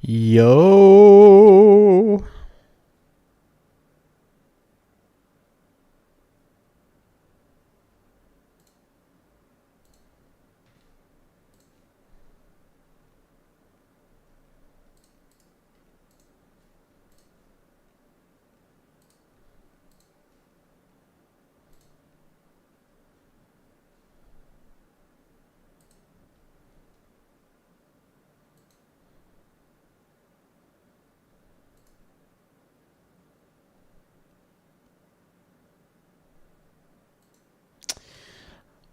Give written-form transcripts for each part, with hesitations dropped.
Yo.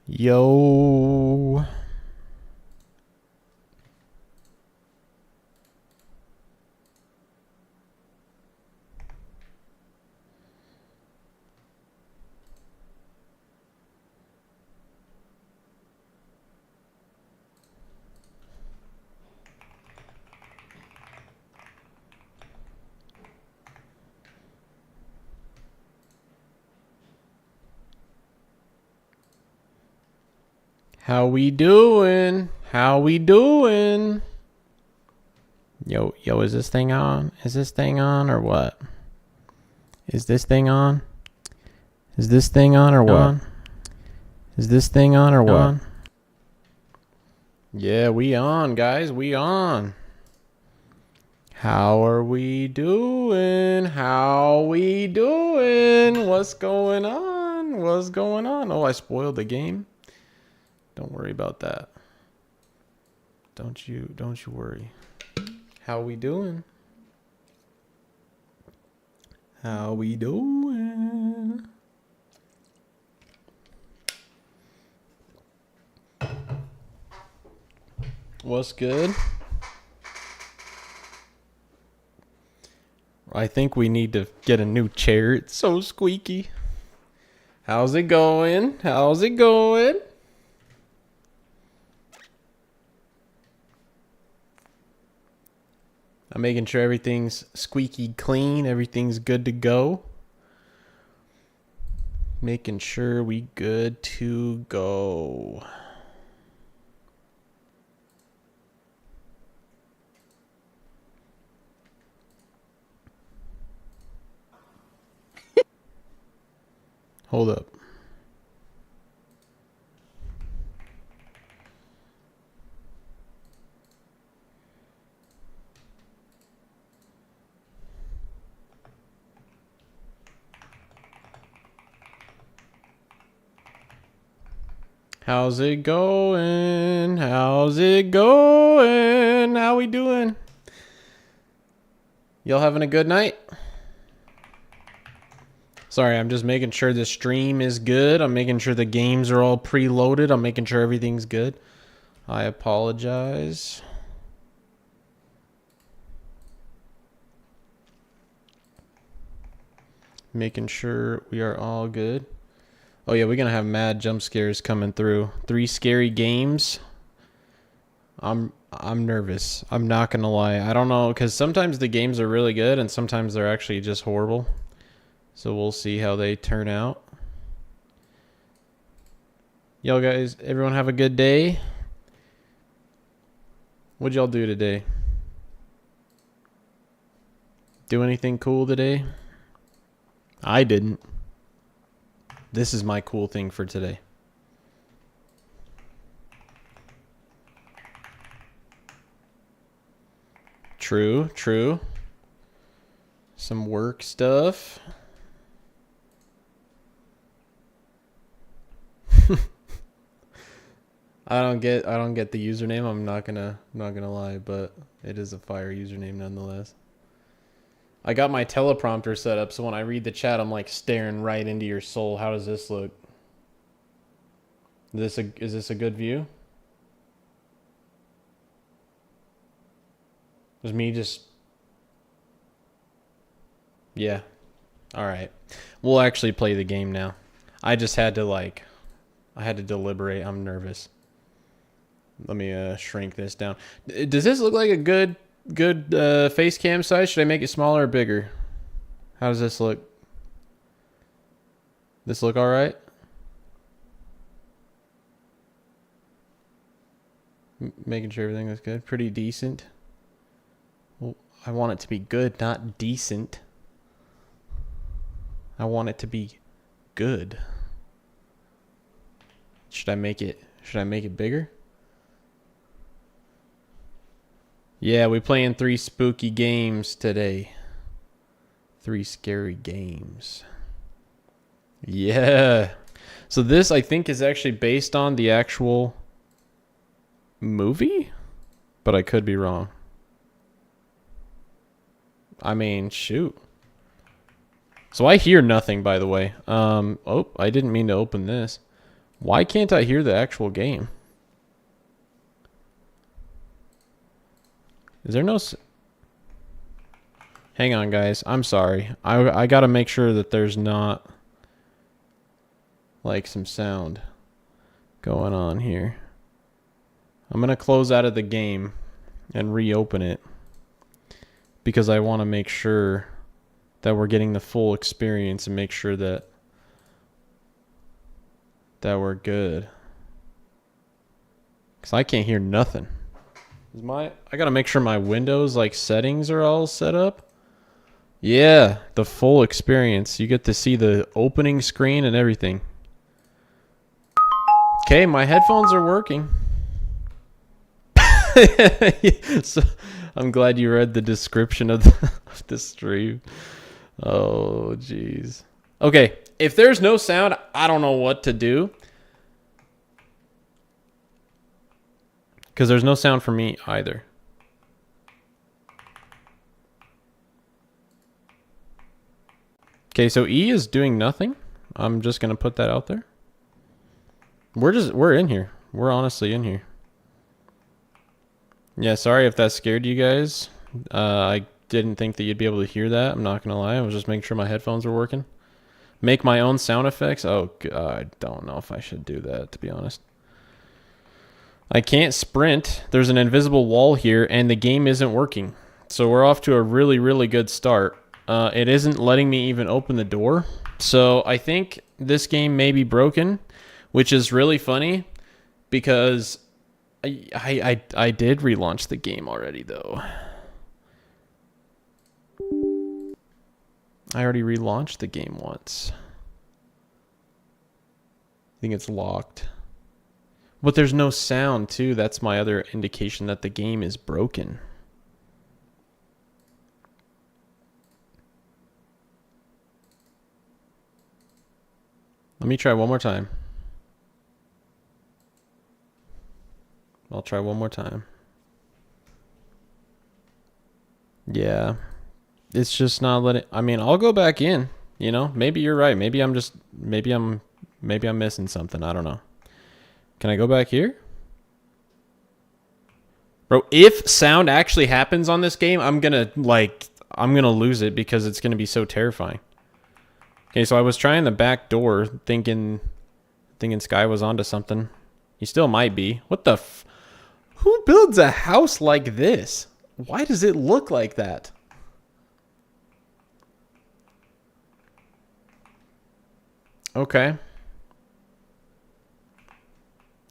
Yo. How we doing? How we doing? Yo, is this thing on? Is this thing on or what? Is this thing on? Is this thing on or what? Is this thing on or what? Yeah, we on, guys. We on. How are we doing? How we doing? What's going on? What's going on? Oh, I spoiled the game. Don't worry about that. Don't you worry. How we doing? How we doing? What's good? I think we need to get a new chair. It's so squeaky. How's it going? How's it going? I'm making sure everything's squeaky clean. Everything's good to go. Making sure we good to go. Hold up. How's it going? How's it going? How we doing? Y'all having a good night? Sorry, I'm just making sure the stream is good. I'm making sure the games are all preloaded. I'm making sure everything's good. I apologize. Making sure we are all good. Oh yeah, we're gonna have mad jump scares coming through. 3 scary games. I'm nervous. I'm not gonna lie. I don't know, because sometimes the games are really good and sometimes they're actually just horrible. So we'll see how they turn out. Y'all guys, everyone have a good day. What'd y'all do today? Do anything cool today? I didn't. This is my cool thing for today. True, true. Some work stuff. I don't get the username. I'm not gonna lie, but it is a fire username nonetheless. I got my teleprompter set up, so when I read the chat, I'm like staring right into your soul. How does this look? Is this a good view? Was me just... Yeah. All right. We'll actually play the game now. I just had to I had to deliberate. I'm nervous. Let me shrink this down. Does this look like a good face cam size? Should I make it smaller or bigger? How does this look? This look all right? Making sure everything looks good. Pretty decent. I want it to be good, not decent. I want it to be good. Should I make it bigger? Yeah, we playing 3 spooky games today. 3 scary games. Yeah. So this, I think, is actually based on the actual movie, but I could be wrong. I mean, shoot. So I hear nothing, by the way. Oh, I didn't mean to open this. Why can't I hear the actual game? Is there no... Hang on, guys. I'm sorry. I gotta make sure that there's not like some sound going on here. I'm gonna close out of the game and reopen it because I want to make sure that we're getting the full experience and make sure that we're good. Because I can't hear nothing. I gotta make sure my Windows like settings are all set up. Yeah, the full experience. You get to see the opening screen and everything. Okay, my headphones are working. So I'm glad you read the description of the stream. Oh, jeez. Okay, if there's no sound, I don't know what to do. Because there's no sound for me either. Okay, so E is doing nothing. I'm just going to put that out there. We're in here. We're honestly in here. Yeah, sorry if that scared you guys. I didn't think that you'd be able to hear that. I'm not going to lie. I was just making sure my headphones were working. Make my own sound effects. Oh, God, I don't know if I should do that, to be honest. I can't sprint. There's an invisible wall here, and the game isn't working. So we're off to a really, really good start. It isn't letting me even open the door. So I think this game may be broken, which is really funny because I did relaunch the game already, though. I already relaunched the game once. I think it's locked. But there's no sound, too. That's my other indication that the game is broken. Let me try one more time. I'll try one more time. Yeah. It's just not letting... I mean, I'll go back in. You know, maybe you're right. Maybe I'm missing something. I don't know. Can I go back here? Bro, if sound actually happens on this game, I'm gonna lose it because it's gonna be so terrifying. Okay, so I was trying the back door, thinking Sky was onto something. He still might be. What the f... Who builds a house like this? Why does it look like that? Okay.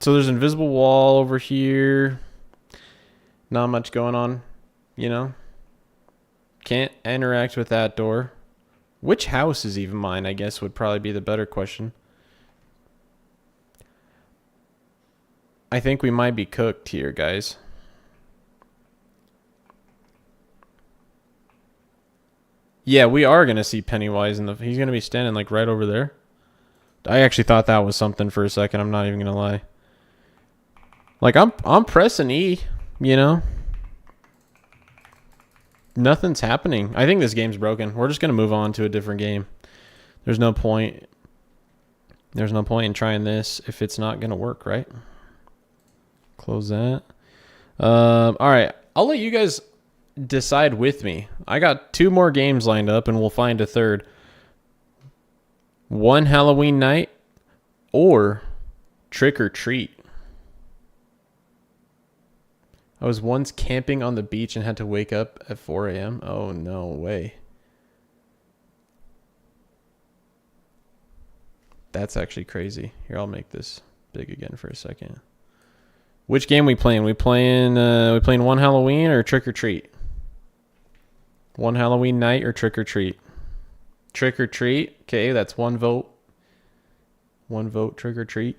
So there's an invisible wall over here. Not much going on, you know? Can't interact with that door. Which house is even mine, I guess, would probably be the better question. I think we might be cooked here, guys. Yeah, we are going to see Pennywise. He's going to be standing like right over there. I actually thought that was something for a second. I'm not even going to lie. Like, I'm pressing E, you know? Nothing's happening. I think this game's broken. We're just going to move on to a different game. There's no point. There's no point in trying this if it's not going to work, right? Close that. All right. I'll let you guys decide with me. I got 2 more games lined up, and we'll find a third. One Halloween night or Trick or Treat. I was once camping on the beach and had to wake up at 4 a.m. Oh, no way. That's actually crazy. Here, I'll make this big again for a second. Which game we playing? We playing One Halloween or Trick or Treat? One Halloween night or trick or treat? Trick or treat. Okay, that's one vote. One vote, trick or treat.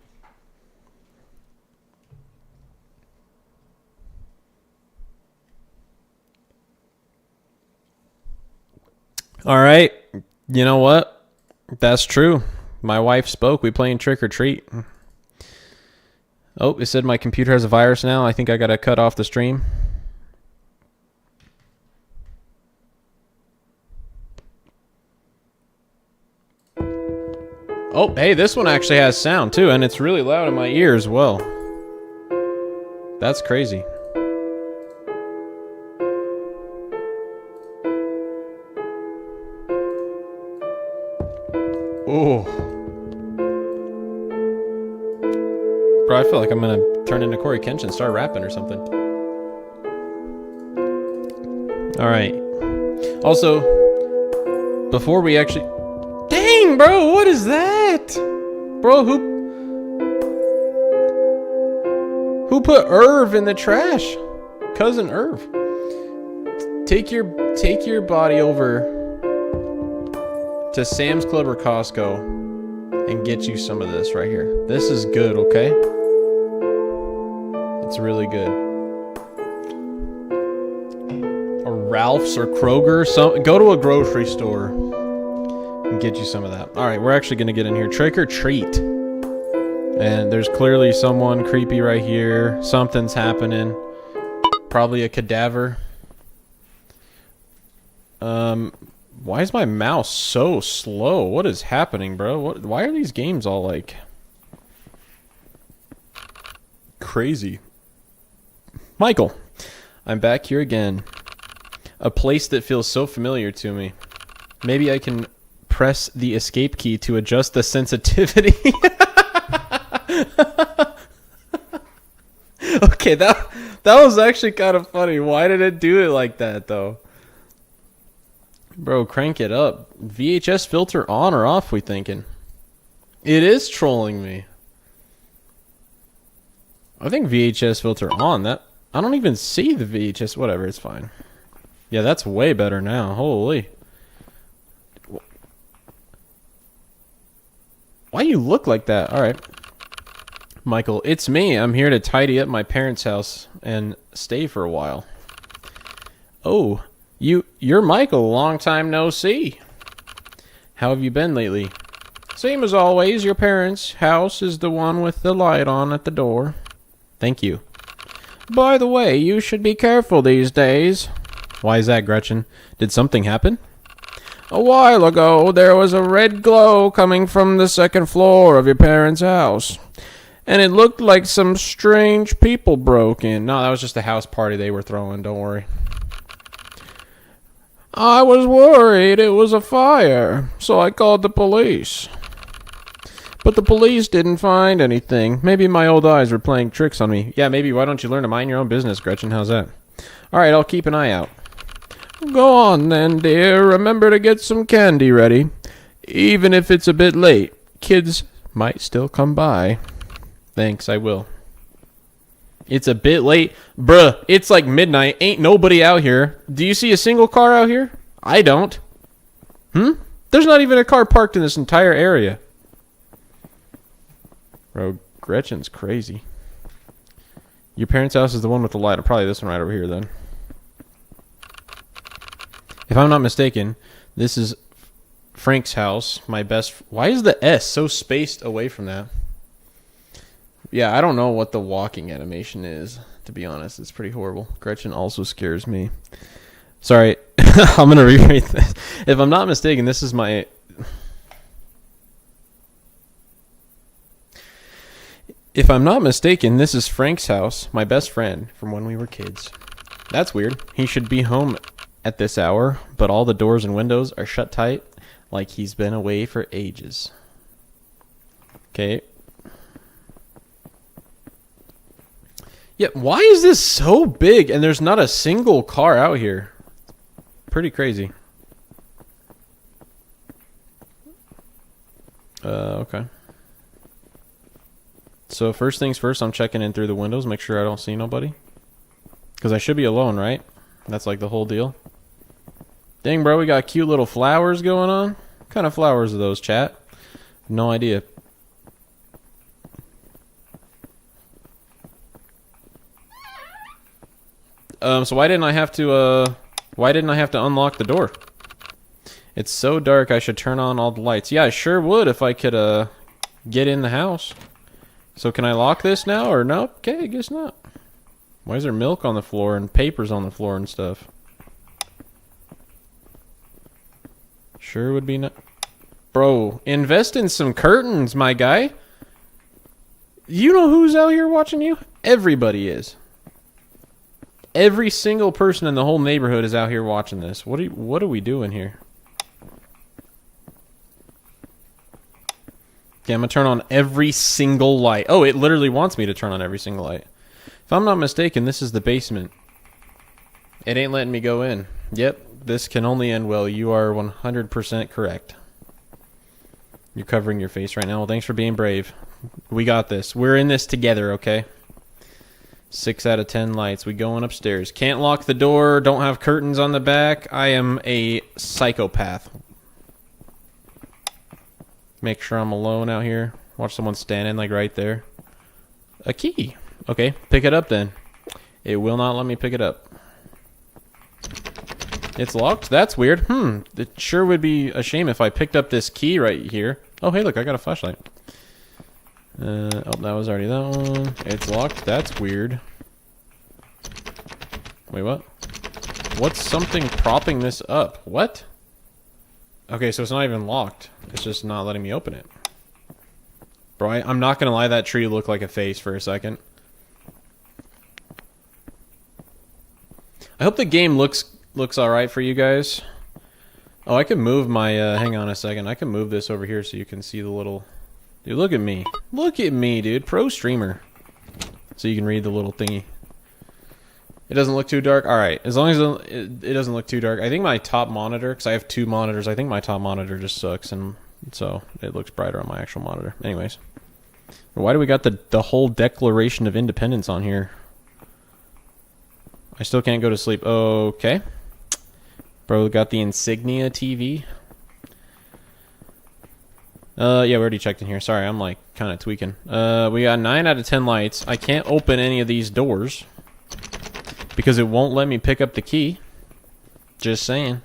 All right. You know what? That's true. My wife spoke. We playing trick or treat. Oh, it said my computer has a virus now. I think I got to cut off the stream. Oh, hey, this one actually has sound too, and it's really loud in my ear as well. That's crazy. Oh. Bro, I feel like I'm gonna turn into Corey Kenshin and start rapping or something. Alright. Also, before we actually... Dang, bro, what is that? Bro, who put Irv in the trash? Cousin Irv. Take your body over to Sam's Club or Costco and get you some of this right here. This is good, okay? It's really good. Or Ralph's or Kroger, go to a grocery store and get you some of that. All right, we're actually going to get in here. Trick or treat. And there's clearly someone creepy right here. Something's happening. Probably a cadaver. Why is my mouse so slow? What is happening, bro? Why are these games all like crazy? Michael, I'm back here again. A place that feels so familiar to me. Maybe I can press the escape key to adjust the sensitivity. Okay, that was actually kind of funny. Why did it do it like that, though? Bro, crank it up. VHS filter on or off, we thinking? It is trolling me. I think VHS filter on. That I don't even see the VHS. Whatever, it's fine. Yeah, that's way better now. Holy. Why you look like that? All right. Michael, it's me. I'm here to tidy up my parents' house and stay for a while. Oh, you're Michael. Long time no see. How have you been lately? Same as always. Your parents' house is the one with the light on at the door. Thank you. By the way, you should be careful these days. Why is that, Gretchen? Did something happen? A while ago, there was a red glow coming from the second floor of your parents' house. And it looked like some strange people broke in. No, that was just a house party they were throwing, don't worry. I was worried it was a fire, so I called the police. But the police didn't find anything. Maybe my old eyes were playing tricks on me. Yeah, maybe. Why don't you learn to mind your own business, Gretchen? How's that? All right, I'll keep an eye out. Go on then, dear. Remember to get some candy ready. Even if it's a bit late, kids might still come by. Thanks, I will. It's a bit late. Bruh, it's like midnight. Ain't nobody out here. Do you see a single car out here? I don't. There's not even a car parked in this entire area. Bro, Gretchen's crazy. Your parents' house is the one with the light. Probably this one right over here, then. If I'm not mistaken, this is Frank's house. My best... Why is the S so spaced away from that? Yeah, I don't know what the walking animation is, to be honest. It's pretty horrible. Gretchen also scares me. Sorry, I'm going to reread this. If I'm not mistaken, this is my... If I'm not mistaken, this is Frank's house, my best friend, from when we were kids. That's weird. He should be home at this hour, but all the doors and windows are shut tight, like he's been away for ages. Okay. Yeah, why is this so big and there's not a single car out here? Pretty crazy. Okay. So first things first, I'm checking in through the windows, make sure I don't see nobody. Because I should be alone, right? That's like the whole deal. Dang, bro, we got cute little flowers going on. What kind of flowers are those, chat? No idea. So why didn't I have to unlock the door? It's so dark I should turn on all the lights. Yeah, I sure would if I could get in the house. So can I lock this now or no? Okay, I guess not. Why is there milk on the floor and papers on the floor and stuff? Sure would be not. Bro, invest in some curtains, my guy. You know who's out here watching you? Everybody is. Every single person in the whole neighborhood is out here watching this. What are we doing here? Okay, I'm gonna turn on every single light. Oh, it literally wants me to turn on every single light. If I'm not mistaken, this is the basement. It ain't letting me go in. Yep, this can only end well. You are 100% correct. You're covering your face right now. Well, thanks for being brave. We got this. We're in this together, okay? 6 out of 10 lights. We going upstairs. Can't lock the door. Don't have curtains on the back. I am a psychopath. Make sure I'm alone out here. Watch someone standing like right there. A key. Okay, pick it up then. It will not let me pick it up. It's locked? That's weird. It sure would be a shame if I picked up this key right here. Oh, hey, look, I got a flashlight. Oh, that was already that one. It's locked. That's weird. Wait, what? What's something propping this up? What? Okay, so it's not even locked. It's just not letting me open it. Bro, I'm not gonna lie, that tree looked like a face for a second. I hope the game looks alright for you guys. Oh, I can move my, hang on a second. I can move this over here so you can see the little... Dude, look at me. Look at me, dude. Pro streamer. So you can read the little thingy. It doesn't look too dark? Alright, as long as it doesn't look too dark. I think my top monitor, because I have 2 monitors, I think my top monitor just sucks, and so it looks brighter on my actual monitor. Anyways. Why do we got the whole Declaration of Independence on here? I still can't go to sleep. Okay. Bro, got the Insignia TV. Yeah, we already checked in here. Sorry, I'm like kind of tweaking. We got 9 out of 10 lights. I can't open any of these doors because it won't let me pick up the key. Just saying.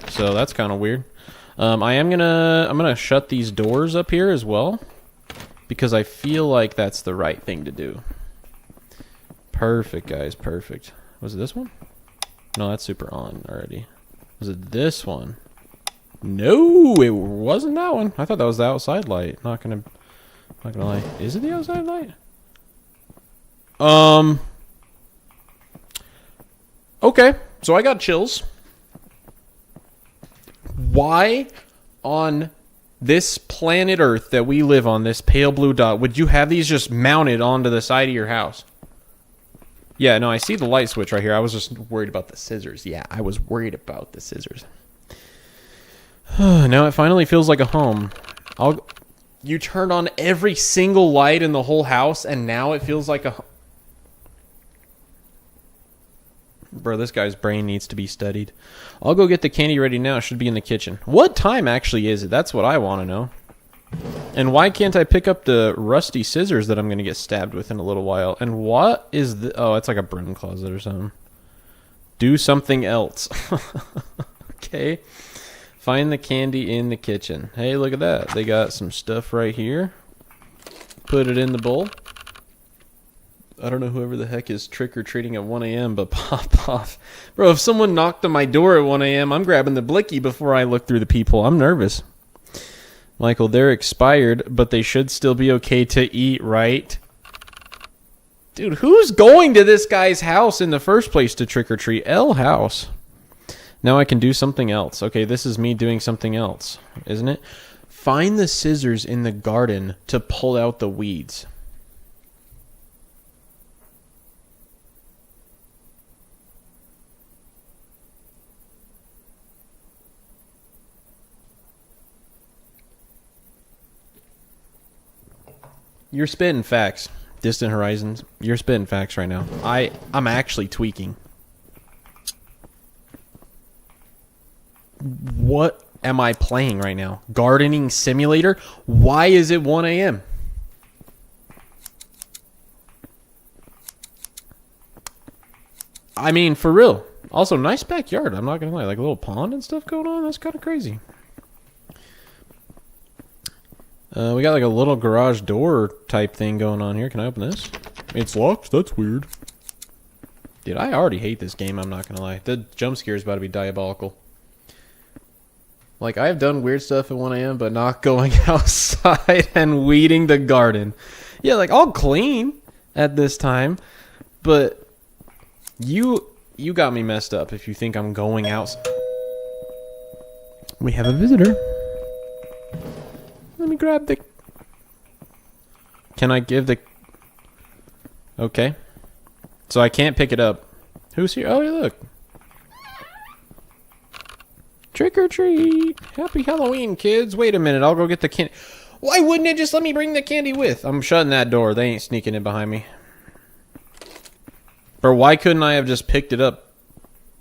So that's kind of weird. I'm gonna shut these doors up here as well because I feel like that's the right thing to do. Perfect, guys. Perfect. Was it this one? No, that's super on already. Was it this one? No, it wasn't that one. I thought that was the outside light. Not gonna lie. Is it the outside light? Okay, so I got chills. Why on this planet Earth that we live on, this pale blue dot, would you have these just mounted onto the side of your house? Yeah, no, I see the light switch right here. I was just worried about the scissors. Yeah, I was worried about the scissors. Now it finally feels like a home. You turned on every single light in the whole house, and now it feels like a... Bro, this guy's brain needs to be studied. I'll go get the candy ready now. It should be in the kitchen. What time actually is it? That's what I want to know. And why can't I pick up the rusty scissors that I'm going to get stabbed with in a little while? And what is the... Oh, it's like a broom closet or something. Do something else. Okay. Find the candy in the kitchen. Hey, look at that. They got some stuff right here. Put it in the bowl. I don't know whoever the heck is trick-or-treating at 1 a.m., but pop off. Bro, if someone knocked on my door at 1 a.m., I'm grabbing the blicky before I look through the peephole. I'm nervous. Michael, they're expired, but they should still be okay to eat, right? Dude, who's going to this guy's house in the first place to trick-or-treat? L house. Now I can do something else. Okay, this is me doing something else, isn't it? Find the scissors in the garden to pull out the weeds. You're spitting facts. Distant Horizons. You're spitting facts right now. I'm actually tweaking. What am I playing right now? Gardening simulator? Why is it 1 a.m.? I mean, for real. Also, nice backyard. I'm not going to lie. Like a little pond and stuff going on. That's kind of crazy. We got like a little garage door type thing going on here. Can I open this? It's locked? That's weird. Dude, I already hate this game. I'm not going to lie. The jump scare is about to be diabolical. Like, I've done weird stuff at 1 a.m., but not going outside and weeding the garden. Yeah, like, I'll clean at this time, but you got me messed up if you think I'm going out. We have a visitor. Let me grab the... Can I give the... Okay. So I can't pick it up. Who's here? Oh, yeah, look. Trick or treat. Happy Halloween, kids. Wait a minute. I'll go get the candy. Why wouldn't it just let me bring the candy with? I'm shutting that door. They ain't sneaking in behind me. Or why couldn't I have just picked it up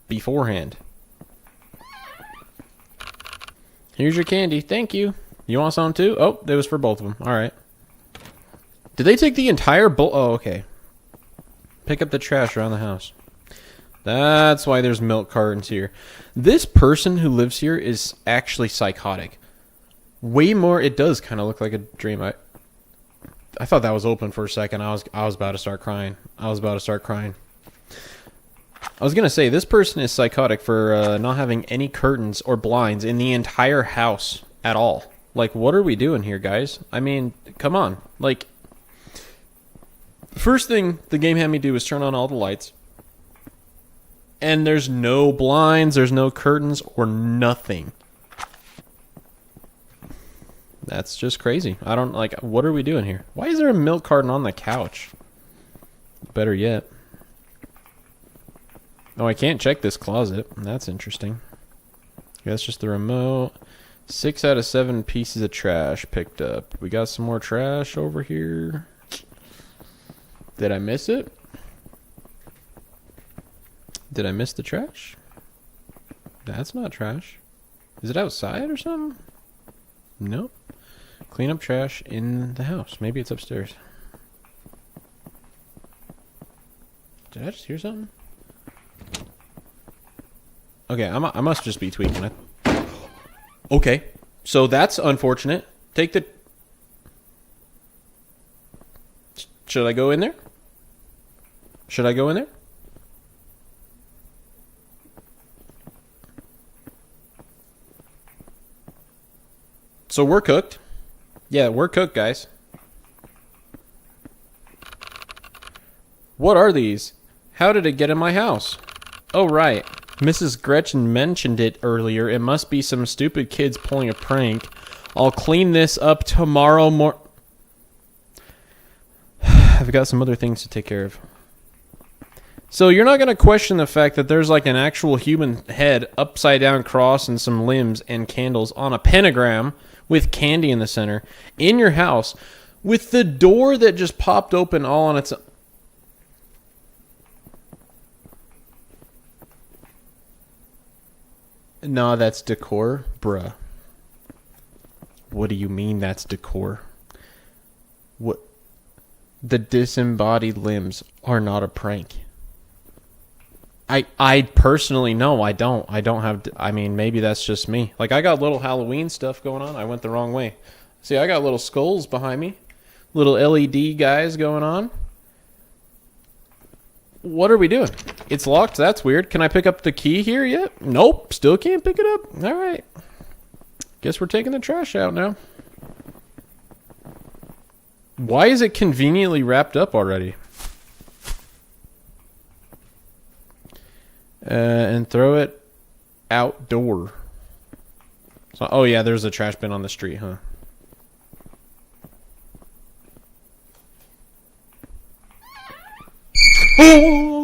beforehand? Here's your candy. Thank you. You want some too? Oh, that was for both of them. All right. Did they take the entire bowl? Oh, okay. Pick up the trash around the house. That's why there's milk cartons here. This person who lives here is actually psychotic. Way more. It does kind of look like a dream. I thought that was open for a second. I was about to start crying. I was gonna say this person is psychotic for not having any curtains or blinds in the entire house at all. Like, what are we doing here, guys? I mean, come on. Like, first thing the game had me do was turn on all the lights. And there's no blinds, there's no curtains, or nothing. That's just crazy. I don't, like, what are we doing here? Why is there a milk carton on the couch? Better yet. Oh, I can't check this closet. That's interesting. Yeah, that's just the remote. 6 out of 7 pieces of trash picked up. We got some more trash over here. Did I miss it? Did I miss the trash? That's not trash. Is it outside or something? Nope. Clean up trash in the house. Maybe it's upstairs. Did I just hear something? Okay, I must just be tweaking it. Okay, so that's unfortunate. Take the... Should I go in there? Should I go in there? So we're cooked. Yeah, we're cooked, guys. What are these? How did it get in my house? Oh, right. Mrs. Gretchen mentioned it earlier. It must be some stupid kids pulling a prank. I'll clean this up tomorrow morning. I've got some other things to take care of. So you're not going to question the fact that there's like an actual human head, upside down cross, and some limbs and candles on a pentagram with candy in the center in your house with the door that just popped open all on its own. No, that's decor, bruh. What do you mean that's decor? What? The disembodied limbs are not a prank. I personally, no, I don't have, I mean, maybe that's just me. Like, I got little Halloween stuff going on. I went the wrong way. See, I got little skulls behind me. Little LED guys going on. What are we doing? It's locked. That's weird. Can I pick up the key here yet? Nope. Still can't pick it up. All right. Guess we're taking the trash out now. Why is it conveniently wrapped up already? And throw it outdoor. So, oh yeah, there's a trash bin on the street, huh?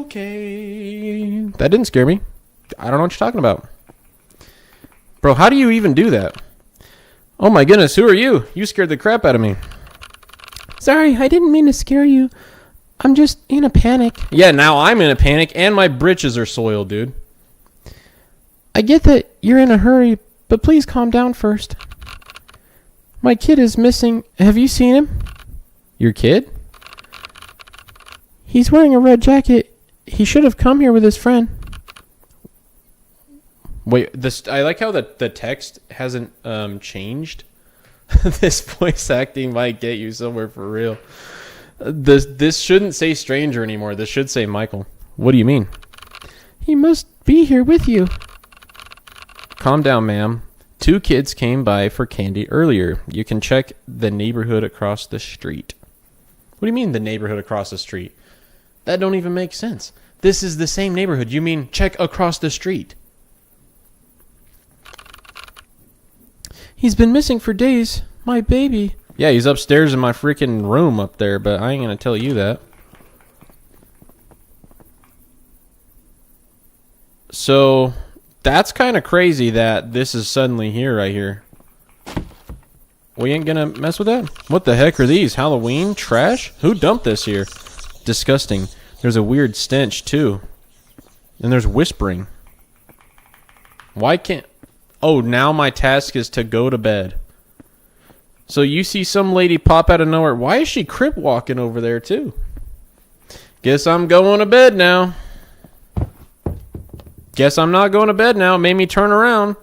Okay. That didn't scare me. I don't know what you're talking about. Bro, how do you even do that? Oh my goodness, who are you? You scared the crap out of me. Sorry, I didn't mean to scare you. I'm just in a panic. Yeah, now I'm in a panic and my britches are soiled, dude. I get that you're in a hurry, but please calm down first. My kid is missing. Have you seen him? Your kid? He's wearing a red jacket. He should have come here with his friend. Wait, I like how the text hasn't changed. This voice acting might get you somewhere for real. This shouldn't say stranger anymore. This should say Michael. What do you mean? He must be here with you. Calm down, ma'am. 2 kids came by for candy earlier. You can check the neighborhood across the street. What do you mean the neighborhood across the street? That don't even make sense. This is the same neighborhood. You mean check across the street? He's been missing for days. My baby. Yeah, he's upstairs in my freaking room up there, but I ain't gonna tell you that. So, that's kind of crazy that this is suddenly here right here. We ain't gonna mess with that? What the heck are these? Halloween? Trash? Who dumped this here? Disgusting. There's a weird stench, too. And there's whispering. Why can't... Oh, now my task is to go to bed. So you see some lady pop out of nowhere. Why is she crip walking over there, too? Guess I'm going to bed now. Guess I'm not going to bed now. It made me turn around.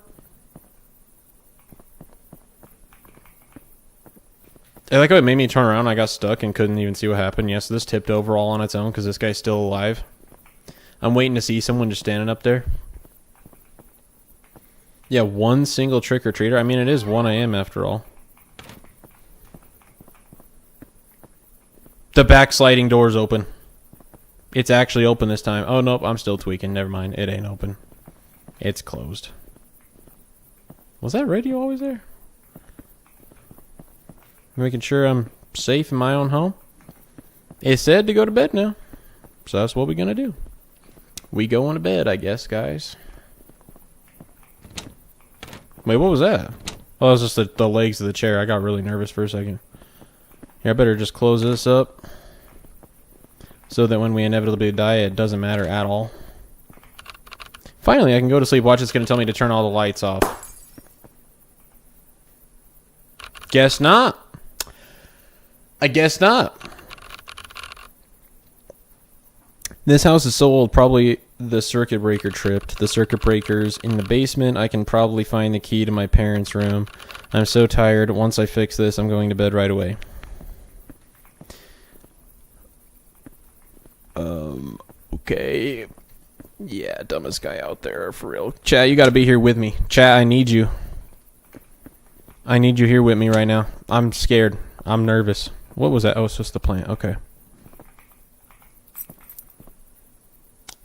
I like how it made me turn around. I got stuck and couldn't even see what happened. Yes, this tipped over all on its own because this guy's still alive. I'm waiting to see someone just standing up there. Yeah, one single trick-or-treater. I mean, it is 1 a.m. after all. The backsliding door's open. It's actually open this time. Oh, nope, I'm still tweaking. Never mind. It ain't open. It's closed. Was that radio always there? Making sure I'm safe in my own home. It said to go to bed now. So that's what we're going to do. We going to bed, I guess, guys. Wait, what was that? Oh, it was just the legs of the chair. I got really nervous for a second. Here, I better just close this up. So that when we inevitably die, it doesn't matter at all. Finally, I can go to sleep. Watch, it's going to tell me to turn all the lights off. Guess not. I guess not. This house is so old, probably the circuit breaker tripped. The circuit breaker's in the basement. I can probably find the key to my parents' room. I'm so tired. Once I fix this, I'm going to bed right away. Okay. Yeah, dumbest guy out there, for real. Chat, you gotta be here with me. Chat, I need you. I need you here with me right now. I'm scared. I'm nervous. What was that? Oh, it's just the plant. Okay.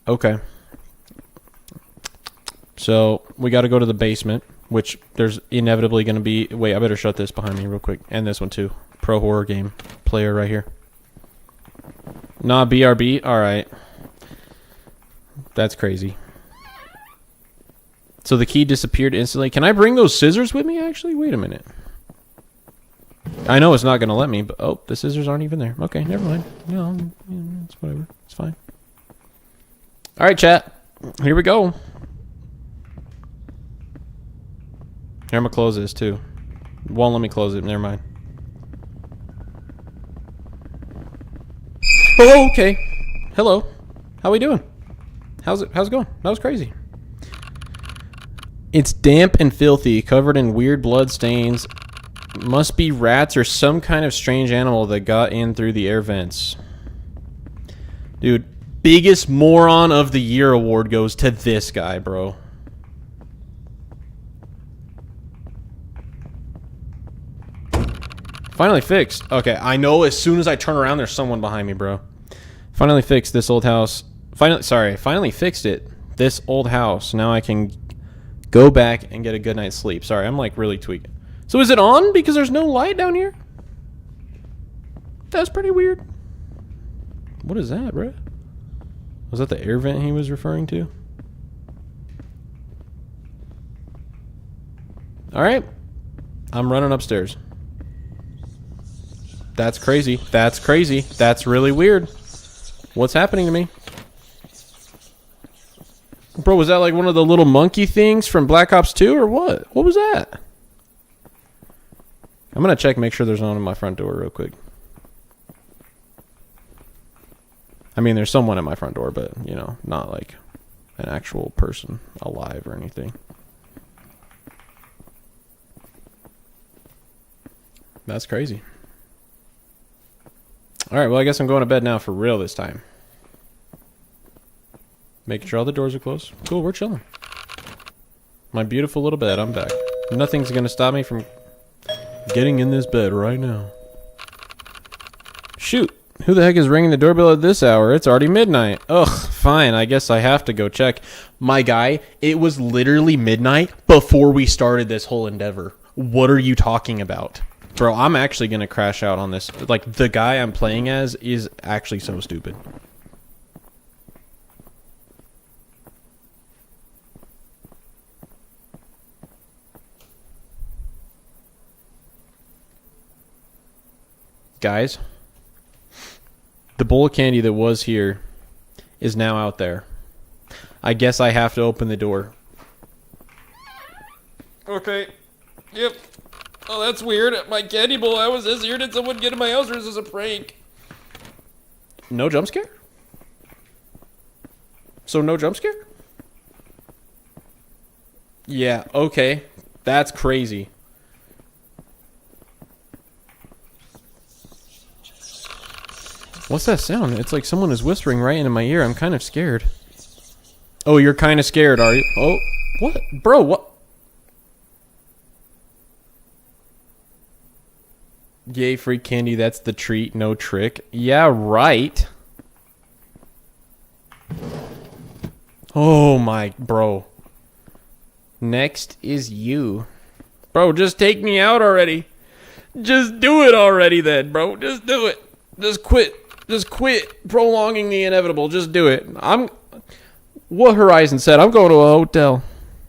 Okay. So, we gotta go to the basement, which there's inevitably gonna be... Wait, I better shut this behind me real quick. And this one, too. Pro horror game player right here. Nah, BRB? Alright. That's crazy. So the key disappeared instantly. Can I bring those scissors with me, actually? Wait a minute. I know it's not going to let me, but... Oh, the scissors aren't even there. Okay, never mind. No, it's whatever. It's fine. Alright, chat. Here we go. Here, I'm going to close this, too. Won't let me close it. Never mind. Oh, okay. Hello. How we doing? How's it going? That was crazy. It's damp and filthy, covered in weird blood stains. Must be rats or some kind of strange animal that got in through the air vents. Dude, biggest moron of the year award goes to this guy, bro. Finally fixed. Okay, I know as soon as I turn around, there's someone behind me, bro. Finally fixed this old house. Finally fixed it. This old house. Now I can go back and get a good night's sleep. Sorry, I'm like really tweaking. So is it on because there's no light down here? That's pretty weird. What is that, bro? Was that the air vent he was referring to? Alright. I'm running upstairs. That's crazy. That's crazy. That's really weird. What's happening to me? Bro, was that like one of the little monkey things from Black Ops 2 or what? What was that? I'm going to check, make sure there's no one at my front door real quick. I mean, there's someone at my front door, but, you know, not like an actual person alive or anything. That's crazy. All right, well, I guess I'm going to bed now for real this time. Making sure all the doors are closed. Cool, we're chilling. My beautiful little bed, I'm back. Nothing's going to stop me from getting in this bed right now. Shoot, who the heck is ringing the doorbell at this hour? It's already midnight. Ugh, fine, I guess I have to go check. My guy, it was literally midnight before we started this whole endeavor. What are you talking about? Bro, I'm actually going to crash out on this. Like, the guy I'm playing as is actually so stupid. Guys, the bowl of candy that was here is now out there. I guess I have to open the door. Okay. Yep. Oh, that's weird. My candy bowl, how was this here? Did someone get in my house or is this a prank? No jump scare? So no jump scare? Yeah, okay. That's crazy. What's that sound? It's like someone is whispering right into my ear. I'm kind of scared. Oh, you're kind of scared, are you? Oh, what? Bro, what? Yay, free candy. That's the treat, no trick. Yeah, right. Oh, my, bro. Next is you. Bro, just take me out already. Just do it already then, bro. Just do it. Just quit. Just quit prolonging the inevitable. Just do it. What Horizon said, I'm going to a hotel.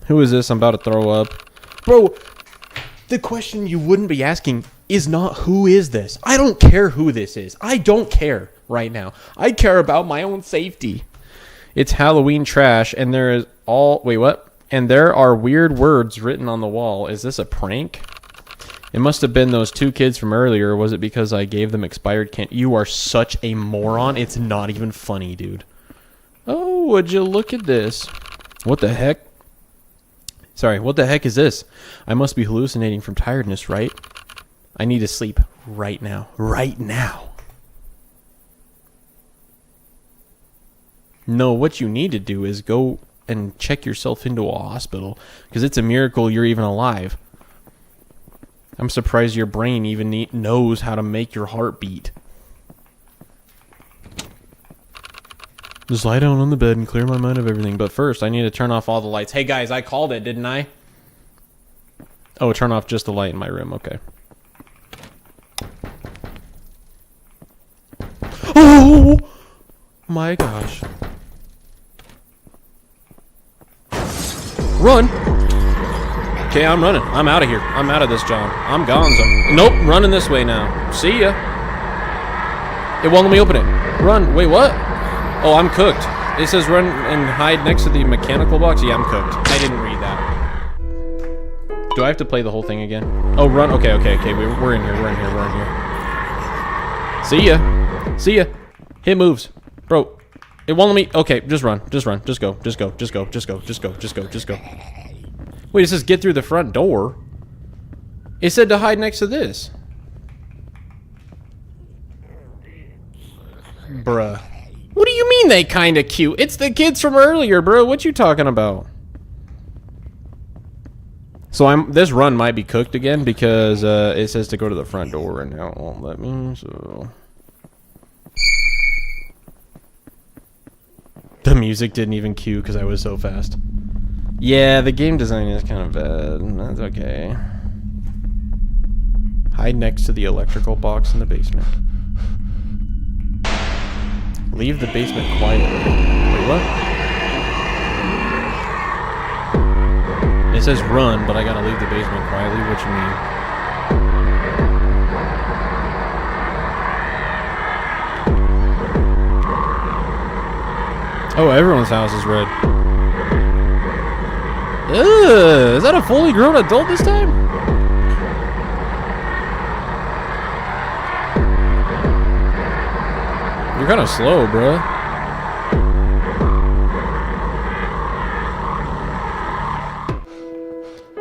Who is this? I'm about to throw up. Bro, the question you wouldn't be asking is not who is this. I don't care who this is. I don't care right now. I care about my own safety. It's Halloween trash, and there is all... Wait, what? And there are weird words written on the wall. Is this a prank? It must have been those two kids from earlier. Or was it because I gave them expired candy? You are such a moron. It's not even funny, dude. Oh, would you look at this? What the heck? Sorry, what the heck is this? I must be hallucinating from tiredness, right? I need to sleep right now. Right now. No, what you need to do is go and check yourself into a hospital. Because it's a miracle you're even alive. I'm surprised your brain even knows how to make your heart beat. Just lie down on the bed and clear my mind of everything. But first, I need to turn off all the lights. Hey guys, I called it, didn't I? Oh, turn off just the light in my room. Okay. Oh my gosh. Run! Okay, I'm running. I'm out of here. I'm out of this job. I'm gonzo. Nope, running this way now. See ya. It won't let me open it. Run. Wait, what? Oh, I'm cooked. It says run and hide next to the mechanical box. Yeah, I'm cooked. I didn't read that. Do I have to play the whole thing again? Oh, run. Okay. We're in here. We're in here. See ya. See ya. Hit moves. Bro, it won't let me. Okay, just run. Just run. Just go. Just go. Just go. Just go. Just go. Just go. Just go. Wait, it says get through the front door. It said to hide next to this. Bruh. What do you mean they kinda cute? It's the kids from earlier, bro. What you talking about? So this run might be cooked again because it says to go to the front door and now it won't let me, so... The music didn't even cue because I was so fast. Yeah, the game design is kind of bad. That's okay. Hide next to the electrical box in the basement. Leave the basement quietly. Wait, what? It says run, but I gotta leave the basement quietly. What you mean? Oh, everyone's house is red. Ugh, is that a fully grown adult this time? You're kind of slow, bruh.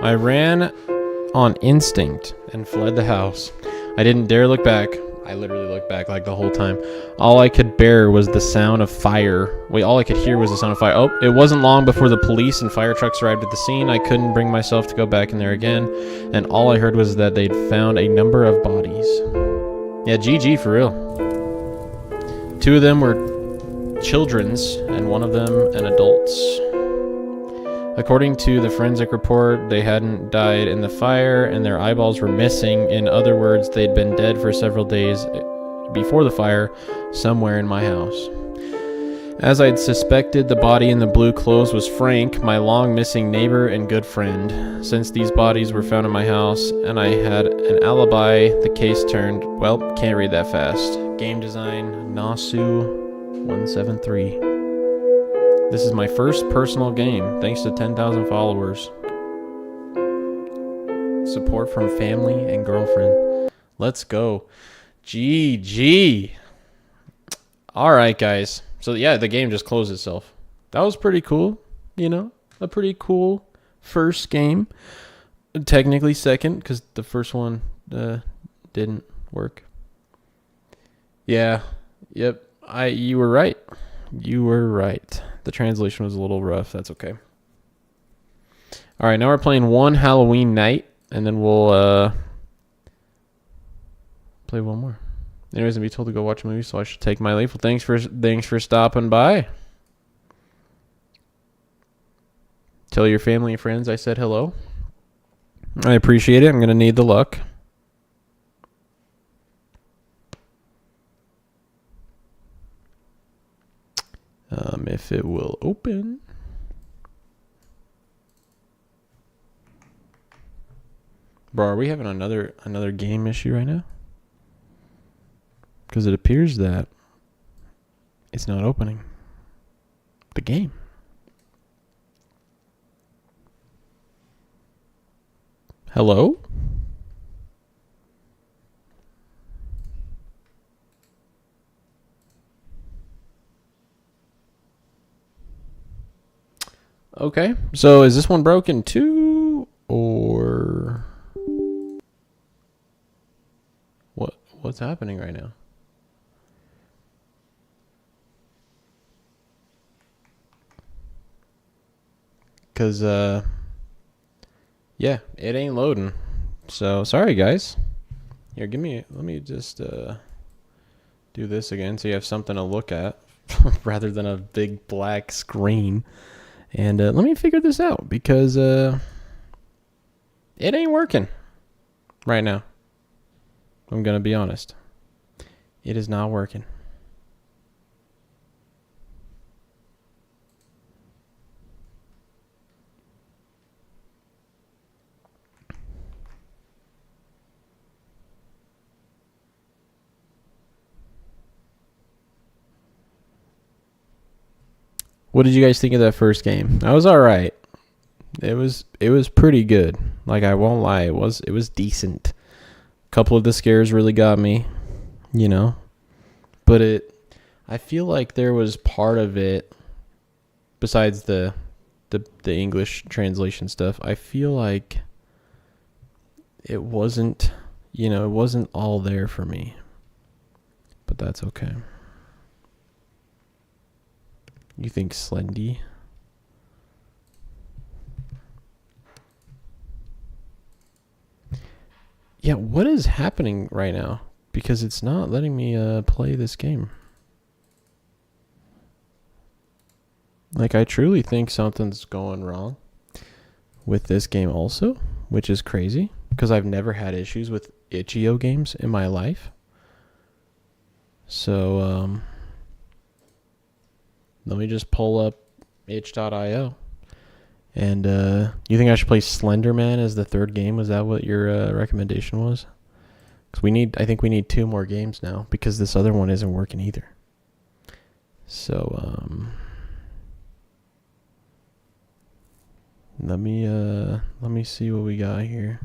I ran on instinct and fled the house. I didn't dare look back. I literally looked back like the whole time. All I could bear was the sound of fire. Wait, all I could hear was the sound of fire. Oh, it wasn't long before the police and fire trucks arrived at the scene. I couldn't bring myself to go back in there again. And all I heard was that they'd found a number of bodies. Yeah, GG for real. 2 of them were children's and 1 of them an adult's. According to the forensic report, they hadn't died in the fire and their eyeballs were missing. In other words, they'd been dead for several days before the fire somewhere in my house. As I'd suspected, the body in the blue clothes was Frank, my long missing neighbor and good friend. Since these bodies were found in my house and I had an alibi, the case turned, well, can't read that fast. Game design, Nasu173. This is my first personal game, thanks to 10,000 followers. Support from family and girlfriend. Let's go. GG. Alright, guys. So, yeah, the game just closed itself. That was pretty cool. You know, a pretty cool first game. Technically second, because the first one didn't work. Yeah. Yep. You were right. You were right. The translation was a little rough. That's okay. All right, now we're playing One Halloween Night, and then we'll play one more. Anyways, I'm be told to go watch a movie, so I should take my leave. Well, thanks for stopping by. Tell your family and friends I said hello. I appreciate it. I'm gonna need the luck. If it will open. Bro, are we having another game issue right now? Because it appears that it's not opening the game. Hello? Okay, so is this one broken too, or what's happening right now? Cause yeah, it ain't loading. So sorry guys. Here, let me just do this again so you have something to look at rather than a big black screen. And let me figure this out because it ain't working right now. I'm going to be honest. It is not working. What did you guys think of that first game? That was all right. It was pretty good. Like, I won't lie, it was decent. A couple of the scares really got me, you know. But I feel like there was part of it besides the English translation stuff. I feel like it wasn't, you know, it wasn't all there for me. But that's okay. You think Slendy? Yeah, what is happening right now? Because it's not letting me play this game. Like, I truly think something's going wrong with this game also, which is crazy. Because I've never had issues with itch.io games in my life. So, let me just pull up itch.io. And you think I should play Slenderman as the third game? Was that what your recommendation was? Because I think we need 2 more games now because this other one isn't working either. So Let me see what we got here.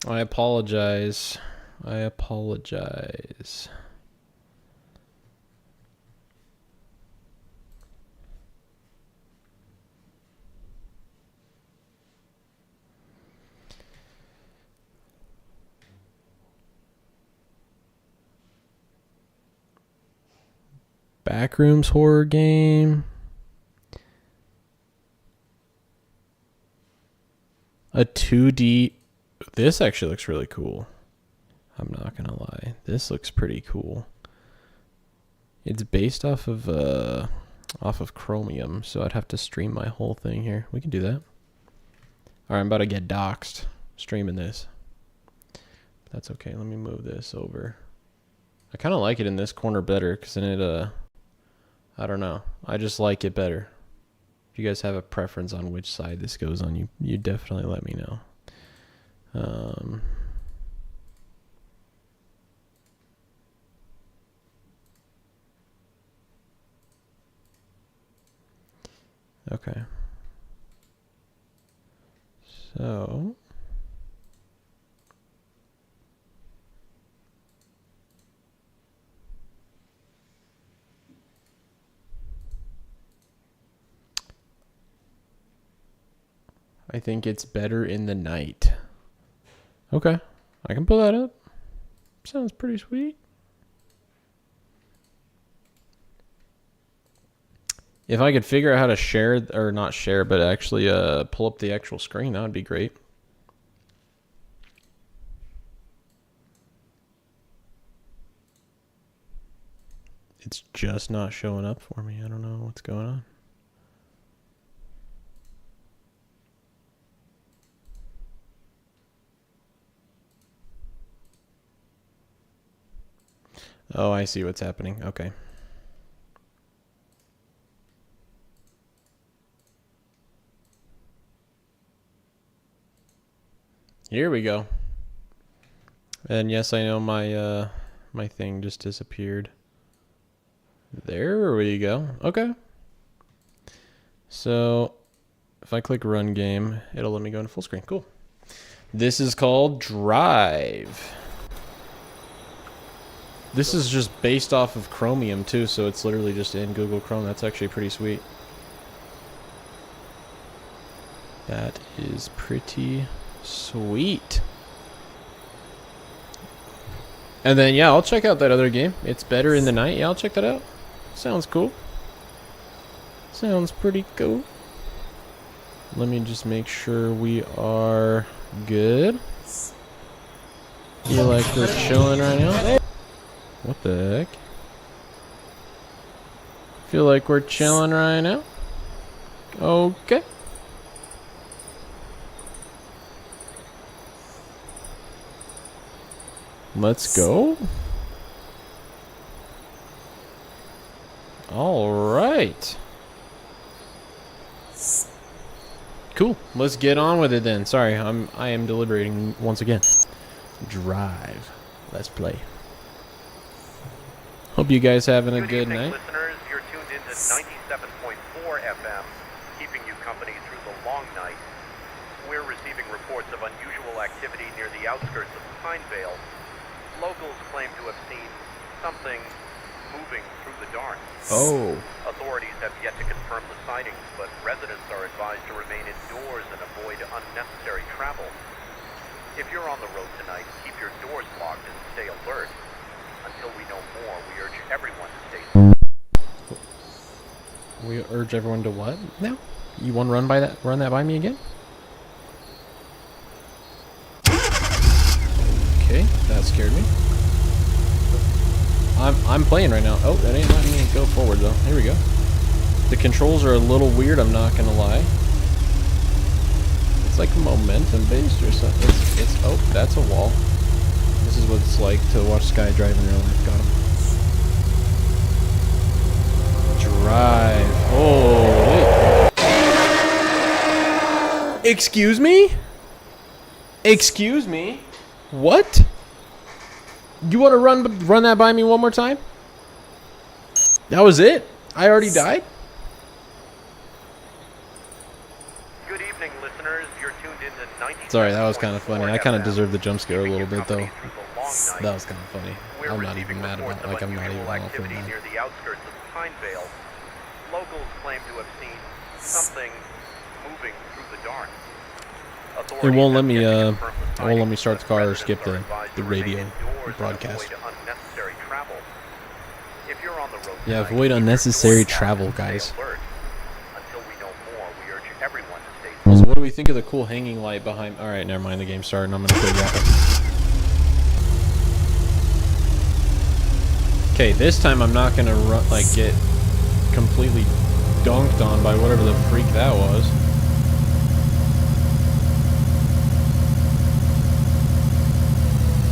I apologize. I apologize. Backrooms horror game. A 2D. This actually looks really cool. I'm not gonna lie. This looks pretty cool. It's based off of Chromium, so I'd have to stream my whole thing here. We can do that. Alright, I'm about to get doxxed streaming this. That's okay. Let me move this over. I kind of like it in this corner better, because then it, I don't know. I just like it better. If you guys have a preference on which side this goes on, you definitely let me know. Okay. So I think it's better in the night. Okay. I can pull that up. Sounds pretty sweet. If I could figure out how to share, or not share, but actually pull up the actual screen, that would be great. It's just not showing up for me. I don't know what's going on. Oh, I see what's happening. Okay. Here we go. And yes, I know my my thing just disappeared. There we go. Okay. So if I click run game, it'll let me go into full screen. Cool. This is called Drive. This is just based off of Chromium too, so it's literally just in Google Chrome. That's actually pretty sweet. That is pretty sweet. And then yeah, I'll check out that other game. It's better in the night. Yeah, I'll check that out. Sounds cool. Sounds pretty cool. Let me just make sure we are good. Feel like we're chilling right now. What the heck? Feel like we're chilling right now. Okay. Let's go. All right. Cool. Let's get on with it then. Sorry, I am deliberating once again. Drive. Let's play. Hope you guys having a good night. Listeners, you're tuned into 97.4 FM, keeping you company through the long night. We're receiving reports of unusual activity near the outskirts of Pinevale. Locals claim to have seen something moving through the dark. Oh. Authorities have yet to confirm the sightings, but residents are advised to remain indoors and avoid unnecessary travel. If you're on the road tonight, keep your doors locked and stay alert. Until we know more, we urge everyone to stay safe. We urge everyone to what now? You want to run that by me again? Okay, that scared me. I'm playing right now. Oh, that ain't letting me go forward though. Here we go. The controls are a little weird, I'm not gonna lie. It's like momentum based or something. It's oh, that's a wall. This is what it's like to watch Sky drive in real life. Got him. Drive. Oh, wait. Excuse me? Excuse me? What? You want to run that by me one more time? That was it? I already died? Good evening, listeners. You're tuned into 90. Sorry, that was kind of funny. I kind of deserved the jump scare a little bit, though. That was kind of funny. I'm not even mad about it. Like, I'm not even all for that. Near the outskirts of Pinevale. Locals claim to have seen something moving through the dark. It won't let me start the car or skip the radio broadcast. Yeah, avoid unnecessary travel, guys. So what do we think of the cool hanging light behind? All right, never mind. The game started. I'm gonna quit yapping. Okay, this time I'm not gonna get completely dunked on by whatever the freak that was.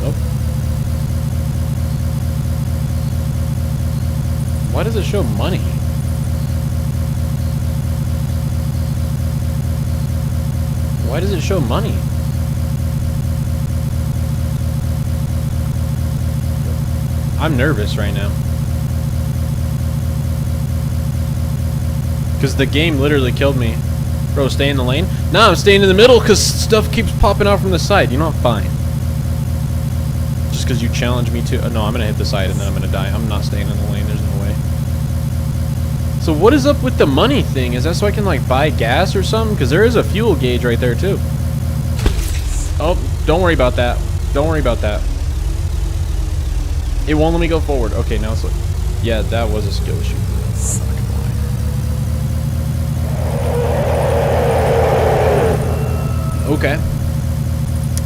Nope. Why does it show money? Why does it show money? I'm nervous right now. Because the game literally killed me. Bro, stay in the lane? No, I'm staying in the middle because stuff keeps popping out from the side. You know, I'm fine. Just because you challenge me to... no, I'm going to hit the side and then I'm going to die. I'm not staying in the lane. There's no way. So what is up with the money thing? Is that so I can, like, buy gas or something? Because there is a fuel gauge right there, too. Oh, don't worry about that. Don't worry about that. It won't let me go forward. Okay, now it's like... yeah, that was a skill issue. I'm not gonna lie. Okay.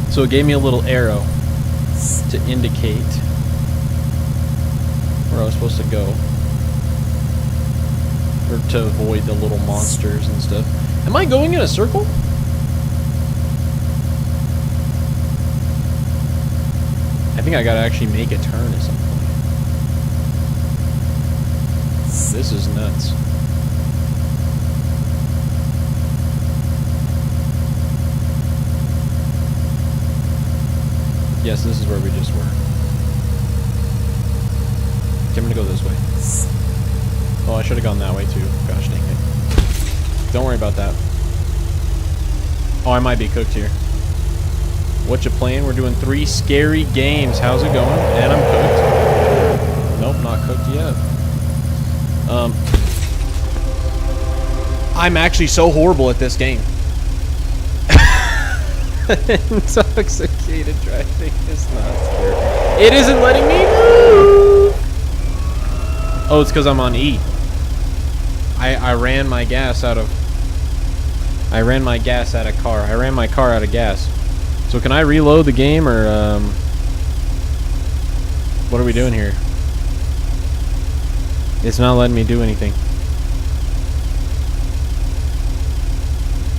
So it gave me a little arrow to indicate where I was supposed to go. Or to avoid the little monsters and stuff. Am I going in a circle? I think I gotta actually make a turn at some point. This is nuts. Yes, this is where we just were. Okay, I'm gonna go this way. Oh, I should have gone that way too. Gosh dang it. Don't worry about that. Oh, I might be cooked here. What you playing? We're doing 3 scary games. How's it going? And I'm cooked. Nope, not cooked yet. I'm actually so horrible at this game. Intoxicated driving is not scary. It isn't letting me move. Oh, it's because I'm on E. I ran my gas out of... I ran my gas out of car. I ran my car out of gas. So can I reload the game, or what are we doing here? It's not letting me do anything.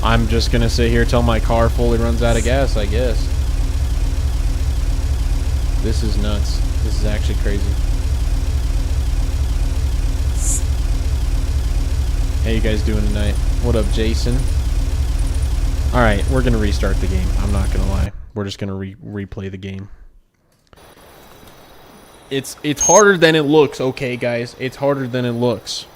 I'm just gonna sit here till my car fully runs out of gas, I guess. This is nuts. This is actually crazy. How you guys doing tonight? What up, Jason? Alright, we're gonna restart the game. I'm not gonna lie. We're just gonna replay the game. It's harder than it looks, okay, guys? It's harder than it looks.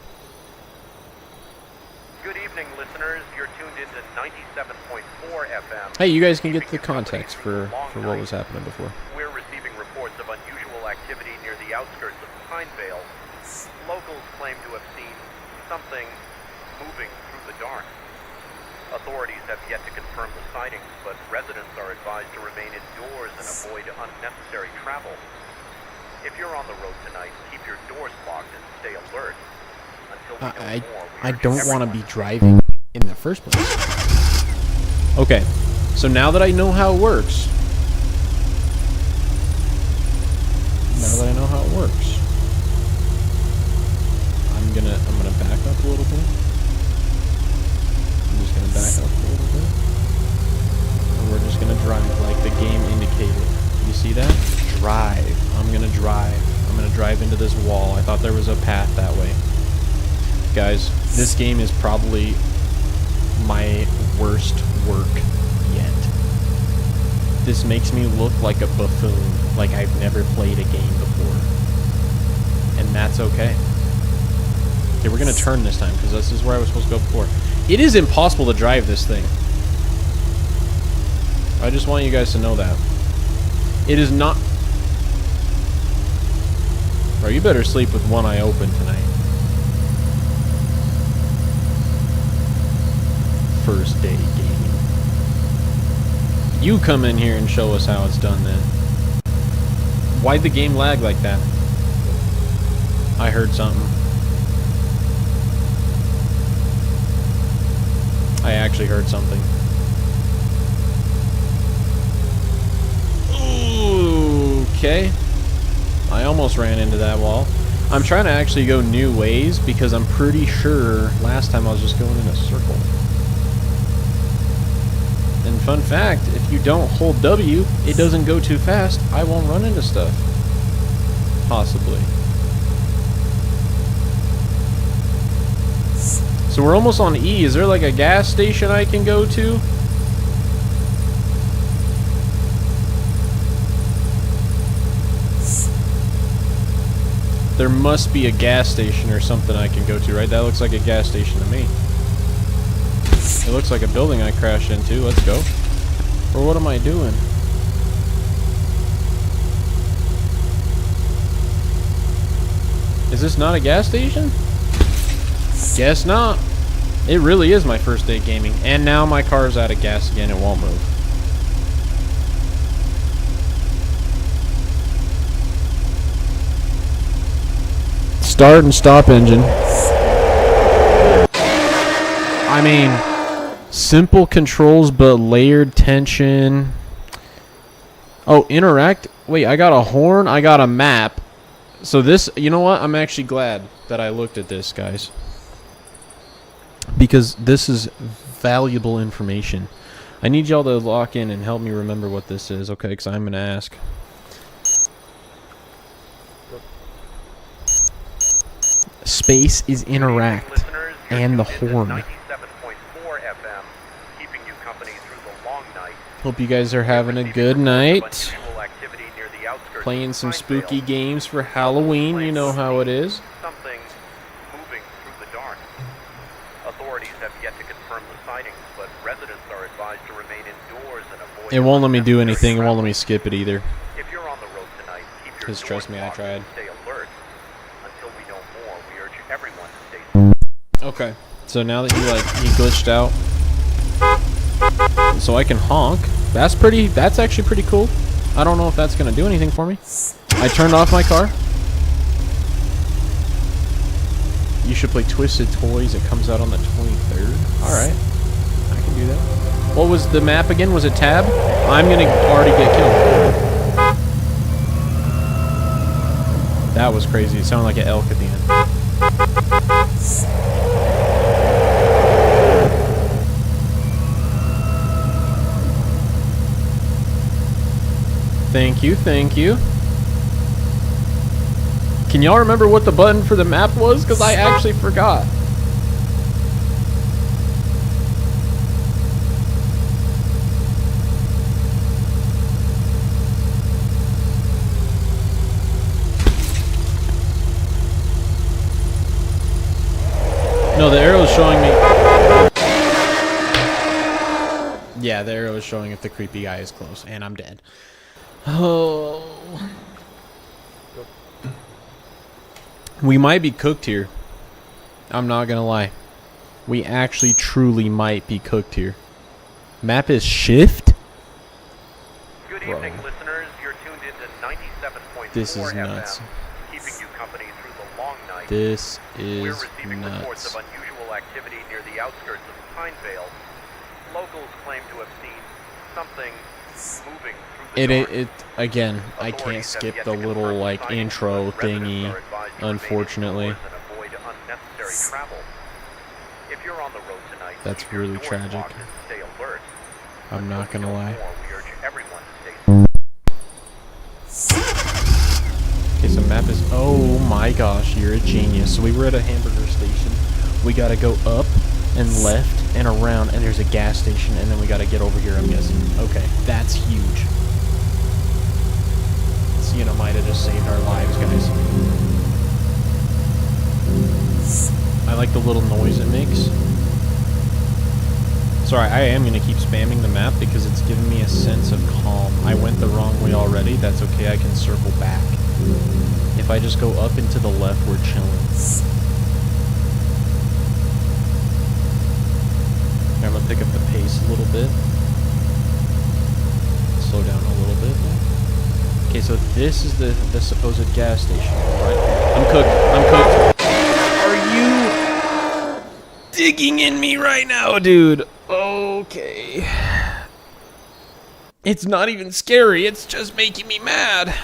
Good evening, listeners. You're tuned into 97.4 FM. Hey, you guys can get the context for what was happening before. We're receiving reports of unusual activity near the outskirts of Pinevale. Locals claim to have seen something moving through the dark. Authorities have yet to confirm the sightings, but residents are advised to remain indoors and avoid unnecessary travel. If you're on the road tonight, keep your doors locked and stay alert. Until we know more, I don't want to be driving in the first place. Okay, so now that I know how it works, I'm gonna back up a little bit. I'm just gonna back up a little bit, and we're just gonna drive like the game indicated. You see that? Drive. I'm gonna drive. I'm gonna drive into this wall. I thought there was a path that way. Guys, this game is probably my worst work yet. This makes me look like a buffoon, like I've never played a game before. And that's okay. Okay, we're gonna turn this time because this is where I was supposed to go before. It is impossible to drive this thing. I just want you guys to know that. It is not... Bro, you better sleep with one eye open tonight. First day gaming. You come in here and show us how it's done then. Why'd the game lag like that? I heard something. I actually heard something. Okay. I almost ran into that wall. I'm trying to actually go new ways because I'm pretty sure last time I was just going in a circle. And fun fact, if you don't hold W, it doesn't go too fast. I won't run into stuff. Possibly. So we're almost on E. Is there like a gas station I can go to? There must be a gas station or something I can go to, right? That looks like a gas station to me. It looks like a building I crashed into. Let's go. Or what am I doing? Is this not a gas station? Guess not. It really is my first day gaming. And now my car's out of gas again. It won't move. Start and stop engine. I mean, simple controls but layered tension. Oh, interact. Wait, I got a horn. I got a map. So this, you know what? I'm actually glad that I looked at this, guys. Because this is valuable information. I need y'all to lock in and help me remember what this is, okay? Because I'm going to ask. Space is interact and the horn. Hope you guys are having a good night. Playing some spooky games for Halloween. You know how it is. Something moving through the dark. Authorities have yet to confirm the sightings, but residents are advised to remain indoors and avoid. It won't let me do anything. It won't let me skip it either. If you're on the road tonight, keep your Because trust me, I tried. Stay alert. Until we know more, we urge everyone to stay. Okay. So now that you glitched out, so I can honk. That's actually pretty cool. I don't know if that's gonna do anything for me. I turned off my car. You should play Twisted Toys. It comes out on the 23rd. Alright. I can do that. What was the map again? Was it tab? I'm gonna already get killed. That was crazy. It sounded like an elk at the end. Thank you, thank you. Can y'all remember what the button for the map was? Because I actually forgot. No, the arrow is showing me. Yeah, the arrow is showing if the creepy guy is close, and I'm dead. Oh. We might be cooked here. I'm not gonna lie. We actually truly might be cooked here. Map is shift? Good evening, listeners. You're tuned into 97.4 This is nuts. FM, keeping you company through the long night. This We're is receiving reports nuts. of unusual activity near the outskirts of Pinevale. Locals claim to have seen something moving through the dark. Again, I can't skip the little like intro thingy, unfortunately. That's really tragic. I'm not gonna lie. Okay, so map is, oh my gosh, you're a genius. So we were at a hamburger station. We gotta go up and left and around, and there's a gas station, and then we gotta get over here, I'm guessing. Okay, that's huge. Sienna might have just saved our lives, guys. like the little noise it makes. Sorry, I am going to keep spamming the map because it's giving me a sense of calm. I went the wrong way already. That's okay. I can circle back. If I just go up and to the left, we're chilling. Here, I'm going to pick up the pace a little bit. Slow down a little bit. Okay, so this is the supposed gas station, right? I'm cooked. I'm cooked. Are you digging in me right now, dude? Okay. It's not even scary. It's just making me mad.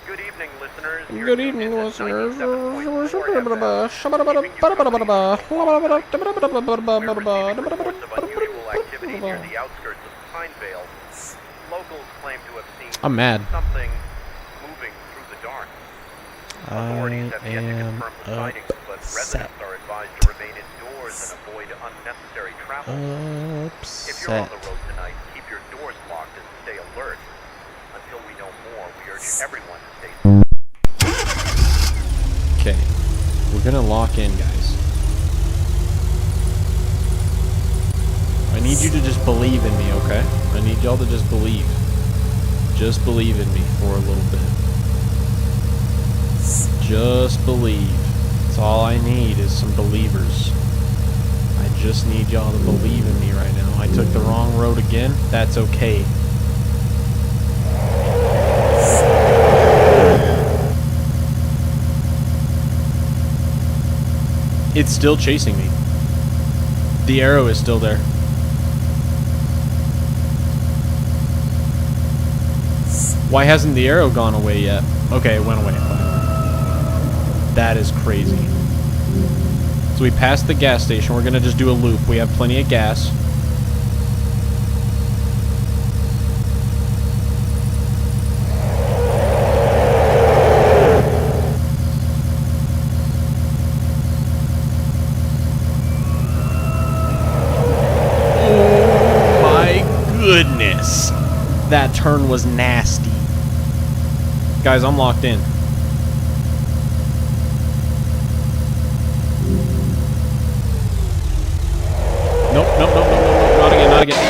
Good evening, listeners. Good evening, listeners. I'm mad. Something moving through the dark. Authorities have yet to confirm the sightings, but residents are advised to remain indoors and avoid unnecessary travel. If you're on the road tonight, keep your doors locked and stay alert. Until we know more, we urge everyone to stay. Okay, we're gonna lock in, guys. I need you to just believe in me, okay? I need y'all to just believe. Just believe in me for a little bit. Just believe. That's all I need is some believers. I just need y'all to believe in me right now. I took the wrong road again. That's okay. It's still chasing me. The arrow is still there. Why hasn't the arrow gone away yet? Okay, it went away. That is crazy. So we passed the gas station. We're gonna just do a loop. We have plenty of gas. Oh my goodness. That turn was nasty. Guys, I'm locked in. Nope, not again, not again.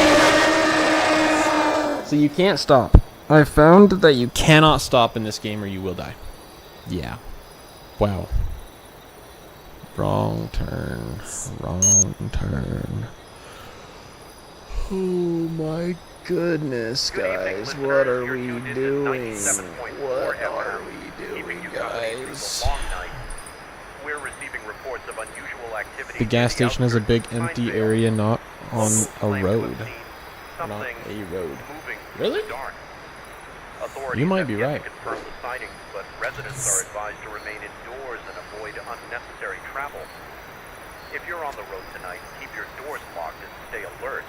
So you can't stop. I found that you cannot stop in this game or you will die. Yeah. Wow. Wrong turn. Wrong turn. Oh my goodness, guys. What are we doing? What are we doing, guys? We're receiving reports of unusual activity. The gas station is a big empty area, not on a road. Not a road. Really? You might be right. Confirm the sightings, but residents are advised to remain indoors and avoid unnecessary travel. If you're on the road tonight, keep your doors locked and stay alert.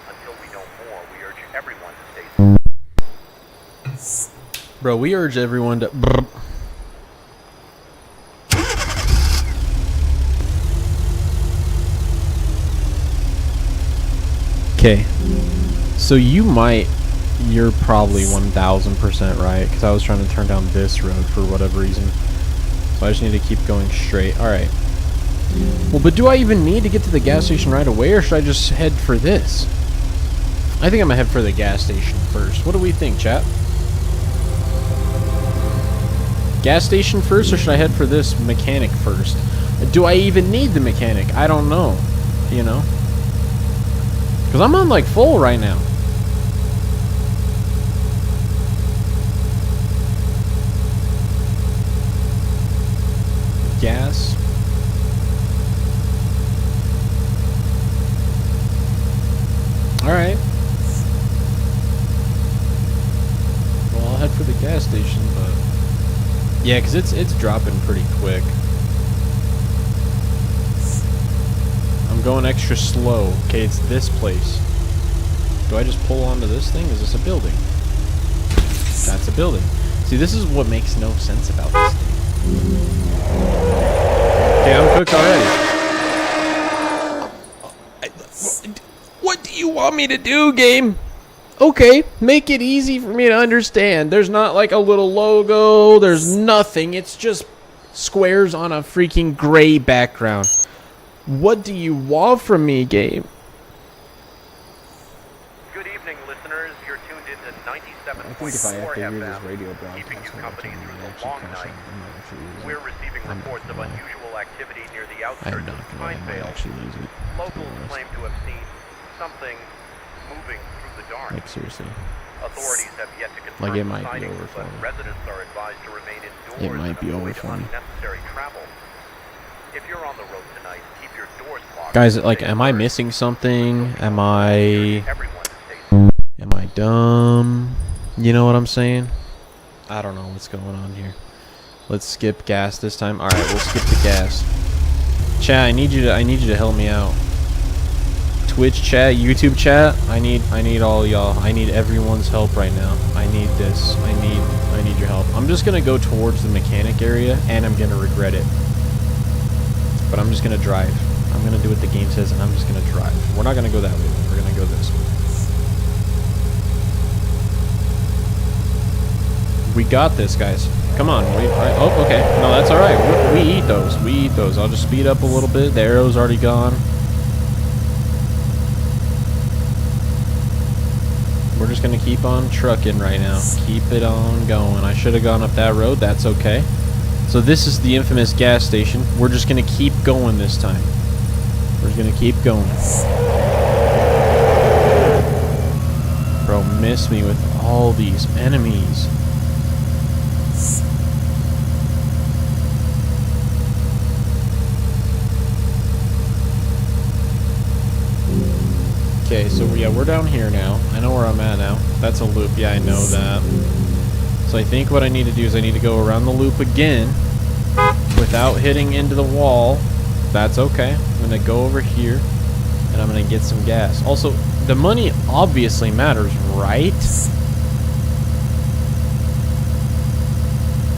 Until we know more, we urge everyone to stay. Bro, we urge everyone to. Okay, so you're probably 1000% right, because I was trying to turn down this road for whatever reason. So I just need to keep going straight. Alright. Well, but do I even need to get to the gas station right away, or should I just head for this? I think I'm gonna head for the gas station first. What do we think, chat? Gas station first, or should I head for this mechanic first? Do I even need the mechanic? I don't know, you know? Because I'm on, like, full right now. Gas. Alright. Well, I'll head for the gas station, but... yeah, because it's dropping pretty quick. I'm going extra slow. Okay, it's this place. Do I just pull onto this thing? Is this a building? That's a building. See, this is what makes no sense about this thing. Okay, I'm cooked already. What do you want me to do, game? Okay, make it easy for me to understand. There's not like a little logo. There's nothing. It's just squares on a freaking gray background. What do you want from me, game? Good evening, listeners. You're tuned into 97.4 I think if I have to hear this FM, radio keeping broadcast, you I'm company actually through the actually long kind of night. sad. I might actually lose We're it. receiving I'm not reports of gonna lie. unusual activity near the I'm outskirts not of gonna lie. I might Pinevale. actually lose it. to be Locals honest. claim to have seen something moving through the dark. Like seriously. Authorities have yet to confirm Like it the might be sightings, over for but me. residents are advised to remain indoors It might and be over avoid for me. unnecessary travel. If you're on the road tonight, keep your doors locked. Guys, like, Stay am I alert. missing something? Am I Everyone to stay safe. am I dumb? You know what I'm saying? I don't know what's going on here. Let's skip gas this time. All right, we'll skip the gas. Chat, I need you to help me out. Twitch chat, YouTube chat, I need all y'all. I need everyone's help right now. I need this. I need your help. I'm just gonna go towards the mechanic area and I'm gonna regret it. But I'm just gonna drive. I'm gonna do what the game says and I'm just gonna drive. We're not gonna go that way. We're gonna go this way. We got this, guys. Come on. Oh, okay. No, that's all right. We eat those. We eat those. I'll just speed up a little bit. The arrow's already gone. We're just going to keep on trucking right now. Keep it on going. I should have gone up that road. That's okay. So this is the infamous gas station. We're just going to keep going this time. We're going to keep going. Bro, miss me with all these enemies. Okay, so yeah, we're down here now. I know where I'm at now. That's a loop. Yeah, I know that. So I think what I need to do is I need to go around the loop again without hitting into the wall. That's okay. I'm going to go over here and I'm going to get some gas. Also, the money obviously matters, right?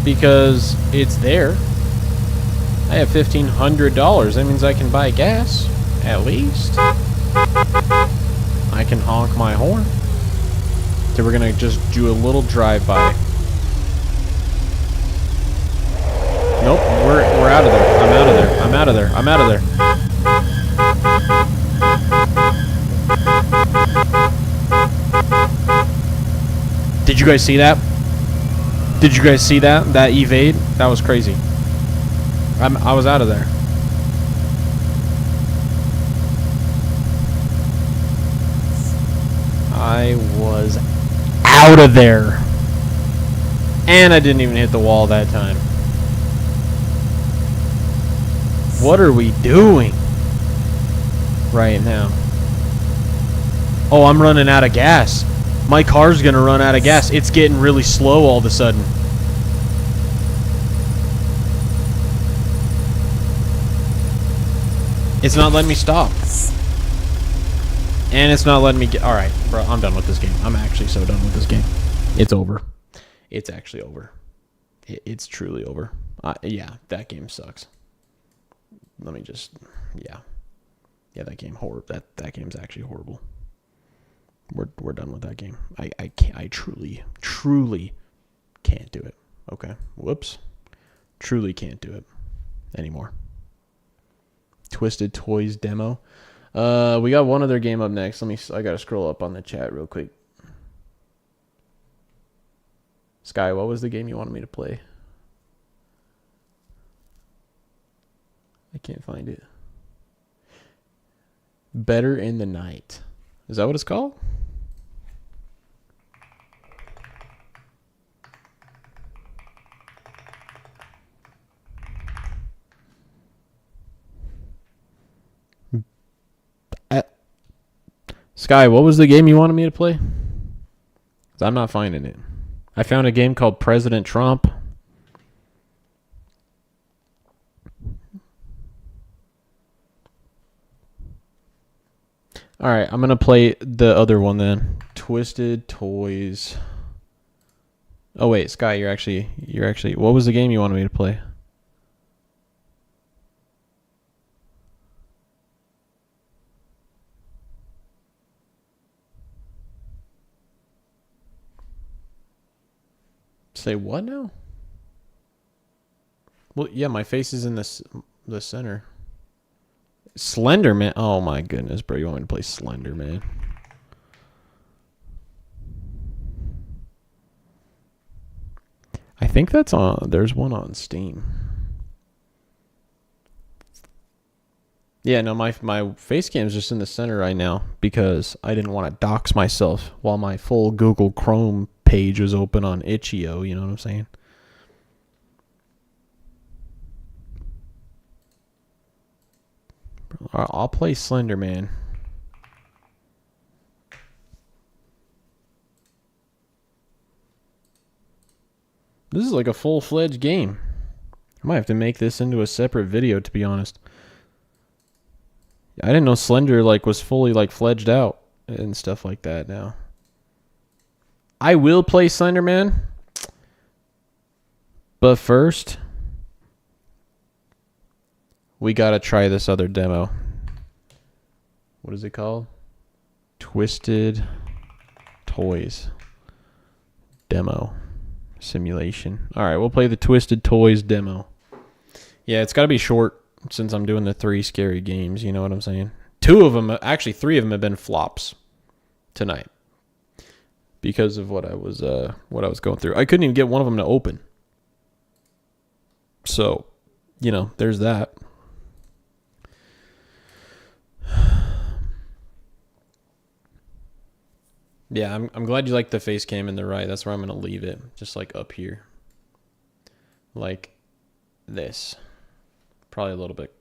Because it's there. I have $1,500. That means I can buy gas, at least. I can honk my horn. So we're gonna just do a little drive-by. Nope, we're out of there. I'm out of there. I'm out of there. I'm out of there. Did you guys see that? Did you guys see that? That evade? That was crazy. I was out of there. I was out of there. And I didn't even hit the wall that time. What are we doing right now? Oh, I'm running out of gas. My car's gonna run out of gas. It's getting really slow all of a sudden. It's not letting me stop. And it's not letting me get... Alright, bro, I'm done with this game. I'm actually so done with this game. It's over. It's actually over. It's truly over. Yeah, that game sucks. Let me just... Yeah. Yeah, that game... That game's actually horrible. We're done with that game. I can't... I truly can't do it. Okay. Whoops. Truly can't do it anymore. Twisted Toys demo. We got one other game up next. I gotta scroll up on the chat real quick. Sky, what was the game you wanted me to play? I can't find it. Better in the Night. Is that what it's called? Sky, what was the game you wanted me to play? 'Cause I'm not finding it. I found a game called President Trump. Alright, I'm going to play the other one then. Twisted Toys. Oh, wait, Sky, you're actually... What was the game you wanted me to play? Say what now? Well, yeah, my face is in the center. Slender Man. Oh my goodness, bro! You want me to play Slender Man? I think that's on. There's one on Steam. Yeah, no, my face cam is just in the center right now because I didn't want to dox myself while my full Google Chrome page was open on itch.io. You know what I'm saying? I'll play Slender Man. This is like a full-fledged game. I might have to make this into a separate video, to be honest. I didn't know Slender like was fully like fledged out and stuff like that now. I will play Slender Man. But first, we gotta try this other demo. What is it called? Twisted Toys demo simulation. All right, we'll play the Twisted Toys demo. Yeah, it's got to be short since I'm doing the 3 scary games. You know what I'm saying? 2 of them, actually 3 of them, have been flops tonight because of what I was going through. I couldn't even get one of them to open. So, you know, there's that. Yeah, I'm glad you like the face cam in the right. That's where I'm gonna leave it, just like up here, like this. Probably a little bit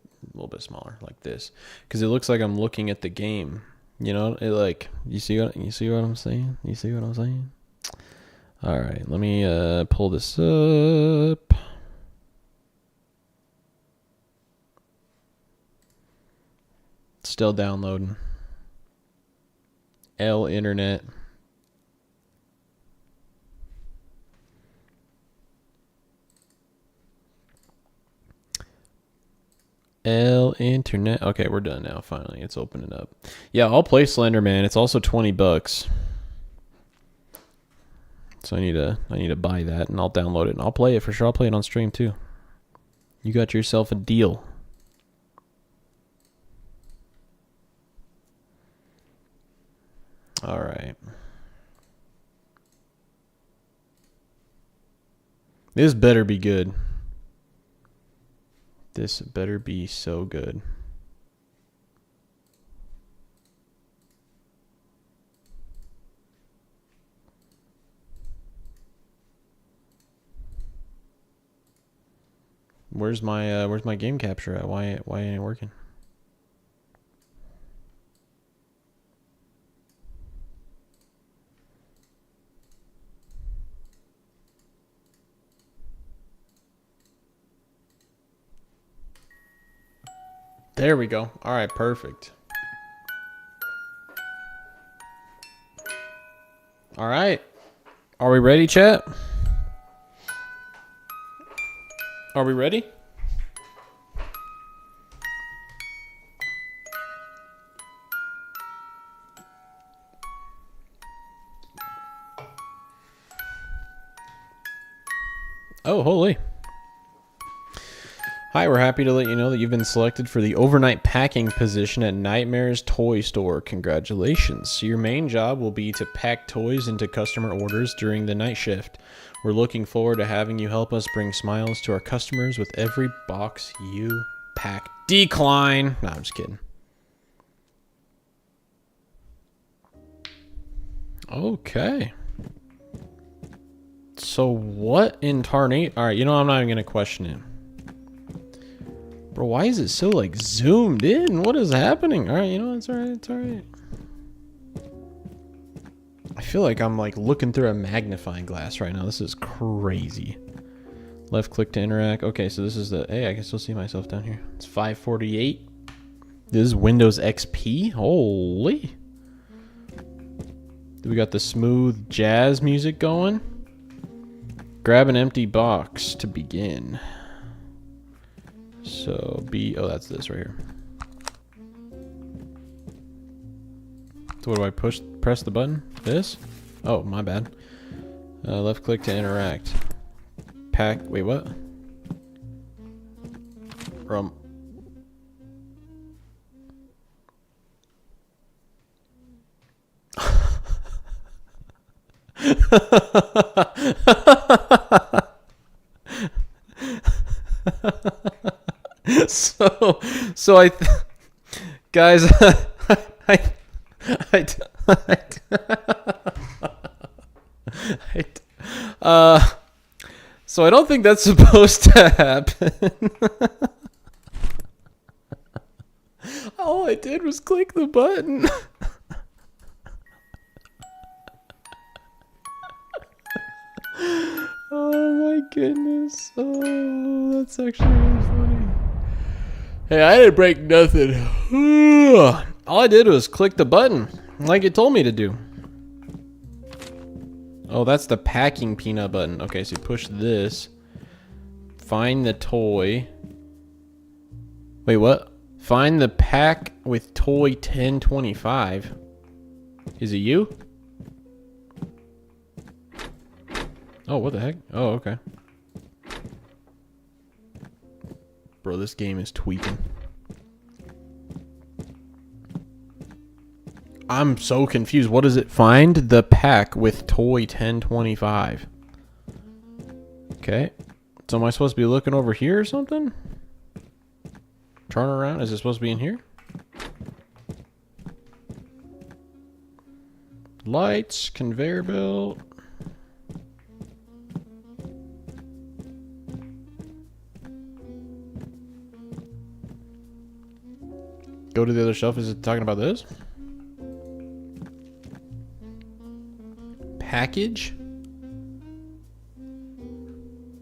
smaller, like this, because it looks like I'm looking at the game. You know, it like you see what I'm saying? You see what I'm saying? All right, let me pull this up. Still downloading. Internet. Internet. Okay, we're done now. Finally, it's opening up. Yeah, I'll play Slender Man. It's also $20, so I need to buy that, and I'll download it and I'll play it for sure. I'll play it on stream too. You got yourself a deal. All right. This better be good. This better be so good. Where's my game capture at? Why ain't it working? There we go. All right, perfect. All right. Are we ready, chat? Are we ready? Oh, holy. Hi, we're happy to let you know that you've been selected for the overnight packing position at Nightmare's Toy Store. Congratulations. Your main job will be to pack toys into customer orders during the night shift. We're looking forward to having you help us bring smiles to our customers with every box you pack. Decline. No, I'm just kidding. Okay. So what in tarnate? All right, you know, I'm not even going to question it. Bro, why is it so, like, zoomed in? What is happening? All right, you know, it's all right. It's all right. I feel like I'm, like, looking through a magnifying glass right now. This is crazy. Left click to interact. Okay, so this is the... Hey, I can still see myself down here. It's 548. This is Windows XP. Holy. We got the smooth jazz music going. Grab an empty box to begin. So oh, that's this right here. So what do I press the button? This? Oh, my bad. Left click to interact. pack. Wait, what? Rum. so guys, I, I, I, so I don't think that's supposed to happen. All I did was click the button. Oh my goodness. Oh, that's actually really funny. Hey, I didn't break nothing. All I did was click the button like it told me to do. Oh, that's the packing peanut button. Okay, so you push this. Find the toy. Wait, what? Find the pack with toy 1025. Is it you? Oh, what the heck? Oh, okay. Bro, this game is tweaking. I'm so confused. What does it? Find the pack with toy 1025. Okay. So am I supposed to be looking over here or something? Turn around. Is it supposed to be in here? Lights, conveyor belt. Go to the other shelf. Is it talking about this? Package.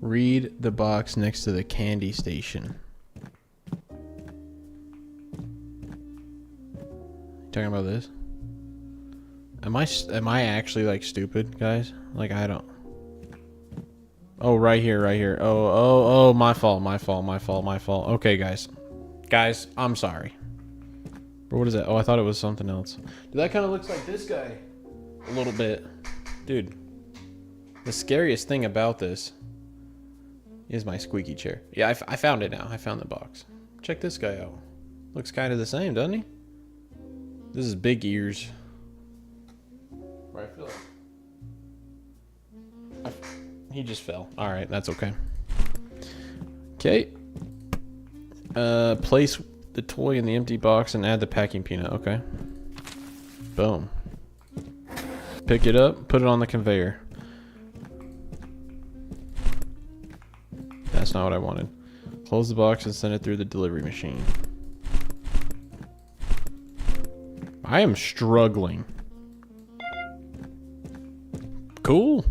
Read the box next to the candy station. Talking about this? Am I actually like stupid, guys? Like I don't. Oh, right here, right here. Oh, my fault. Okay, guys. Guys, I'm sorry. Or what is that? Oh, I thought it was something else. Dude, that kind of looks like this guy. A little bit. Dude. The scariest thing about this is my squeaky chair. Yeah, I found it now. I found the box. Check this guy out. Looks kind of the same, doesn't he? This is big ears. Right, I feel like... He just fell. Alright, that's okay. Okay. Place the toy in the empty box and add the packing peanut. Okay. Boom. Pick it up, put it on the conveyor. That's not what I wanted. Close the box and send it through the delivery machine. I am struggling. Cool.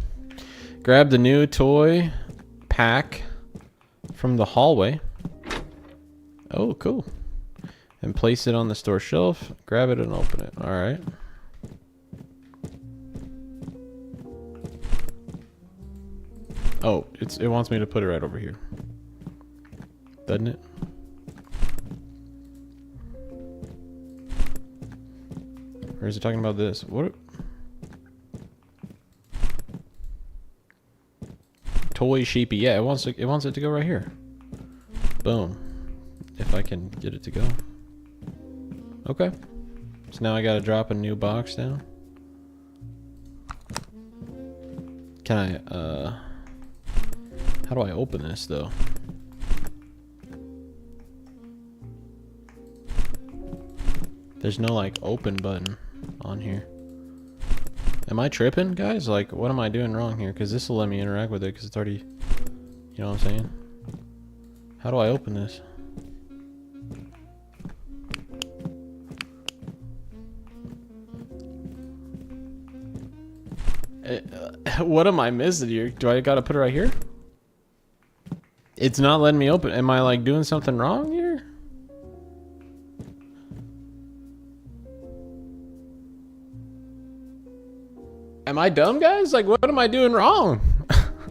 Grab the new toy pack from the hallway. Oh, cool. And place it on the store shelf. Grab it and open it. All right. Oh, it wants me to put it right over here. Doesn't it? Or is it talking about this? What? Toy sheepy. Yeah, it wants it to go right here. Boom. If I can get it to go. Okay. So now I gotta drop a new box down. Can I, how do I open this though? There's no like open button on here. Am I tripping, guys? Like, what am I doing wrong here? Because this will let me interact with it because it's already, you know what I'm saying? How do I open this? What am I missing here? Do I gotta put it right here? It's not letting me open. Am I like doing something wrong here? Am I dumb, guys? Like, what am I doing wrong?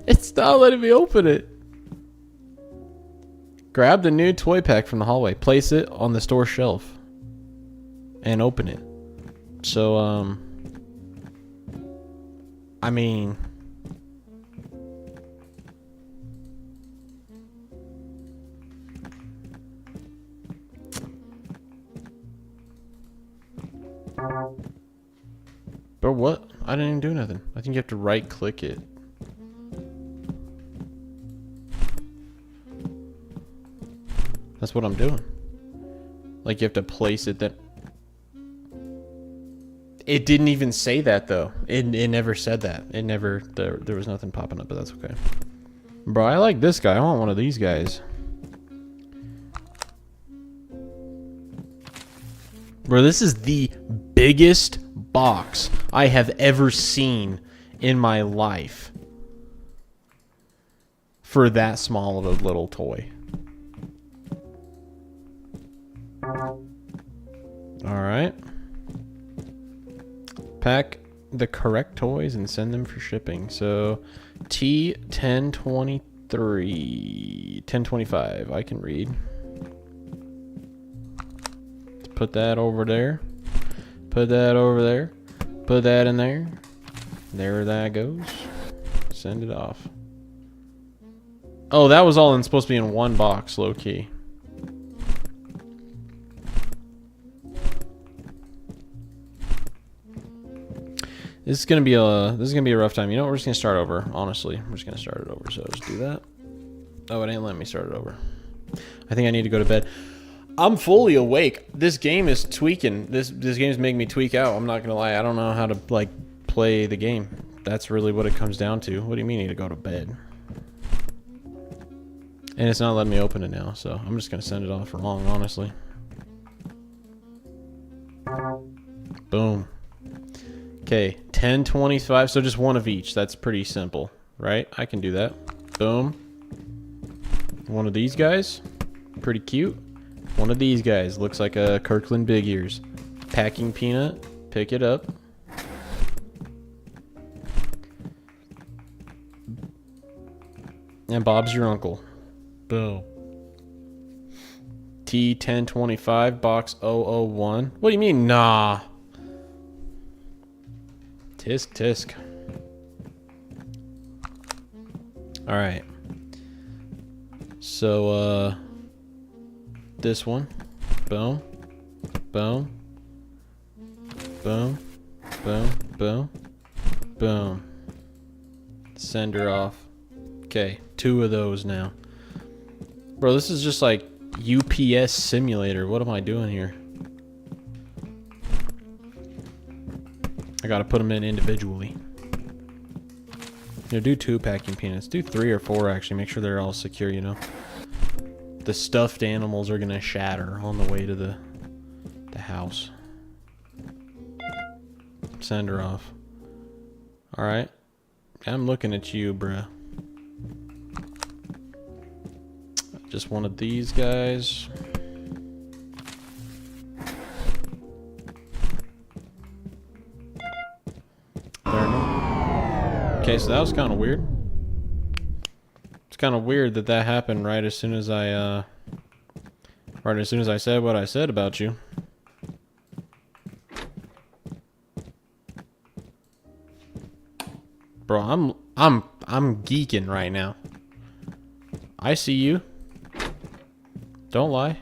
It's not letting me open it. Grab the new toy pack from the hallway. Place it on the store shelf. And open it. So, I mean... Bro, what? I didn't even do nothing. I think you have to right click it. That's what I'm doing. Like, you have to place it that... It didn't even say that, though. It never said that. It never... There was nothing popping up, but that's okay. Bro, I like this guy. I want one of these guys. Bro, this is the biggest box I have ever seen in my life. For that small of a little toy. Alright. Pack the correct toys and send them for shipping. So, T1023... 1025, I can read. Put that over there. Put that over there. Put that in there. There that goes. Send it off. Oh, that was all supposed to be in one box, low key. This is gonna be a rough time. You know what? We're just gonna start over. Honestly, we're just gonna start it over. So just do that. Oh, it ain't letting me start it over. I think I need to go to bed. I'm fully awake. This game is tweaking. This game is making me tweak out. I'm not gonna lie. I don't know how to like play the game. That's really what it comes down to. What do you mean you need to go to bed? And it's not letting me open it now, so I'm just gonna send it off for long, honestly. Boom. Okay, 1025, so just one of each. That's pretty simple, right? I can do that. Boom. One of these guys. Pretty cute. One of these guys. Looks like a Kirkland Big Ears. Packing peanut. Pick it up. And Bob's your uncle. Boom. T1025, box 001. What do you mean, nah? Tisk, tisk. Alright. So, this one. Boom. Boom. Boom. Boom. Boom. Boom. Send her off. Okay, 2 of those now. Bro, this is just like UPS simulator. What am I doing here? I gotta put them in individually. You know, do 2 packing peanuts. Do 3 or 4 actually. Make sure they're all secure, you know. The stuffed animals are gonna shatter on the way to the house. Send her off. Alright. I'm looking at you, bruh. Just one of these guys. Okay, so that was kind of weird. It's kind of weird that that happened right as soon as I said what I said about you. Bro, I'm geeking right now. I see you. Don't lie.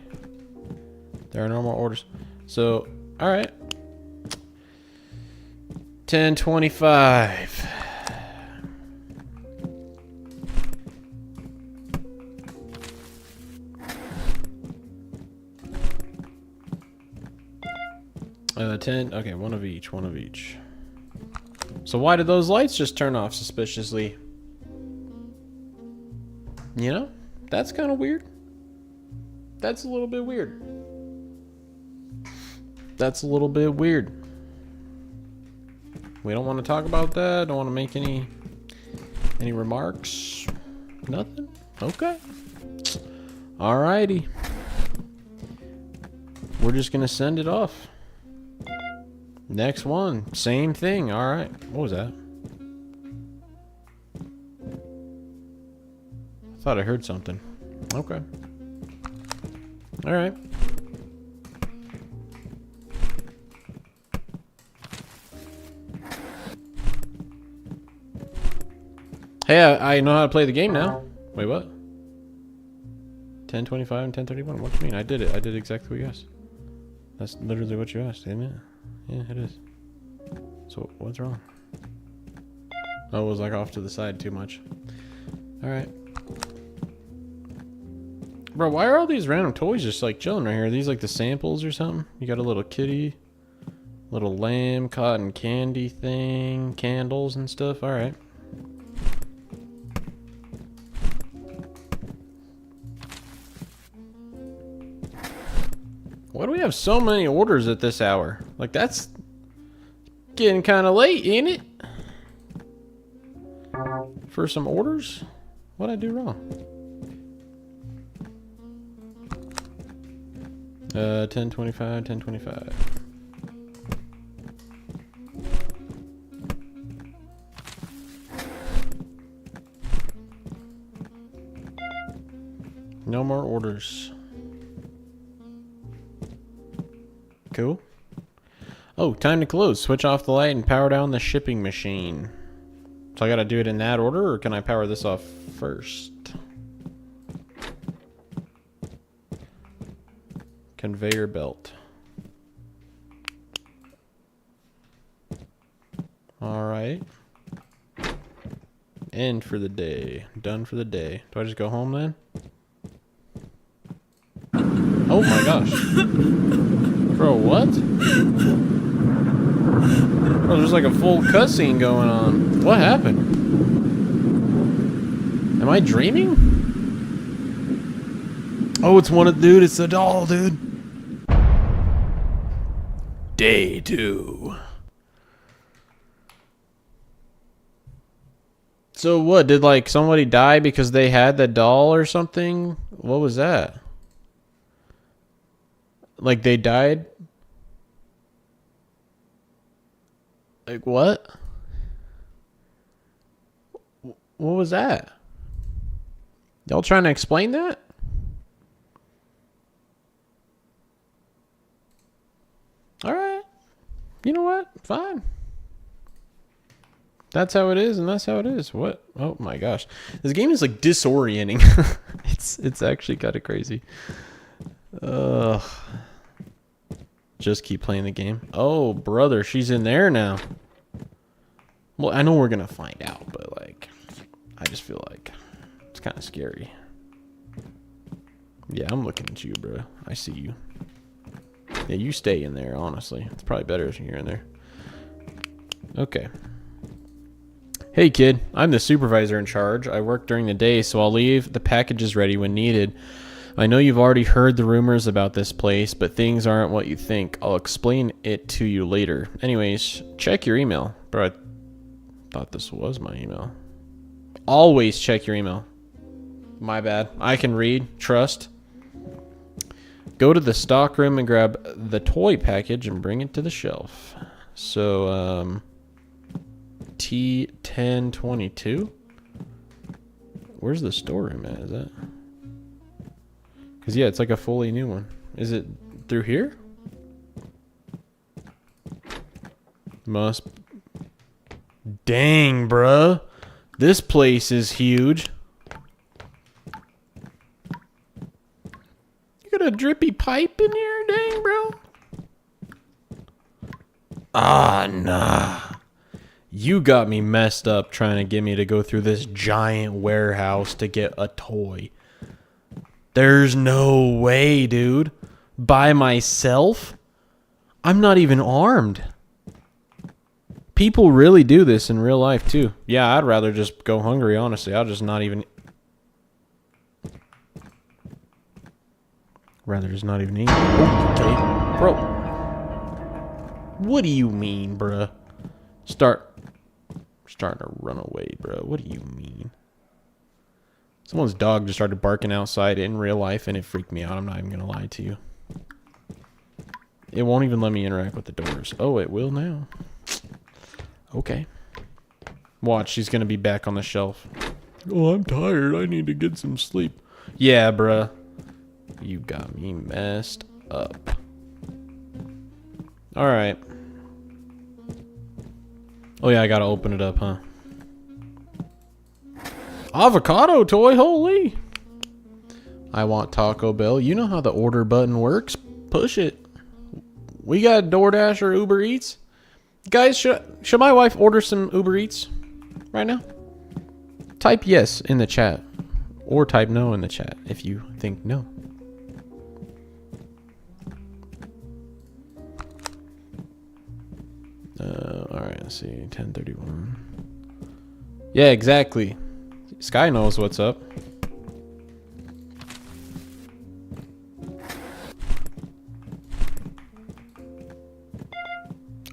There are no more orders. So, all right. 1025. Okay, one of each, one of each. So why did those lights just turn off suspiciously? You know, that's kind of weird. That's a little bit weird. That's a little bit weird. We don't want to talk about that. Don't want to make any remarks. Nothing? Okay. Alrighty. We're just gonna send it off. Next one, same thing. All right. What was that? I thought I heard something. Okay. All right. Hey, I know how to play the game now. Wait, what? 1025 and 1031. What do you mean? I did it. I did exactly what you asked. That's literally what you asked, isn't it? Yeah, it is. So what's wrong? Oh, it was like off to the side too much. All right. Bro, why are all these random toys just like chilling right here? Are these like the samples or something? You got a little kitty, little lamb, cotton candy thing, candles and stuff. All right. Why do we have so many orders at this hour? Like, that's getting kind of late, ain't it? For some orders? What'd I do wrong? 1025, 1025. No more orders. Cool. Oh, time to close. Switch off the light and power down the shipping machine. So I gotta do it in that order, or can I power this off first? Conveyor belt. Alright. End for the day. Done for the day. Do I just go home then? Oh my gosh. Bro, what? Bro, there's like a full cutscene going on. What happened? Am I dreaming? Oh, it's one of... Dude, it's the doll, dude. Day 2. So what? Did like somebody die because they had the doll or something? What was that? Like they died? Like what? What was that? Y'all trying to explain that? Alright. You know what? Fine. That's how it is, and that's how it is. What? Oh my gosh. This game is like disorienting. It's actually kind of crazy. Ugh. Just keep playing the game. Oh, brother, she's in there now. Well, I know we're gonna find out, but like, I just feel like it's kind of scary. Yeah, I'm looking at you, bro. I see you. Yeah, you stay in there, honestly. It's probably better if you're in there. Okay. Hey, kid. I'm the supervisor in charge. I work during the day, so I'll leave the packages ready when needed. I know you've already heard the rumors about this place, but things aren't what you think. I'll explain it to you later. Anyways, check your email. Bro, I thought this was my email. Always check your email. My bad. I can read. Trust. Go to the stock room and grab the toy package and bring it to the shelf. So, T1022? Where's the storeroom at? Is that? Because, yeah, it's like a fully new one. Is it through here? Must. Dang, bruh. This place is huge. You got a drippy pipe in here? Dang, bro. Ah, nah. You got me messed up trying to get me to go through this giant warehouse to get a toy. There's no way, dude. By myself? I'm not even armed. People really do this in real life, too. Yeah, I'd rather just go hungry, honestly. I'll just not even... Rather just not even eat. Oh, okay. Bro. What do you mean, bruh? Starting to run away, bro. What do you mean? Someone's dog just started barking outside in real life, and it freaked me out. I'm not even going to lie to you. It won't even let me interact with the doors. Oh, it will now. Okay. Watch, she's going to be back on the shelf. Oh, I'm tired. I need to get some sleep. Yeah, bruh. You got me messed up. Alright. Oh, yeah, I got to open it up, huh? Avocado toy, holy. I want Taco Bell. You know how the order button works. Push it. We got DoorDash or Uber Eats. Guys, should my wife order some Uber Eats right now? Type yes in the chat. Or type no in the chat if you think no. Alright, let's see. 1031. Yeah, exactly. Sky knows what's up.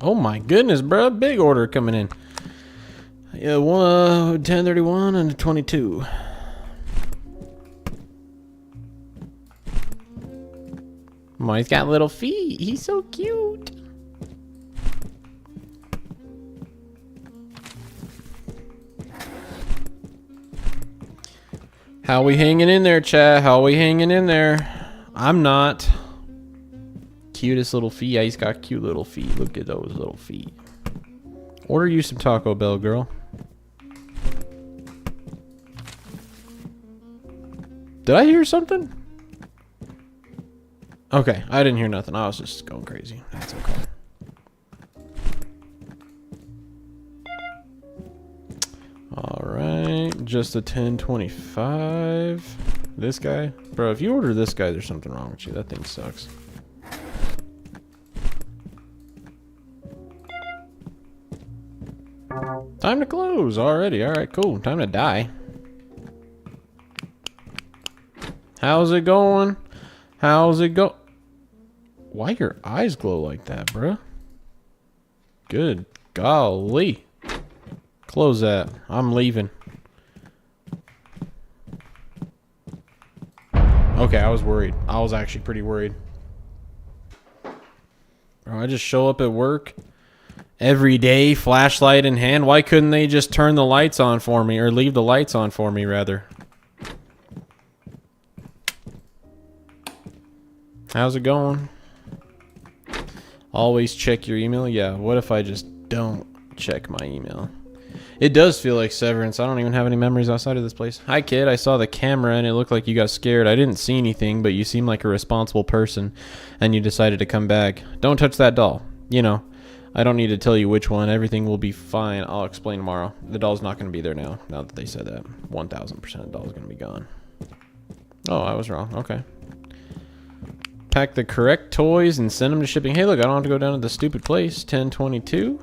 Oh my goodness, bro. Big order coming in. Yeah, 1031 and 22. Oh, he's got little feet. He's so cute. How we hanging in there, chat? How we hanging in there? I'm not. Cutest little feet. Yeah, he's got cute little feet. Look at those little feet. Order you some Taco Bell, girl. Did I hear something? Okay, I didn't hear nothing. I was just going crazy. That's okay. Alright, just a 1025. This guy? Bro, if you order this guy, there's something wrong with you. That thing sucks. Time to close already. Alright, cool. Time to die. How's it going? How's it go? Why your eyes glow like that, bruh? Good golly. Close that. I'm leaving. Okay, I was worried. I was actually pretty worried. Bro, I just show up at work every day, flashlight in hand. Why couldn't they just turn the lights on for me, or leave the lights on for me, rather? How's it going? Always check your email? Yeah, what if I just don't check my email? It does feel like Severance. I don't even have any memories outside of this place. Hi, kid. I saw the camera and it looked like you got scared. I didn't see anything, but you seem like a responsible person and you decided to come back. Don't touch that doll. You know, I don't need to tell you which one. Everything will be fine. I'll explain tomorrow. The doll's not going to be there now that they said that. 1000% the doll's going to be gone. Oh, I was wrong. Okay. Pack the correct toys and send them to shipping. Hey, look, I don't have to go down to the stupid place. 1022.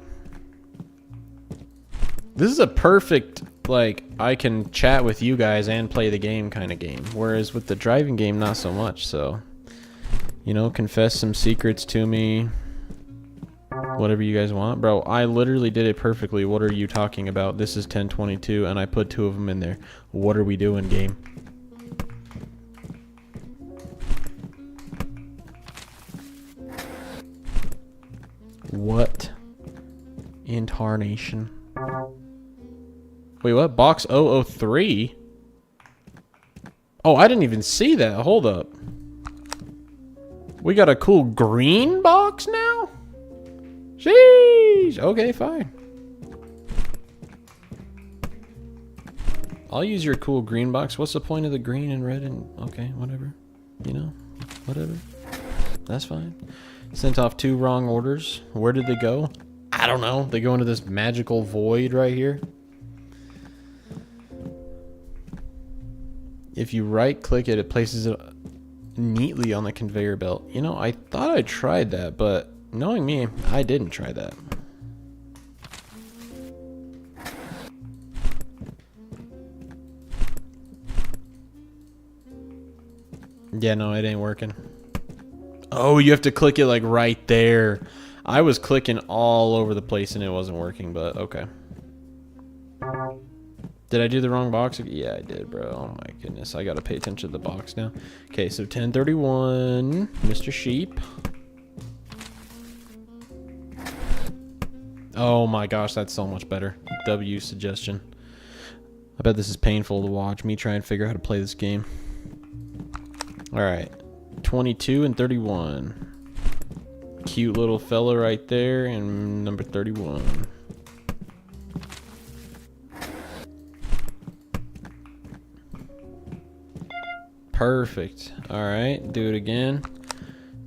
This is a perfect, like, I can chat with you guys and play the game kind of game. Whereas with the driving game, not so much. So, you know, confess some secrets to me. Whatever you guys want. Bro, I literally did it perfectly. What are you talking about? This is 1022, and I put 2 of them in there. What are we doing, game? What in tarnation? Wait, what? Box 003? Oh, I didn't even see that. Hold up. We got a cool green box now? Sheesh. Okay, fine. I'll use your cool green box. What's the point of the green and red and... Okay, whatever. You know? Whatever. That's fine. Sent off 2 wrong orders. Where did they go? I don't know. They go into this magical void right here. If you right click it, it places it neatly on the conveyor belt. You know, I thought I tried that, but knowing me, I didn't try that. Yeah, no, it ain't working. Oh, you have to click it like right there. I was clicking all over the place and it wasn't working, but okay. Did I do the wrong box? Yeah, I did, bro. Oh my goodness. I gotta pay attention to the box now. Okay, so 1031, Mr. Sheep. Oh my gosh, that's so much better. W suggestion. I bet this is painful to watch me try and figure out how to play this game. Alright. 22 and 31. Cute little fella right there, and number 31. Perfect. Alright, do it again.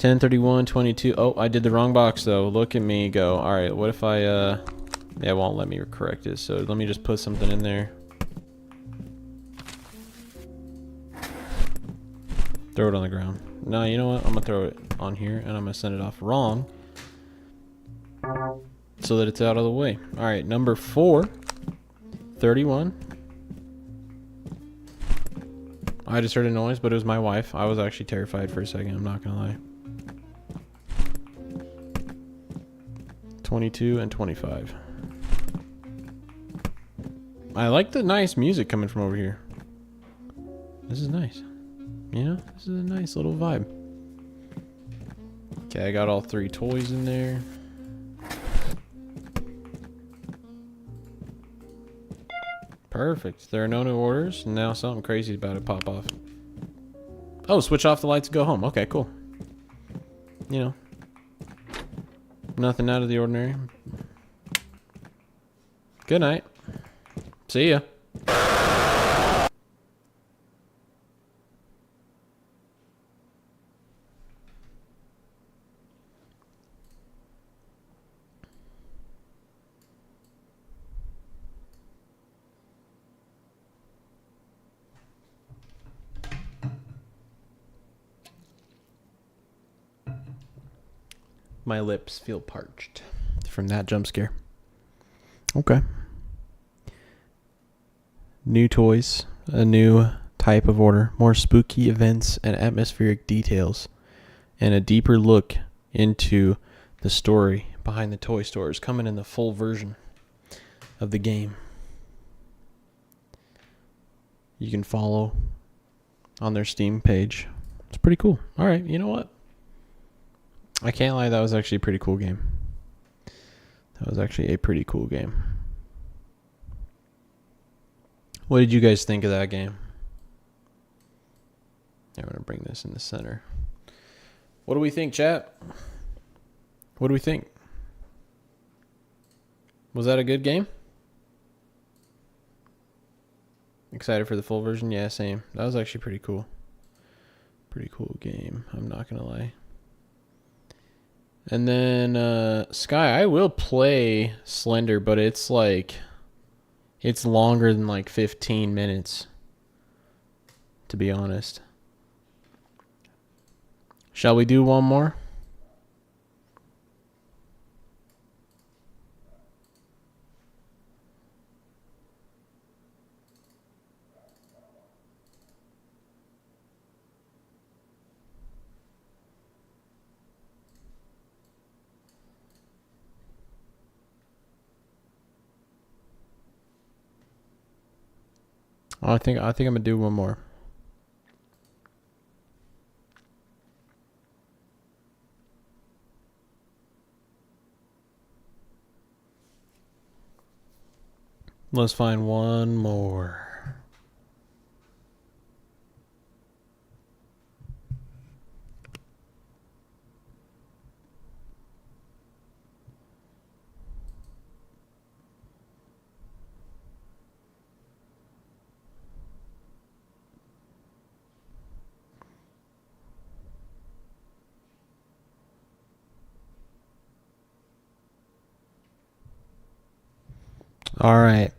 1031 22. Oh, I did the wrong box though. Look at me go. All right, what if I yeah, it won't let me correct it. So let me just put something in there. Throw it on the ground. No, you know what? I'm gonna throw it on here and I'm gonna send it off wrong so that it's out of the way. All right, number 4, 31. I just heard a noise, but it was my wife. I was actually terrified for a second. I'm not gonna lie. 22 and 25. I like the nice music coming from over here. This is nice. You know, this is a nice little vibe. Okay, I got all 3 toys in there. Perfect. There are no new orders. Now something crazy about to pop off. Oh, switch off the lights and go home. Okay, cool. You know, nothing out of the ordinary. Good night. See ya. My lips feel parched from that jump scare. Okay. New toys, a new type of order, more spooky events and atmospheric details, and a deeper look into the story behind the toy stores coming in the full version of the game. You can follow on their Steam page. It's pretty cool. All right, you know what? I can't lie, that was actually a pretty cool game. That was actually a pretty cool game. What did you guys think of that game? I'm going to bring this in the center. What do we think, chat? What do we think? Was that a good game? Excited for the full version? Yeah, same. That was actually pretty cool. Pretty cool game. I'm not going to lie. And then Sky, I will play Slender, but it's like it's longer than like 15 minutes, to be honest. Shall we do one more? I think I'm gonna do one more. Let's find one more. All right.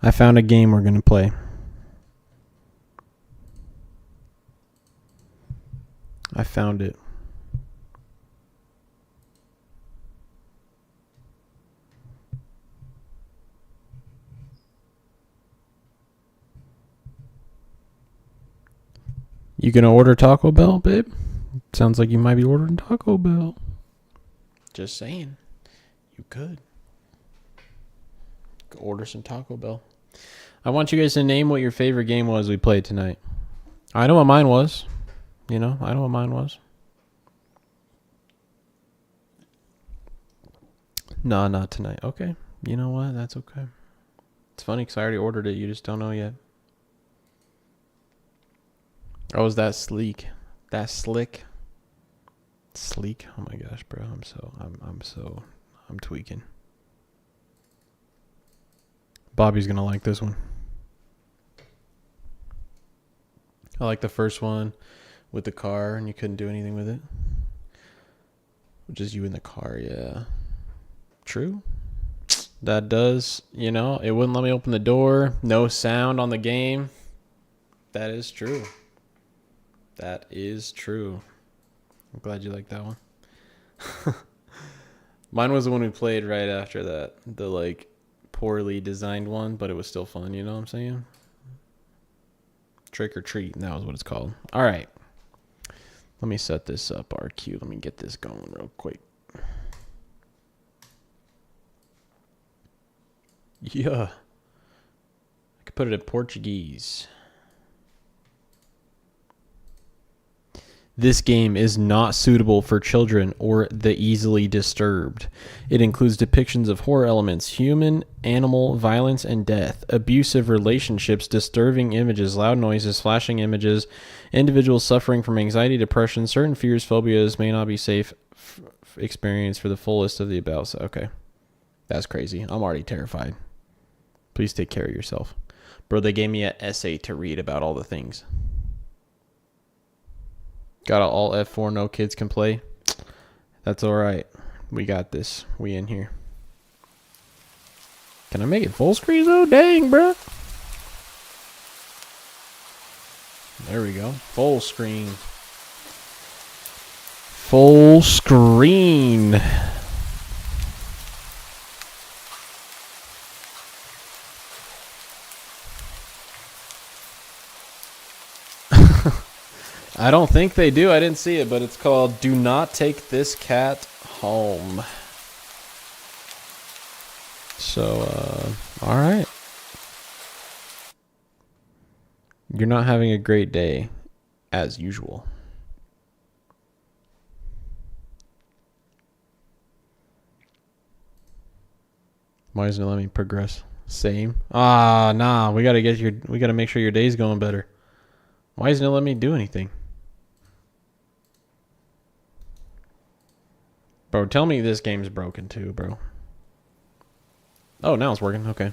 I found a game we're going to play. I found it. You gonna order Taco Bell, babe? Sounds like you might be ordering Taco Bell. Just saying. You could. Go order some Taco Bell. I want you guys to name what your favorite game was we played tonight. I know what mine was. You know, I know what mine was. No, not tonight. Okay. You know what? That's okay. It's funny because I already ordered it. You just don't know yet. Oh, is that sleek? That slick? Sleek? Oh my gosh, bro. I'm tweaking. Bobby's gonna like this one. I like the first one with the car and you couldn't do anything with it. Just you in the car, yeah. True. That does, you know, it wouldn't let me open the door. No sound on the game. That is true. That is true. I'm glad you like that one. Mine was the one we played right after that. The, like, poorly designed one, but it was still fun, you know what I'm saying? Trick or Treat, that was what it's called. All right. Let me set this up, RQ. Let me get this going real quick. Yeah. I could put it in Portuguese. This game is not suitable for children or the easily disturbed. It includes depictions of horror elements, human, animal, violence, and death, abusive relationships, disturbing images, loud noises, flashing images, individuals suffering from anxiety, depression, certain fears, phobias may not be safe experience for the full list of the above. So, okay. That's crazy. I'm already terrified. Please take care of yourself. Bro, they gave me an essay to read about all the things. Got an alt F4, no kids can play. That's all right. We got this. We in here. Can I make it full screen though? Dang, bro. There we go. Full screen. Full screen. I don't think they do. I didn't see it, but it's called Do Not Take This Cat Home. So, all right. You're not having a great day, as usual. Why doesn't it let me progress? Same. Ah, nah. We gotta make sure your day's going better. Why doesn't it let me do anything? Bro, tell me this game's broken too, bro. Oh, now it's working. Okay.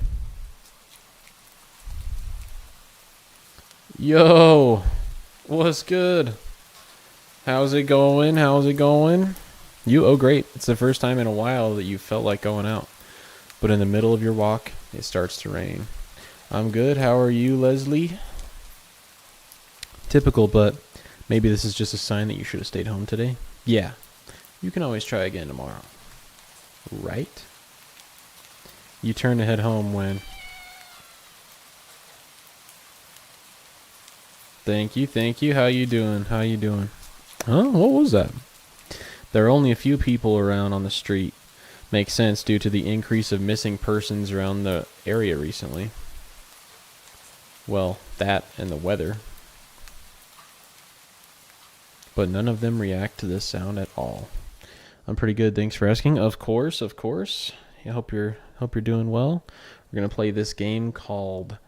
Yo, what's good? How's it going? How's it going? Oh, great. It's the first time in a while that you felt like going out. But in the middle of your walk, it starts to rain. I'm good. How are you, Leslie? Typical, but maybe this is just a sign that you should have stayed home today. Yeah. You can always try again tomorrow. Right? You turn to head home when... Thank you. How you doing? Huh? What was that? There are only a few people around on the street. Makes sense due to the increase of missing persons around the area recently. Well, that and the weather. But none of them react to this sound at all. I'm pretty good. Thanks for asking. Of course. I hope you're doing well. We're gonna play this game called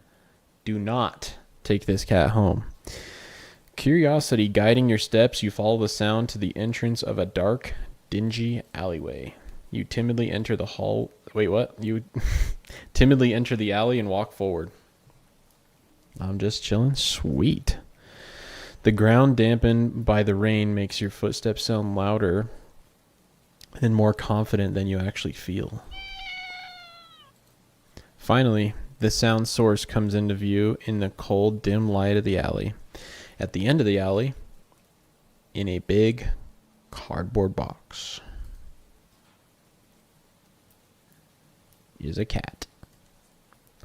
Do Not Take This Cat Home. Curiosity guiding your steps, you follow the sound to the entrance of a dark, dingy alleyway. You timidly enter the hall. Wait, what? You timidly enter the alley and walk forward. I'm just chilling. Sweet. The ground dampened by the rain makes your footsteps sound louder and more confident than you actually feel. Finally, the sound source comes into view in the cold, dim light of the alley. At the end of the alley, in a big cardboard box, is a cat.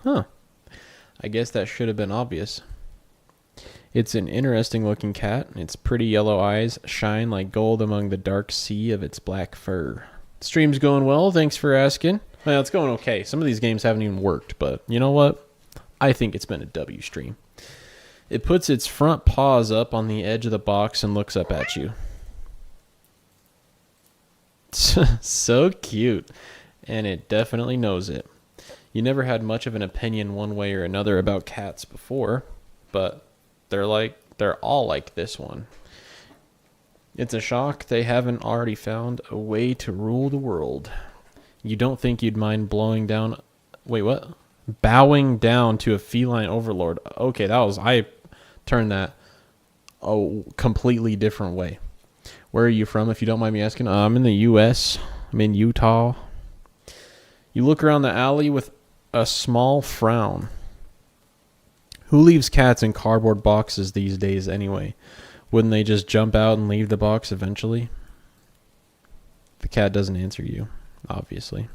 Huh. I guess that should have been obvious. It's an interesting looking cat. Its pretty yellow eyes shine like gold among the dark sea of its black fur. Stream's going well. Thanks for asking. Well, it's going okay. Some of these games haven't even worked, but you know what? I think it's been a W stream. It puts its front paws up on the edge of the box and looks up at you. So cute. And it definitely knows it. You never had much of an opinion one way or another about cats before, but they're all like this one. It's a shock they haven't already found a way to rule the world. You don't think you'd mind bowing down to a feline overlord. Okay, I turned that a completely different way. Where are you from, if you don't mind me asking? I'm in the U.S. I'm in Utah. You look around the alley with a small frown. Who leaves cats in cardboard boxes these days anyway? Wouldn't they just jump out and leave the box eventually? The cat doesn't answer you, obviously.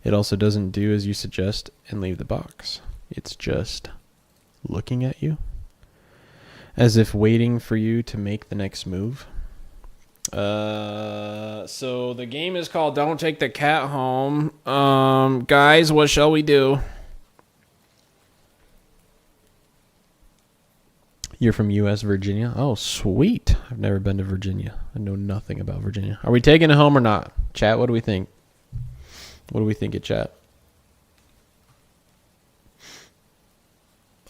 It also doesn't do as you suggest and leave the box. It's just looking at you, as if waiting for you to make the next move. So the game is called Don't Take the Cat Home. Guys, what shall we do? You're from U.S. Virginia? Oh, sweet. I've never been to Virginia. I know nothing about Virginia. Are we taking it home or not? Chat, what do we think? What do we think at chat?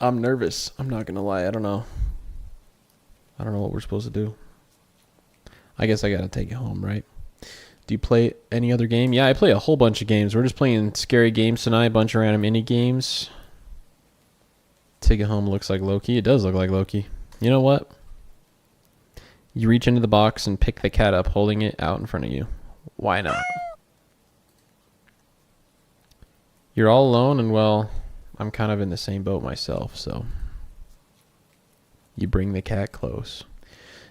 I'm nervous. I'm not going to lie. I don't know. I don't know what we're supposed to do. I guess I got to take it home, right? Do you play any other game? Yeah, I play a whole bunch of games. We're just playing scary games tonight, a bunch of random indie games. Take it home looks like Loki. It does look like Loki. You know what? You reach into the box and pick the cat up, holding it out in front of you. Why not? You're all alone, and well, I'm kind of in the same boat myself, so. You bring the cat close.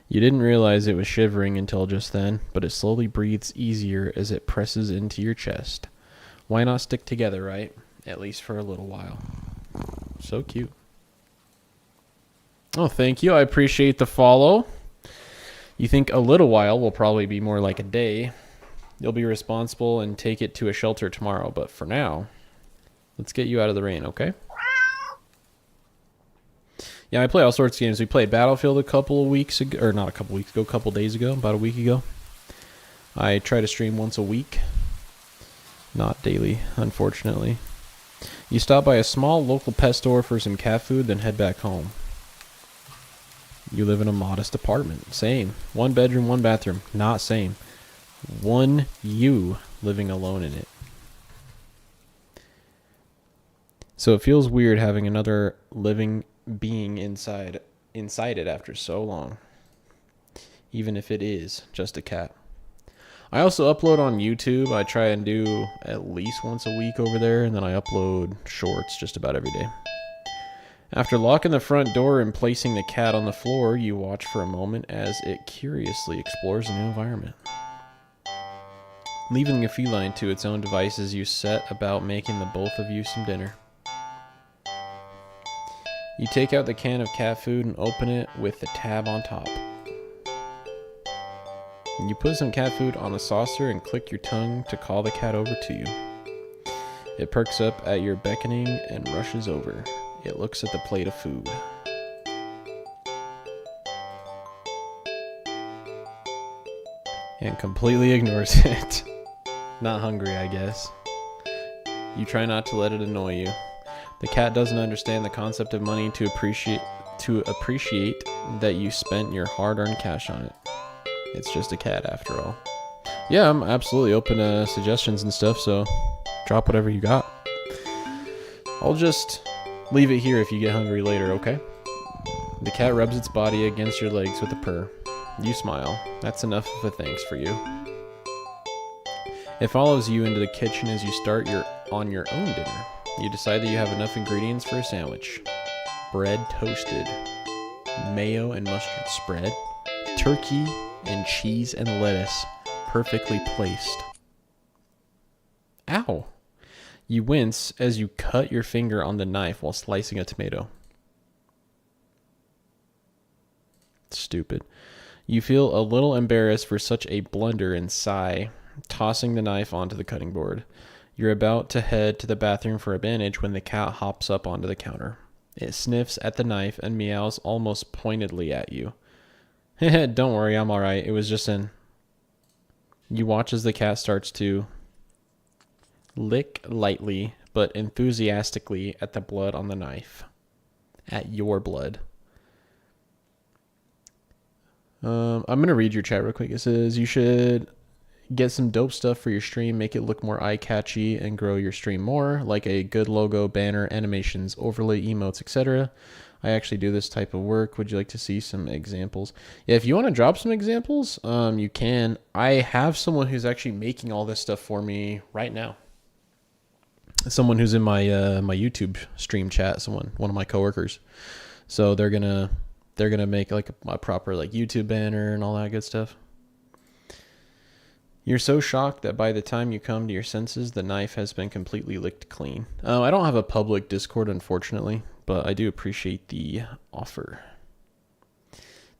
You didn't realize it was shivering until just then, but it slowly breathes easier as it presses into your chest. Why not stick together, right? At least for a little while. So cute. Oh, thank you. I appreciate the follow. You think a little while will probably be more like a day. You'll be responsible and take it to a shelter tomorrow, but for now, let's get you out of the rain, okay? Yeah, I play all sorts of games. We played Battlefield a couple of weeks ago, or not a couple weeks ago, a couple days ago, about a week ago. I try to stream once a week. Not daily, unfortunately. You stop by a small local pet store for some cat food, then head back home. You live in a modest apartment. Same. 1 bedroom, 1 bathroom. Not same. One you living alone in it. So it feels weird having another living being inside it after so long. Even if it is just a cat. I also upload on YouTube. I try and do at least once a week over there, and then I upload shorts just about every day. After locking the front door and placing the cat on the floor, you watch for a moment as it curiously explores a new environment. Leaving the feline to its own devices, you set about making the both of you some dinner. You take out the can of cat food and open it with the tab on top. You put some cat food on the saucer and click your tongue to call the cat over to you. It perks up at your beckoning and rushes over. It looks at the plate of food. And completely ignores it. Not hungry, I guess. You try not to let it annoy you. The cat doesn't understand the concept of money to appreciate that you spent your hard-earned cash on it. It's just a cat after all. Yeah, I'm absolutely open to suggestions and stuff, so drop whatever you got. I'll just leave it here if you get hungry later, okay? The cat rubs its body against your legs with a purr. You smile. That's enough of a thanks for you. It follows you into the kitchen as you start on your own dinner. You decide that you have enough ingredients for a sandwich. Bread toasted, mayo and mustard spread, turkey and cheese and lettuce perfectly placed. Ow! You wince as you cut your finger on the knife while slicing a tomato. Stupid. You feel a little embarrassed for such a blunder and sigh, tossing the knife onto the cutting board. You're about to head to the bathroom for a bandage when the cat hops up onto the counter. It sniffs at the knife and meows almost pointedly at you. Don't worry, I'm alright. It was just an... You watch as the cat starts to lick lightly but enthusiastically at the blood on the knife. At your blood. I'm going to read your chat real quick. It says, you should get some dope stuff for your stream, make it look more eye-catchy, and grow your stream more, like a good logo, banner, animations, overlay emotes, etc. I actually do this type of work. Would you like to see some examples? Yeah, if you want to drop some examples, you can. I have someone who's actually making all this stuff for me right now. Someone who's in my my YouTube stream chat. One of my coworkers. So they're gonna make like a proper like YouTube banner and all that good stuff. You're so shocked that by the time you come to your senses, the knife has been completely licked clean. I don't have a public Discord, unfortunately, but I do appreciate the offer.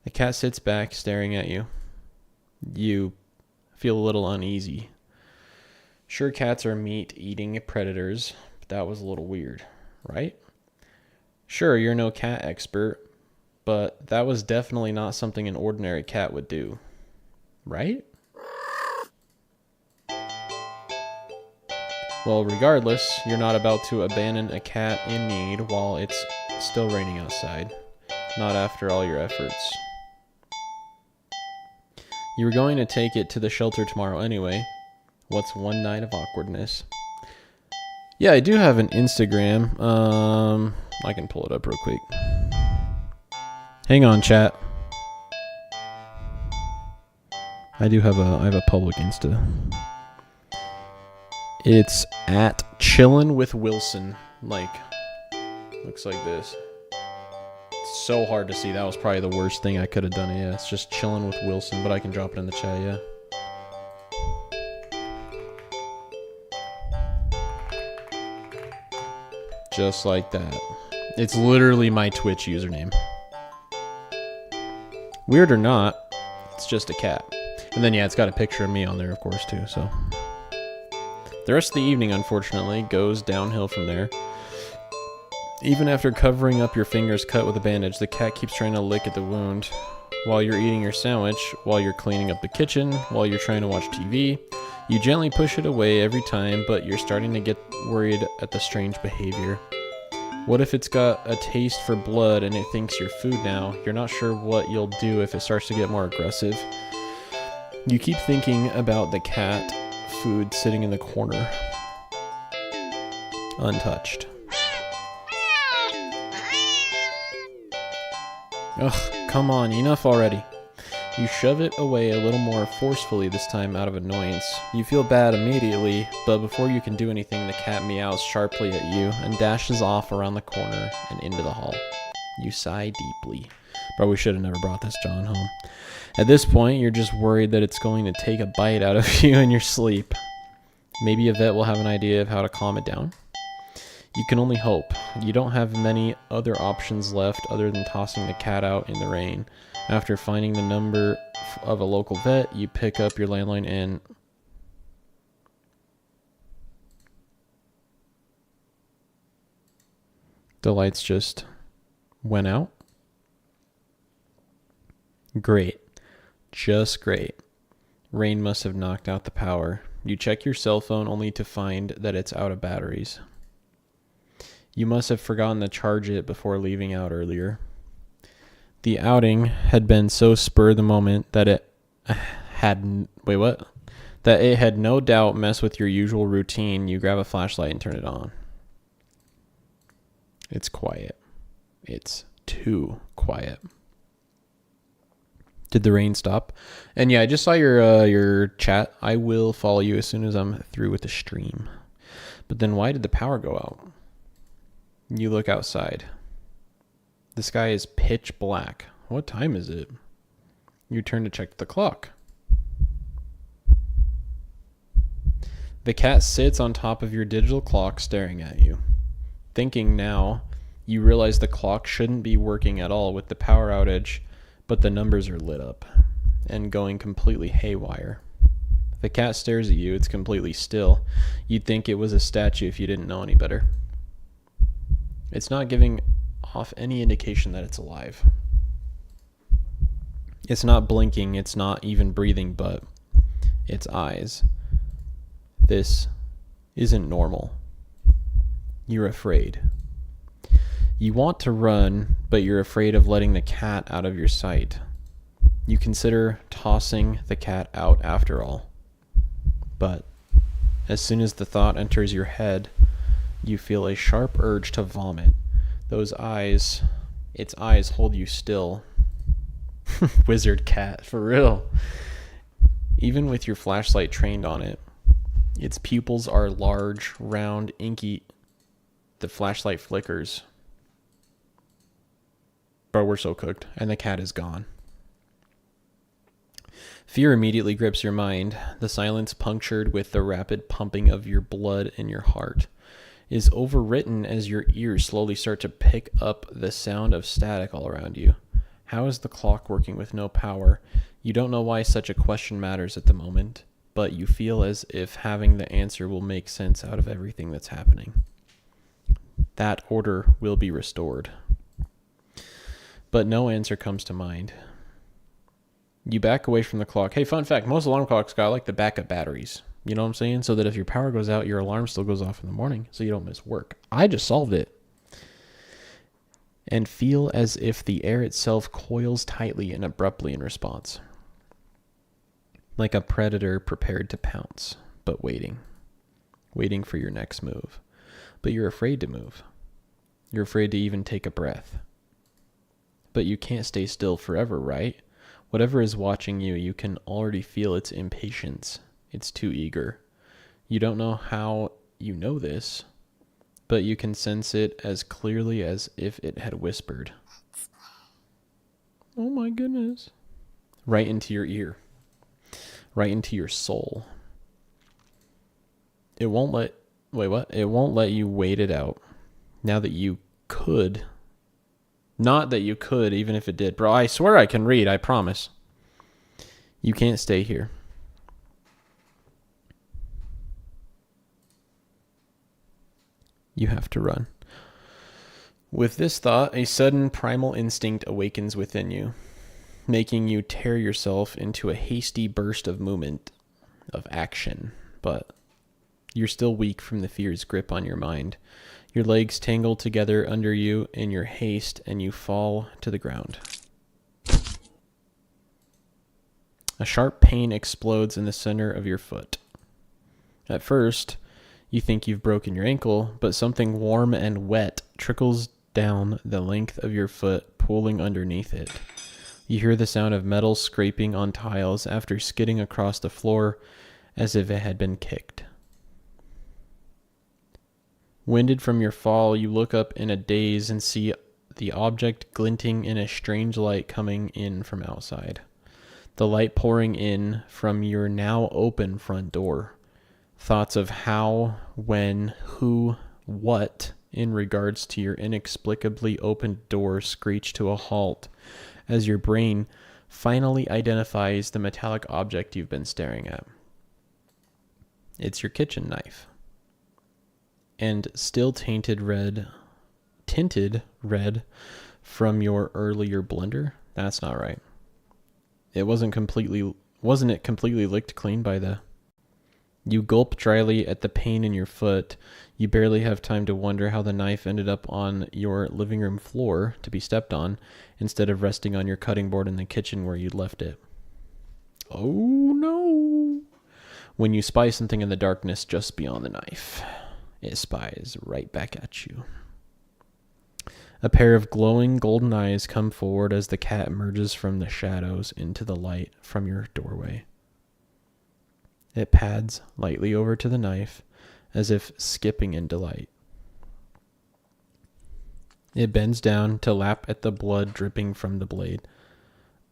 The cat sits back, staring at you. You feel a little uneasy. Sure, cats are meat-eating predators, but that was a little weird, right? Sure, you're no cat expert, but that was definitely not something an ordinary cat would do, right? Well, regardless, you're not about to abandon a cat in need while it's still raining outside. Not after all your efforts. You were going to take it to the shelter tomorrow anyway. What's one night of awkwardness? Yeah, I do have an Instagram. I can pull it up real quick. Hang on, chat. I have a public Insta. It's at Chillin' with Wilson. Like, looks like this. It's so hard to see. That was probably the worst thing I could have done. Yeah, it's just Chillin' with Wilson, but I can drop it in the chat, yeah. Just like that. It's literally my Twitch username. Weird or not, it's just a cat. And then, yeah, it's got a picture of me on there, of course, too, so. The rest of the evening, unfortunately, goes downhill from there. Even after covering up your fingers cut with a bandage, the cat keeps trying to lick at the wound. While you're eating your sandwich, while you're cleaning up the kitchen, while you're trying to watch TV, you gently push it away every time, but you're starting to get worried at the strange behavior. What if it's got a taste for blood and it thinks you're food now? You're not sure what you'll do if it starts to get more aggressive. You keep thinking about the cat food sitting in the corner, untouched. Ugh, come on, enough already. You shove it away a little more forcefully this time out of annoyance. You feel bad immediately, but before you can do anything, the cat meows sharply at you and dashes off around the corner and into the hall. You sigh deeply. Probably should have never brought this John home. At this point, you're just worried that it's going to take a bite out of you in your sleep. Maybe a vet will have an idea of how to calm it down. You can only hope. You don't have many other options left other than tossing the cat out in the rain. After finding the number of a local vet, you pick up your landline and... The lights just went out. Great. Just great. Rain must have knocked out the power. You check your cell phone only to find that it's out of batteries. You must have forgotten to charge it before leaving out earlier. The outing had been so spur of the moment that it had... Wait, what? That it had no doubt messed with your usual routine. You grab a flashlight and turn it on. It's quiet. It's too quiet. Did the rain stop? And yeah, I just saw your chat. I will follow you as soon as I'm through with the stream. But then why did the power go out? You look outside. The sky is pitch black. What time is it? You turn to check the clock. The cat sits on top of your digital clock staring at you. Thinking now, you realize the clock shouldn't be working at all with the power outage, but the numbers are lit up and going completely haywire. The cat stares at you. It's completely still. You'd think it was a statue if you didn't know any better. It's not giving off any indication that it's alive. It's not blinking. It's not even breathing, but its eyes. This isn't normal. You're afraid. You want to run, but you're afraid of letting the cat out of your sight. You consider tossing the cat out after all. But as soon as the thought enters your head, you feel a sharp urge to vomit. Those eyes Its eyes hold you still. Wizard cat, for real. Even with your flashlight trained on it, its pupils are large, round, inky. The flashlight flickers. Bro, we're so cooked. And the cat is gone. Fear immediately grips your mind. The silence, punctured with the rapid pumping of your blood in your heart, is overwritten as your ears slowly start to pick up the sound of static all around you. How is the clock working with no power? You don't know why such a question matters at the moment, but you feel as if having the answer will make sense out of everything that's happening. That order will be restored. But no answer comes to mind. You back away from the clock. Hey, fun fact, most alarm clocks got like the backup batteries. You know what I'm saying? So that if your power goes out, your alarm still goes off in the morning so you don't miss work. I just solved it. And feel as if the air itself coils tightly and abruptly in response. Like a predator prepared to pounce, but waiting. Waiting for your next move. But you're afraid to move. You're afraid to even take a breath. But you can't stay still forever, right? Whatever is watching you, you can already feel its impatience. It's too eager. You don't know how you know this, but you can sense it as clearly as if it had whispered. Oh my goodness. Right into your ear. Right into your soul. It won't let you wait it out. Now that you could. Not that you could, even if it did. Bro, I swear I can read, I promise. You can't stay here. You have to run. With this thought, a sudden primal instinct awakens within you, making you tear yourself into a hasty burst of movement, of action. But you're still weak from the fear's grip on your mind. Your legs tangle together under you in your haste, and you fall to the ground. A sharp pain explodes in the center of your foot. At first, you think you've broken your ankle, but something warm and wet trickles down the length of your foot, pulling underneath it. You hear the sound of metal scraping on tiles after skidding across the floor as if it had been kicked. Winded from your fall, you look up in a daze and see the object glinting in a strange light coming in from outside. The light pouring in from your now open front door. Thoughts of how, when, who, what in regards to your inexplicably opened door screech to a halt as your brain finally identifies the metallic object you've been staring at. It's your kitchen knife. And still tinted red from your earlier blender? That's not right. Wasn't it completely licked clean by the... You gulp dryly at the pain in your foot. You barely have time to wonder how the knife ended up on your living room floor to be stepped on instead of resting on your cutting board in the kitchen where you'd left it. Oh no! When you spy something in the darkness just beyond the knife. It spies right back at you. A pair of glowing golden eyes come forward as the cat emerges from the shadows into the light from your doorway. It pads lightly over to the knife, as if skipping in delight. It bends down to lap at the blood dripping from the blade.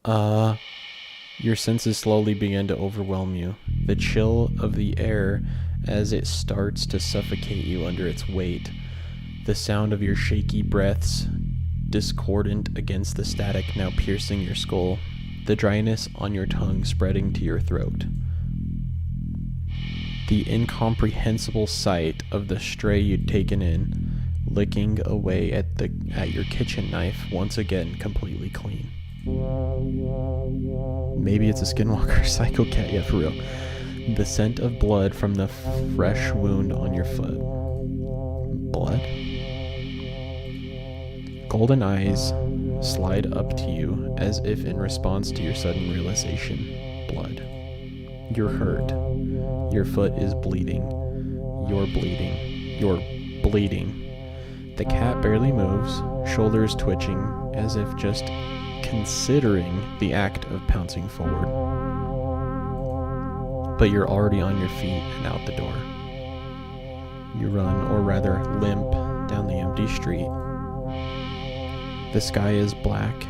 Your senses slowly begin to overwhelm you. The chill of the air as it starts to suffocate you under its weight. The sound of your shaky breaths, discordant against the static now piercing your skull. The dryness on your tongue spreading to your throat. The incomprehensible sight of the stray you'd taken in, licking away at your kitchen knife, once again completely clean. Maybe it's a skinwalker psycho cat, yeah, for real. The scent of blood from the fresh wound on your foot. Blood? Golden eyes slide up to you as if in response to your sudden realization. Blood. You're hurt. Your foot is bleeding. You're bleeding. You're bleeding. The cat barely moves, shoulders twitching as if just considering the act of pouncing forward. But you're already on your feet and out the door. You run, or rather limp, down the empty street. The sky is black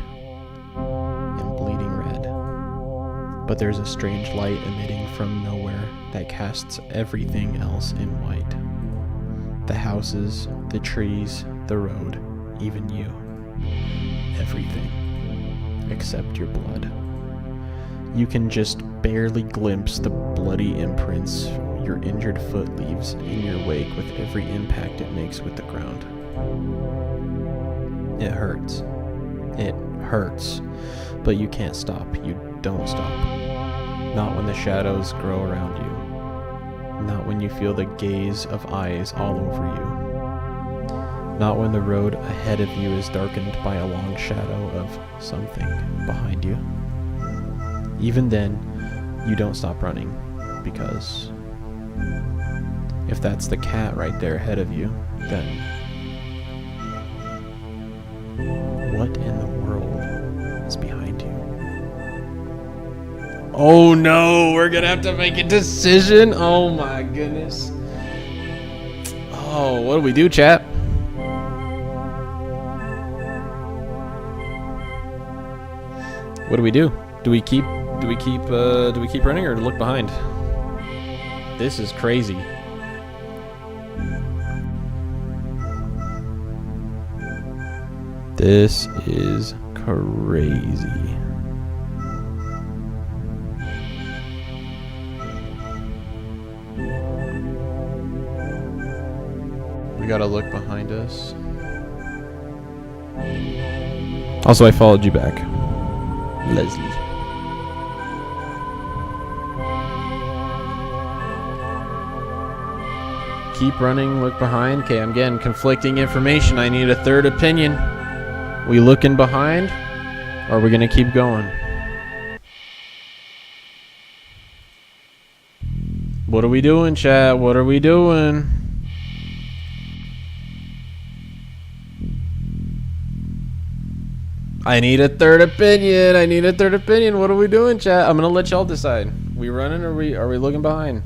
and bleeding red, but there's a strange light emitting from nowhere that casts everything else in white. The houses, the trees, the road, even you. Everything. Except your blood. You can just barely glimpse the bloody imprints your injured foot leaves in your wake with every impact it makes with the ground. It hurts. It hurts. But you can't stop. You don't stop. Not when the shadows grow around you. Not when you feel the gaze of eyes all over you. Not when the road ahead of you is darkened by a long shadow of something behind you. Even then, you don't stop running, because if that's the cat right there ahead of you, then what in the world is behind you? Oh no, we're gonna have to make a decision. Oh my goodness. Oh, what do we do, chat? What do we do? Do we keep running or look behind? This is crazy. This is crazy. We gotta look behind us. Also, I followed you back, Leslie. Keep running, look behind. Okay, I'm getting conflicting information. I need a third opinion. We looking behind, or are we gonna keep going? What are we doing, chat? What are we doing? I need a third opinion. I need a third opinion. What are we doing, chat? I'm gonna let y'all decide. We running, or are we looking behind?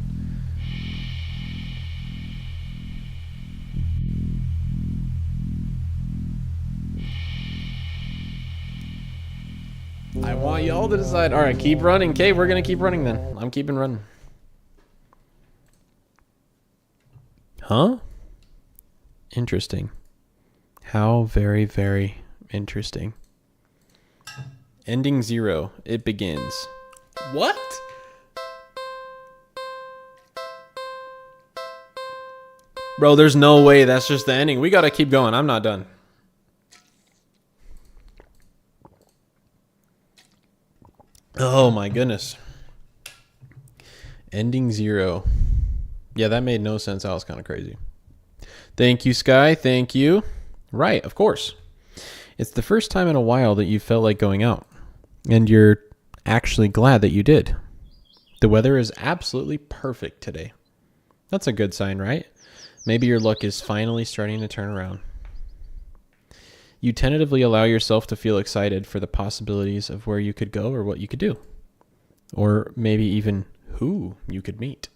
I want y'all to decide. All right, keep running. Okay, we're gonna keep running then. I'm keeping running. Huh? Interesting. How very, very interesting. Ending 0. It begins. What? Bro, there's no way that's just the ending. We gotta keep going. I'm not done. Oh my goodness. Ending 0. Yeah, that made no sense. That was kind of crazy. Thank you, Sky. Thank you. Right, of course. It's the first time in a while that you felt like going out. And you're actually glad that you did. The weather is absolutely perfect today. That's a good sign, right? Maybe your luck is finally starting to turn around. You tentatively allow yourself to feel excited for the possibilities of where you could go or what you could do. Or maybe even who you could meet.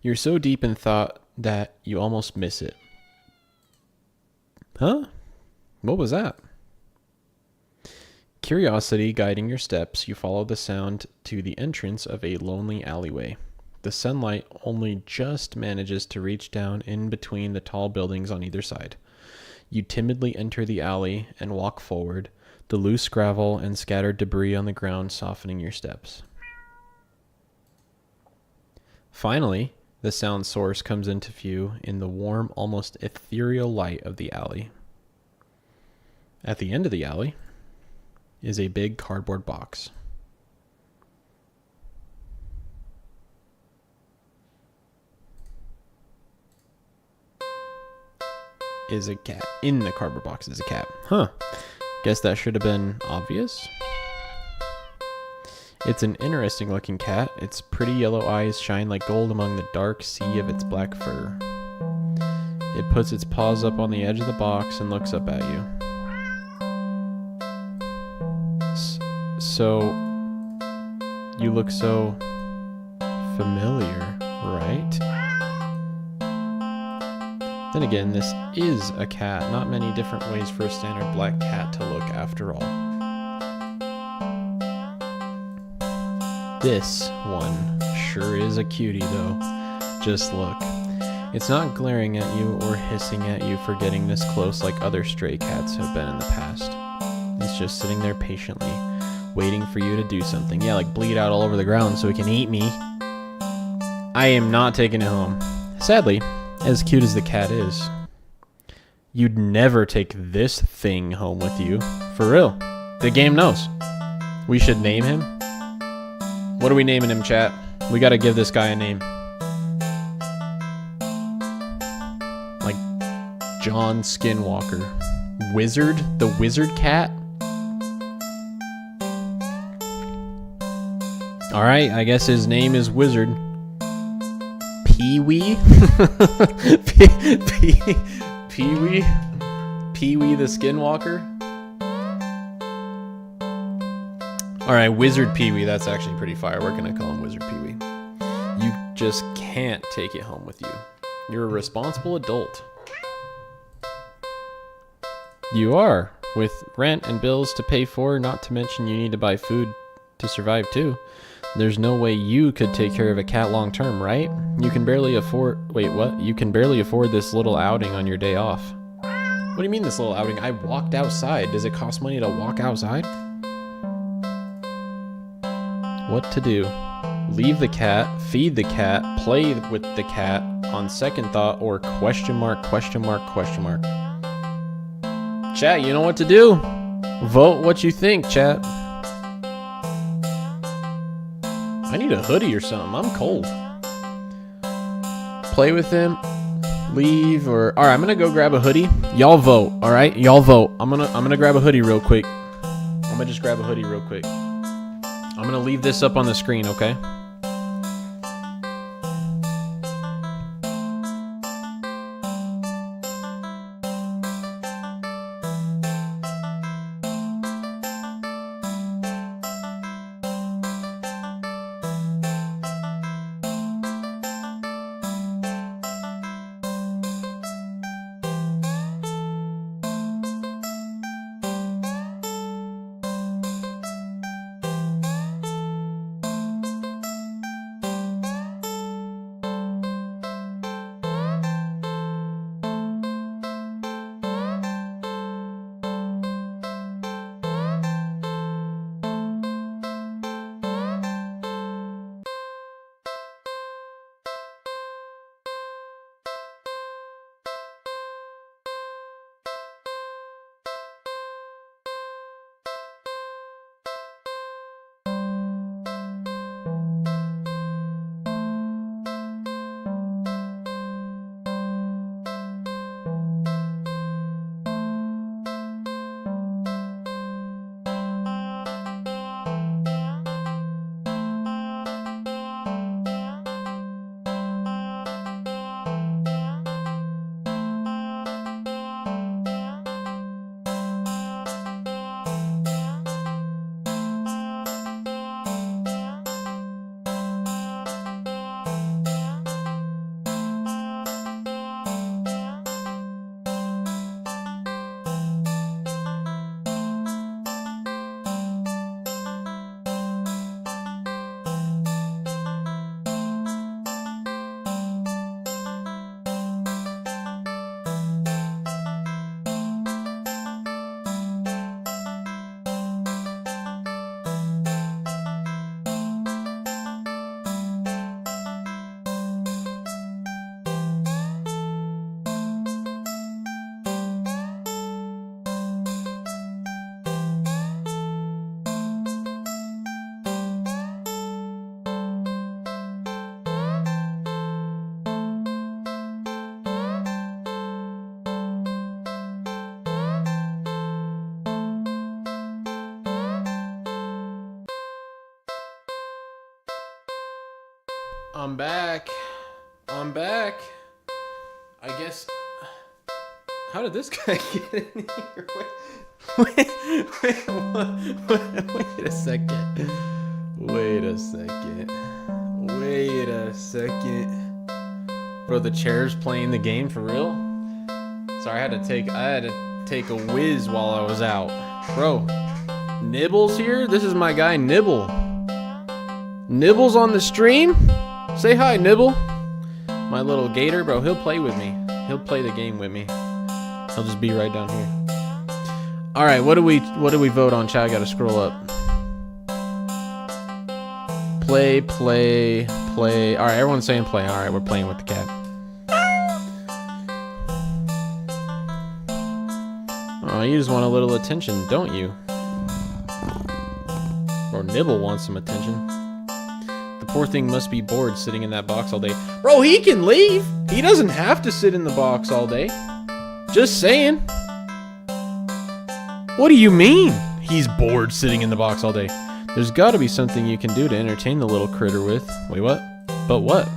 You're so deep in thought that you almost miss it. Huh? What was that? Curiosity guiding your steps, you follow the sound to the entrance of a lonely alleyway. The sunlight only just manages to reach down in between the tall buildings on either side. You timidly enter the alley and walk forward, the loose gravel and scattered debris on the ground softening your steps. Finally, the sound source comes into view in the warm, almost ethereal light of the alley. At the end of the alley is a big cardboard box. Is a cat. In the cardboard box is a cat. Huh. Guess that should have been obvious. It's an interesting looking cat. Its pretty yellow eyes shine like gold among the dark sea of its black fur. It puts its paws up on the edge of the box and looks up at you. So, you look so familiar, right? Then again, this is a cat. Not many different ways for a standard black cat to look after all. This one sure is a cutie though. Just look. It's not glaring at you or hissing at you for getting this close like other stray cats have been in the past. It's just sitting there patiently, waiting for you to do something. Yeah, like bleed out all over the ground so it can eat me. I am not taking it home. Sadly, as cute as the cat is, you'd never take this thing home with you. For real. The game knows. We should name him. What are we naming him, chat? We gotta give this guy a name. Like John Skinwalker. Wizard? The wizard cat? Alright, I guess his name is Wizard. Pee-wee? Pee-wee? Pee-wee the Skinwalker? Alright, Wizard Pee-wee. That's actually pretty fire. We're gonna call him Wizard Pee-wee. You just can't take it home with you. You're a responsible adult. You are, with rent and bills to pay for, not to mention you need to buy food to survive too. There's no way you could take care of a cat long term, right? You can barely afford... Wait, what? You can barely afford this little outing on your day off. What do you mean this little outing? I walked outside. Does it cost money to walk outside? What to do? Leave the cat, feed the cat, play with the cat, on second thought, or question mark, question mark, question mark. Chat, you know what to do. Vote what you think, chat. I need a hoodie or something. I'm cold. Play with him. Leave or... Alright, I'm gonna go grab a hoodie. Y'all vote, alright? Y'all vote. I'm gonna grab a hoodie real quick. I'm gonna just grab a hoodie real quick. I'm gonna leave this up on the screen, okay? I'm back. I guess How did this guy get in here? Wait a second. Wait a second. Bro, the chair's playing the game for real? Sorry, I had to take a whiz while I was out. Bro, Nibble's here? This is my guy Nibble. Nibble's on the stream? Say hi, Nibble. My little gator, bro, he'll play with me. He'll play the game with me. He'll just be right down here. All right, what do we vote on, chat? I gotta scroll up. Play. All right, everyone's saying play. All right, we're playing with the cat. Oh, you just want a little attention, don't you? Or Nibble wants some attention. The poor thing must be bored sitting in that box all day. Bro, he can leave. He doesn't have to sit in the box all day. Just saying. What do you mean? He's bored sitting in the box all day. There's got to be something you can do to entertain the little critter with. Wait, what? But what?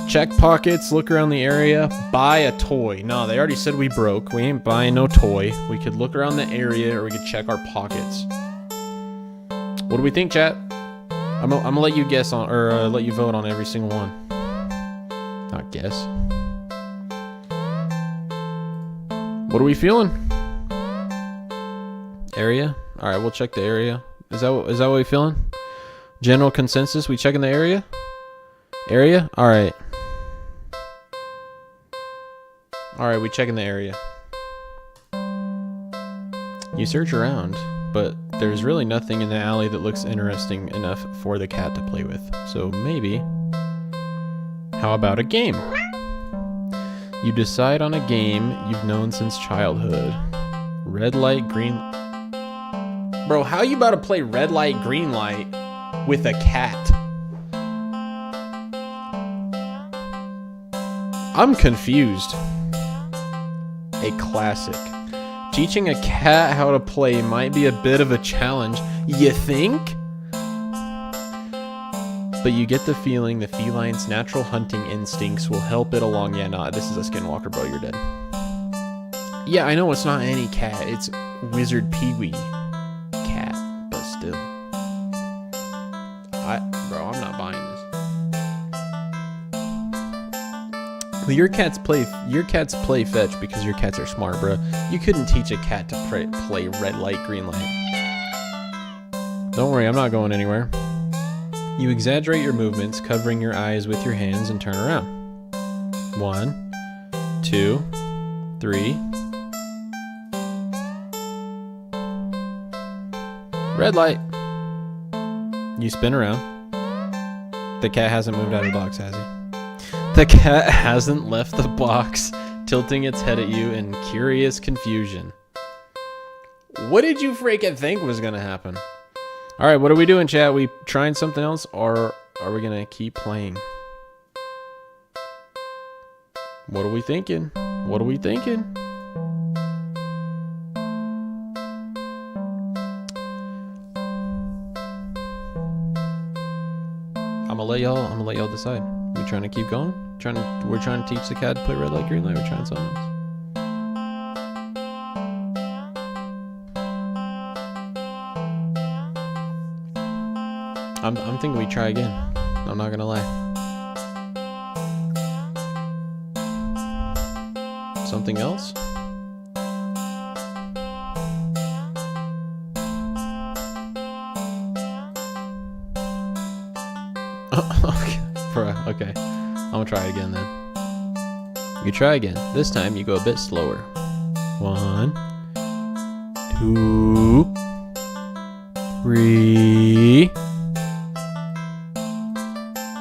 Check pockets, look around the area, buy a toy. No, they already said we broke. We ain't buying no toy. We could look around the area or we could check our pockets. What do we think, chat? I'm gonna let you guess on, or let you vote on every single one. Not guess. What are we feeling? Area? All right, we'll check the area. Is that what we feeling? General consensus? We checking the area? Area? All right. All right, we checking the area. You search around, but there's really nothing in the alley that looks interesting enough for the cat to play with. So maybe, how about a game? You decide on a game you've known since childhood. Red light, green. Bro, how you about to play red light, green light with a cat? I'm confused. A classic. Teaching a cat how to play might be a bit of a challenge, you think? But you get the feeling the feline's natural hunting instincts will help it along. Yeah, nah, this is a skinwalker, bro, you're dead. Yeah, I know it's not any cat, it's Wizard Pee-wee cat, but still. Bro, I'm not buying this. Well, your cats play fetch because your cats are smart, bro. You couldn't teach a cat to play red light, green light. Don't worry, I'm not going anywhere. You exaggerate your movements, covering your eyes with your hands, and turn around. 1, 2, 3. Red light. You spin around. The cat hasn't moved out of the box, has he? The cat hasn't left the box, tilting its head at you in curious confusion. What did you freaking think was gonna happen? Alright, what are we doing, chat? We trying something else, or are we gonna keep playing? What are we thinking? What are we thinking? I'm gonna let y'all decide. We trying to keep going? We're trying to teach the cat to play red light, green light. We're trying something else. I'm thinking we try again. I'm not gonna lie. Something else? Okay. I'm gonna try it again then. You try again. This time you go a bit slower. 1, 2, 3.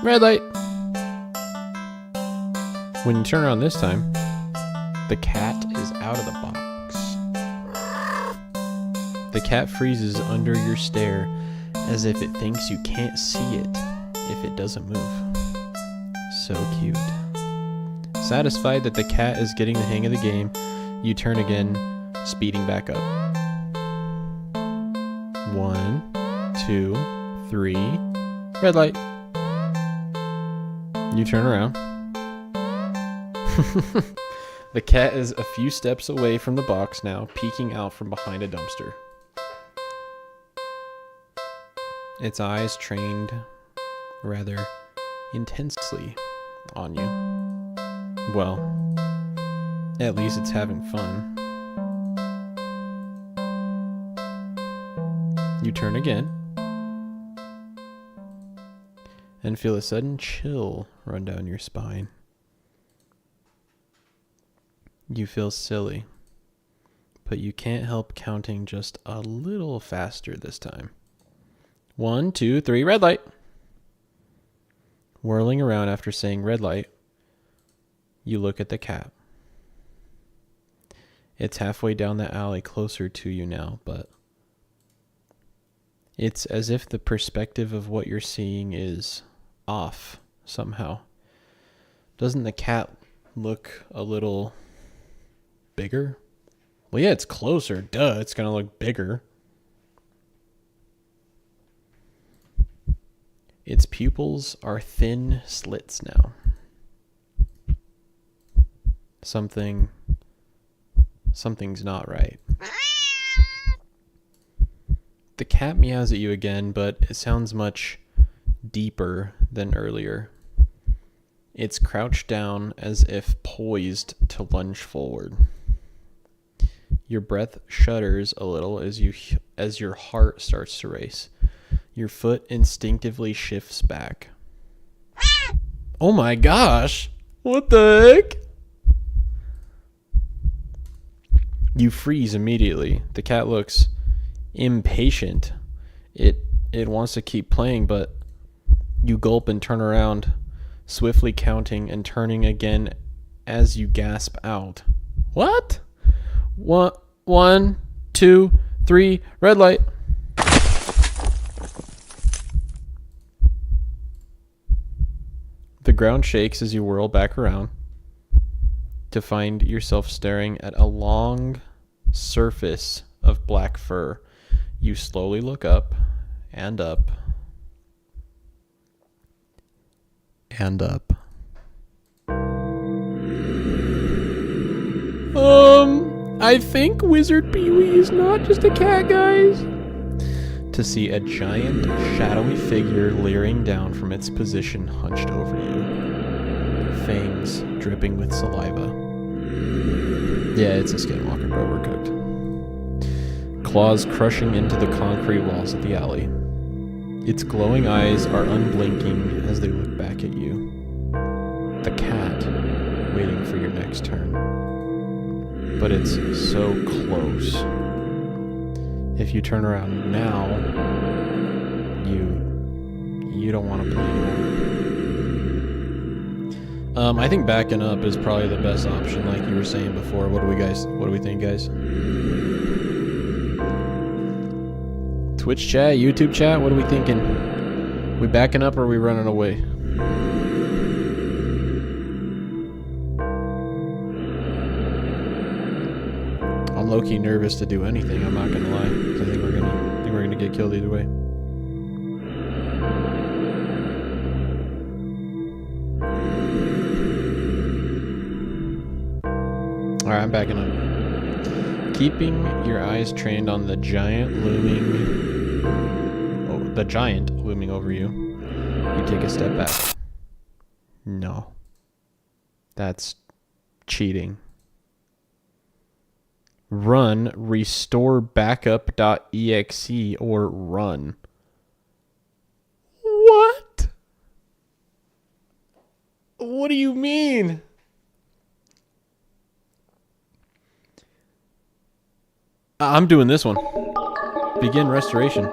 Red light. When you turn around this time, the cat is out of the box. The cat freezes under your stare as if it thinks you can't see it if it doesn't move. So cute. Satisfied that the cat is getting the hang of the game, you turn again, speeding back up. 1, 2, 3. Red light. You turn around. The cat is a few steps away from the box now, peeking out from behind a dumpster. Its eyes trained rather intensely on you. Well, at least it's having fun. You turn again and feel a sudden chill run down your spine. You feel silly, but you can't help counting just a little faster this time. 1, 2, 3, red light. Whirling around after saying red light, you look at the cat. It's halfway down the alley closer to you now, but it's as if the perspective of what you're seeing is off somehow. Doesn't the cat look a little bigger? Well, yeah, it's closer. Duh, it's going to look bigger. Its pupils are thin slits now. Something's not right. The cat meows at you again, but it sounds much deeper than earlier. It's crouched down as if poised to lunge forward. Your breath shudders a little as your heart starts to race. Your foot instinctively shifts back. Oh my gosh! What the heck? You freeze immediately. The cat looks impatient. It wants to keep playing, but you gulp and turn around, swiftly counting and turning again as you gasp out. What? 1, 2, 3, red light. The ground shakes as you whirl back around to find yourself staring at a long surface of black fur. You slowly look up and up and up. I think Wizard Pee-wee is not just a cat, guys. To see a giant, shadowy figure leering down from its position hunched over you. Fangs dripping with saliva. Yeah, it's a skinwalker, bro. Overcooked. Claws crushing into the concrete walls of the alley. Its glowing eyes are unblinking as they look back at you. The cat, waiting for your next turn. But it's so close. If you turn around now, you don't want to play anymore. I think backing up is probably the best option, like you were saying before. What do we think, guys? Twitch chat, YouTube chat, what are we thinking? We backing up or are we running away? I'm low-key nervous to do anything, I'm not gonna lie. 'Cause I think we're gonna get killed either way. Alright, I'm backing up. Keeping your eyes trained on the giant looming over you, you take a step back. No. That's cheating. Run, restore backup.exe, or run. What? What do you mean? I'm doing this one. Begin restoration.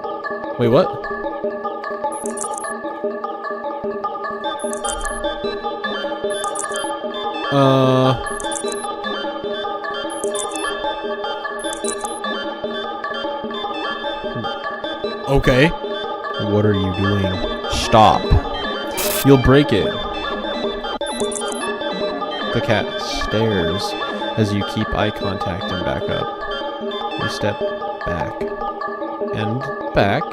Wait, what? Okay. What are you doing? Stop. You'll break it. The cat stares as you keep eye contact and back up. You step back and back.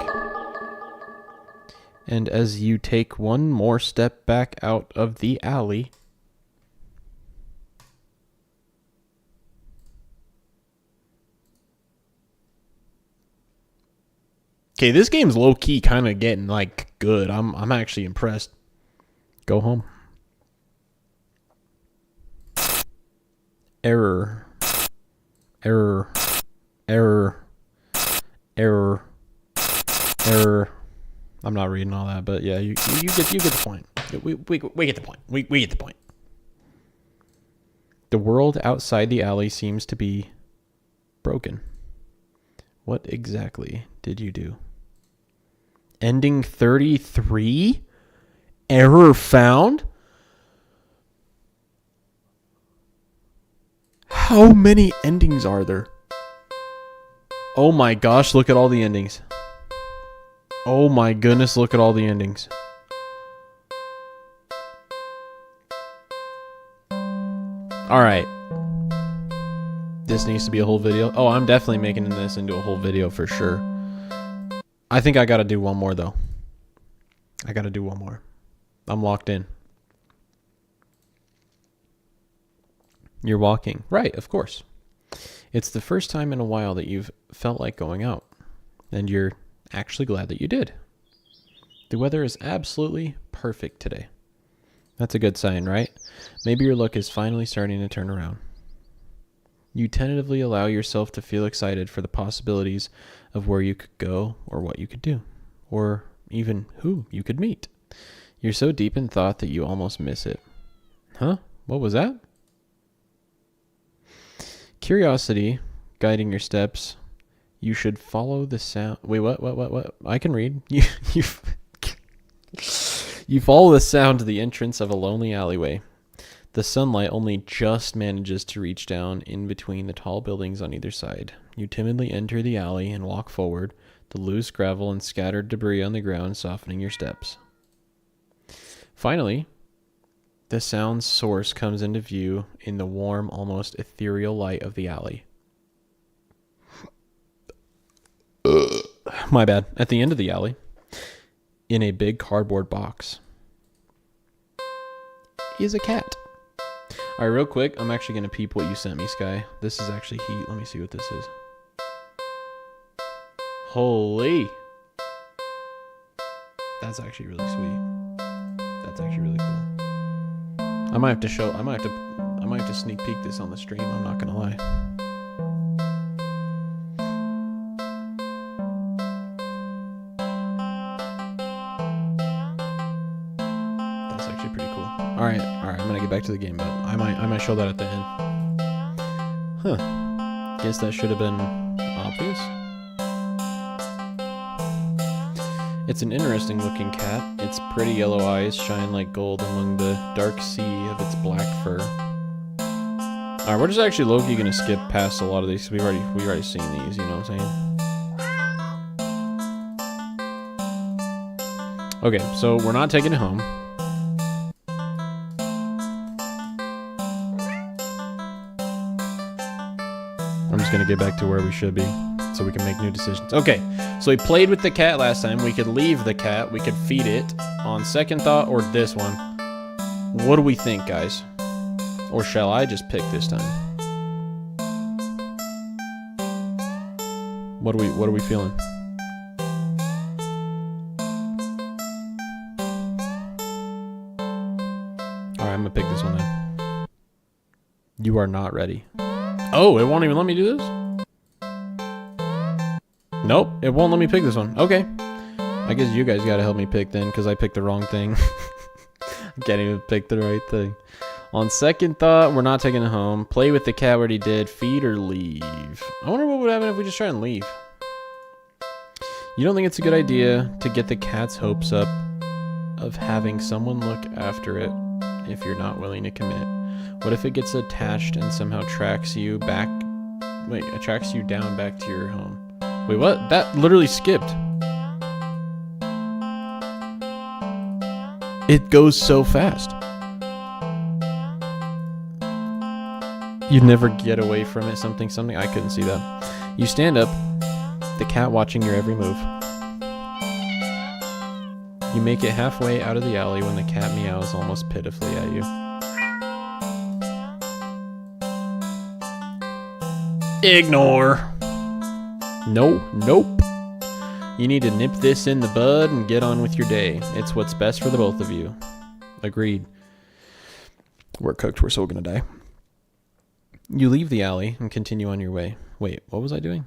And as you take one more step back out of the alley, Okay, this game's low key kind of getting like good. I'm actually impressed. Go home. Error. Error. Error. Error. Error. I'm not reading all that, but yeah, you get the point. We get the point. We get the point. The world outside the alley seems to be broken. What exactly did you do? Ending 33? Error found? How many endings are there? Oh my gosh, look at all the endings. Oh my goodness, look at all the endings. Alright. This needs to be a whole video. Oh, I'm definitely making this into a whole video for sure. I think I gotta do one more though. I gotta do one more. I'm locked in. You're walking. Right, of course. It's the first time in a while that you've felt like going out. And you're actually glad that you did. The weather is absolutely perfect today. That's a good sign, right? Maybe your luck is finally starting to turn around. You tentatively allow yourself to feel excited for the possibilities of where you could go or what you could do, or even who you could meet. You're so deep in thought that you almost miss it. Huh? What was that? Curiosity guiding your steps. You should follow the sound. Wait, what? I can read. You follow the sound to the entrance of a lonely alleyway. The sunlight only just manages to reach down in between the tall buildings on either side. You timidly enter the alley and walk forward, the loose gravel and scattered debris on the ground softening your steps. Finally, the sound's source comes into view in the warm, almost ethereal light of the alley. My bad. At the end of the alley, in a big cardboard box, is a cat. All right, real quick, I'm actually going to peep what you sent me, Sky. This is actually heat. Let me see what this is. Holy. That's actually really sweet. That's actually really cool. I might have to sneak peek this on the stream, I'm not going to lie. That's actually pretty cool. All right, I'm going to get back to the game, but I might show that at the end. Huh. Guess that should have been obvious. It's an interesting looking cat. Its pretty yellow eyes shine like gold among the dark sea of its black fur. Alright, we're just actually low-key gonna skip past a lot of these. We've already seen these, you know what I'm saying? Okay, so we're not taking it home. I'm just gonna get back to where we should be so we can make new decisions. Okay, so we played with the cat last time. We could leave the cat. We could feed it on second thought or this one. What do we think, guys? Or shall I just pick this time? What are we feeling? Alright, I'm gonna pick this one then. You are not ready. Oh, it won't even let me do this? Nope, it won't let me pick this one. Okay. I guess you guys gotta help me pick then, because I picked the wrong thing. I can't even pick the right thing. On second thought, we're not taking it home. Play with the cat, what he did. Feed or leave. I wonder what would happen if we just try and leave. You don't think it's a good idea to get the cat's hopes up of having someone look after it if you're not willing to commit? What if it gets attached and somehow tracks you down back to your home? Wait, what? That literally skipped. It goes so fast. You'd never get away from it, something. I couldn't see that. You stand up, the cat watching your every move. You make it halfway out of the alley when the cat meows almost pitifully at you. Ignore. No, nope. You need to nip this in the bud and get on with your day. It's what's best for the both of you. Agreed. We're cooked. We're so gonna die. You leave the alley and continue on your way. Wait, what was I doing?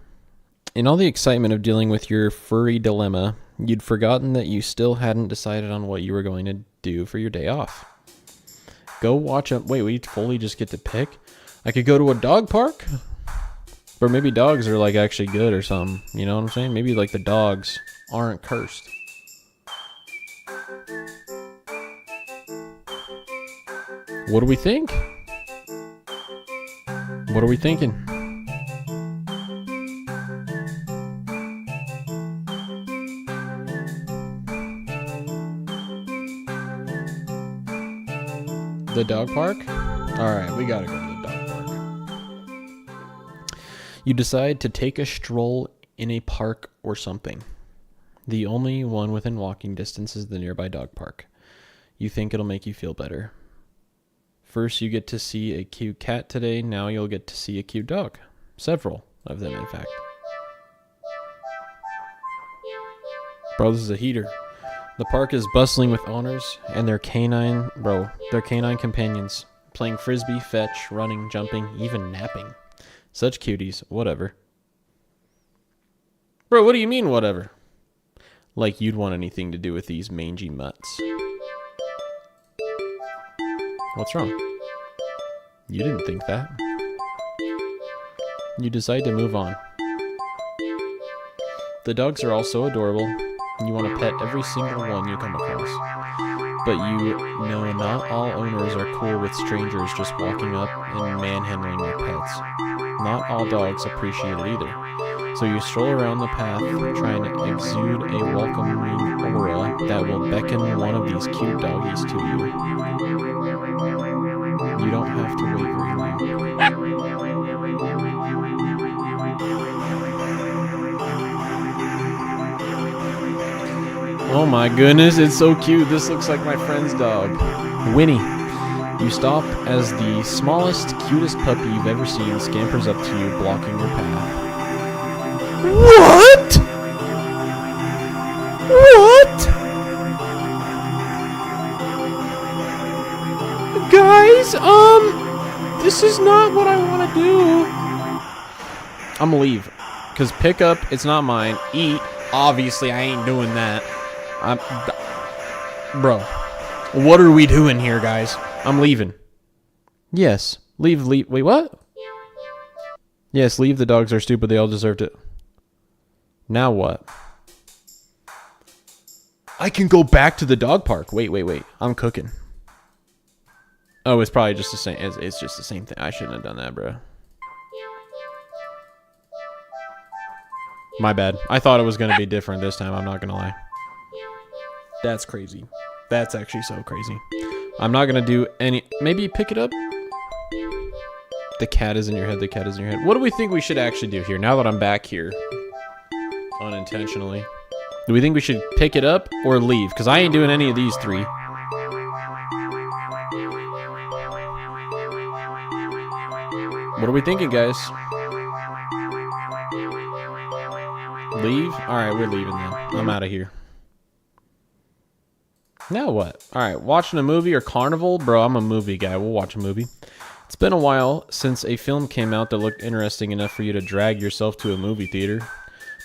In all the excitement of dealing with your furry dilemma, you'd forgotten that you still hadn't decided on what you were going to do for your day off. Go watch a... Wait, we fully just get to pick? I could go to a dog park? Or maybe dogs are like actually good or something. You know what I'm saying? Maybe like the dogs aren't cursed. What do we think? What are we thinking? The dog park? Alright, we gotta go to the dog park. You decide to take a stroll in a park or something. The only one within walking distance is the nearby dog park. You think it'll make you feel better. First, you get to see a cute cat today. Now you'll get to see a cute dog. Several of them, in fact. Bro, this is a heater. The park is bustling with owners and their canine companions. Playing frisbee, fetch, running, jumping, even napping. Such cuties. Whatever. Bro, what do you mean, whatever? Like you'd want anything to do with these mangy mutts. What's wrong? You didn't think that. You decide to move on. The dogs are all so adorable. You want to pet every single one you come across. But you know not all owners are cool with strangers just walking up and manhandling their pets. Not all dogs appreciate it either. So you stroll around the path trying to exude a welcoming aura that will beckon one of these cute doggies to you. You don't have to wait very long. Oh my goodness, it's so cute. This looks like my friend's dog. Winnie. You stop as the smallest, cutest puppy you've ever seen scampers up to you, blocking your path. What? What? Guys, this is not what I want to do. I'm gonna leave. Because pick up, it's not mine. Eat, obviously I ain't doing that. Bro, what are we doing here, guys? I'm leaving. Yes, leave. Wait, what? Yes, leave. The dogs are stupid. They all deserved it. Now what? I can go back to the dog park. Wait. I'm cooking. Oh, it's probably just the same. It's just the same thing. I shouldn't have done that, bro. My bad. I thought it was going to be different this time. I'm not going to lie. That's crazy. That's actually so crazy. I'm not going to do any... Maybe pick it up? The cat is in your head. The cat is in your head. What do we think we should actually do here now that I'm back here? Unintentionally. Do we think we should pick it up or leave? Because I ain't doing any of these three. What are we thinking, guys? Leave? Alright, we're leaving then. I'm out of here. Now what? Alright, watching a movie or carnival? Bro, I'm a movie guy. We'll watch a movie. It's been a while since a film came out that looked interesting enough for you to drag yourself to a movie theater.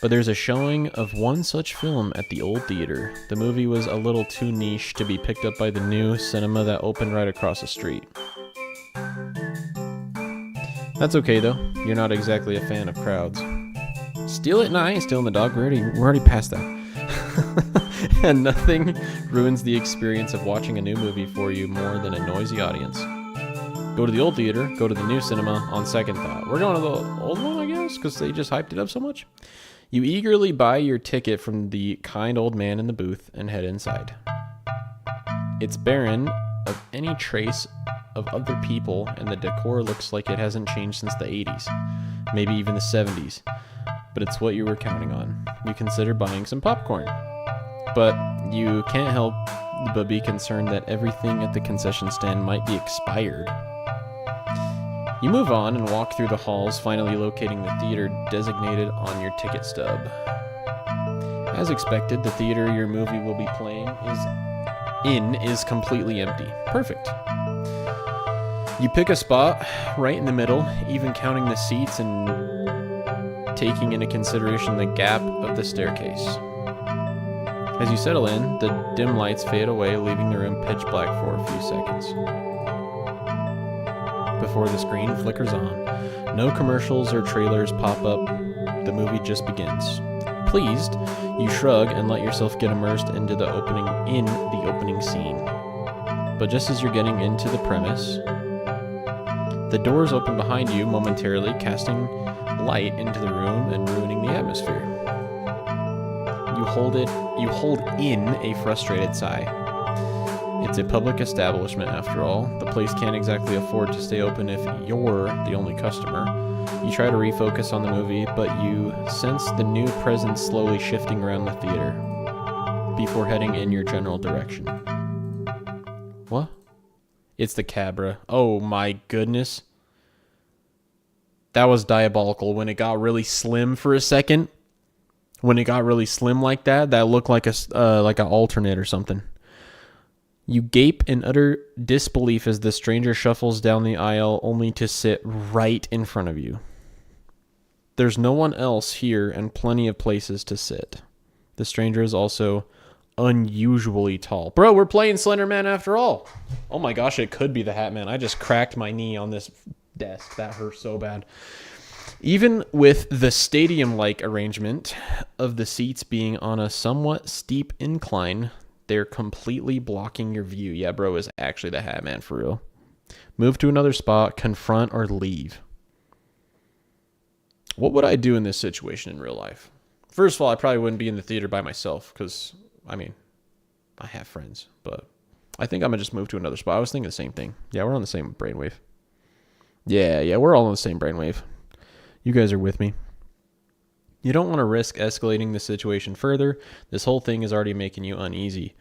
But there's a showing of one such film at the old theater. The movie was a little too niche to be picked up by the new cinema that opened right across the street. That's okay though. You're not exactly a fan of crowds. Steal it? Nah, I ain't stealing the dog. We're already past that. And nothing ruins the experience of watching a new movie for you more than a noisy audience. Go to the old theater, go to the new cinema on second thought. We're going to the old one, I guess, because they just hyped it up so much. You eagerly buy your ticket from the kind old man in the booth and head inside. It's barren of any trace of other people, and the decor looks like it hasn't changed since the 80s, maybe even the 70s. But it's what you were counting on. You consider buying some popcorn. But you can't help but be concerned that everything at the concession stand might be expired. You move on and walk through the halls, finally locating the theater designated on your ticket stub. As expected, the theater your movie will be playing is completely empty. Perfect. You pick a spot right in the middle, even counting the seats and taking into consideration the gap of the staircase. As you settle in, the dim lights fade away, leaving the room pitch black for a few seconds. Before the screen flickers on, no commercials or trailers pop up. The movie just begins. Pleased, you shrug and let yourself get immersed into the opening scene. But just as you're getting into the premise, the doors open behind you momentarily, casting light into the room and ruining the atmosphere. You hold in a frustrated sigh. It's a public establishment after all. The place can't exactly afford to stay open if you're the only customer. You try to refocus on the movie, but you sense the new presence slowly shifting around the theater before heading in your general direction. What? It's the Cabra. Oh my goodness. That was diabolical. When it got really slim for a second, when it got really slim like that, that looked like an alternate or something. You gape in utter disbelief as the stranger shuffles down the aisle, only to sit right in front of you. There's no one else here and plenty of places to sit. The stranger is also unusually tall. Bro, we're playing Slender Man after all. Oh my gosh, it could be the Hat Man. I just cracked my knee on this desk. That hurt so bad. Even with the stadium-like arrangement of the seats being on a somewhat steep incline, they're completely blocking your view. Yeah, bro is actually the Hat Man for real. Move to another spot, confront, or leave. What would I do in this situation in real life? First of all, I probably wouldn't be in the theater by myself because, I mean, I have friends. But I think I'm going to just move to another spot. I was thinking the same thing. Yeah, we're on the same brainwave. Yeah, we're all on the same brainwave. You guys are with me. You don't want to risk escalating the situation further. This whole thing is already making you uneasy.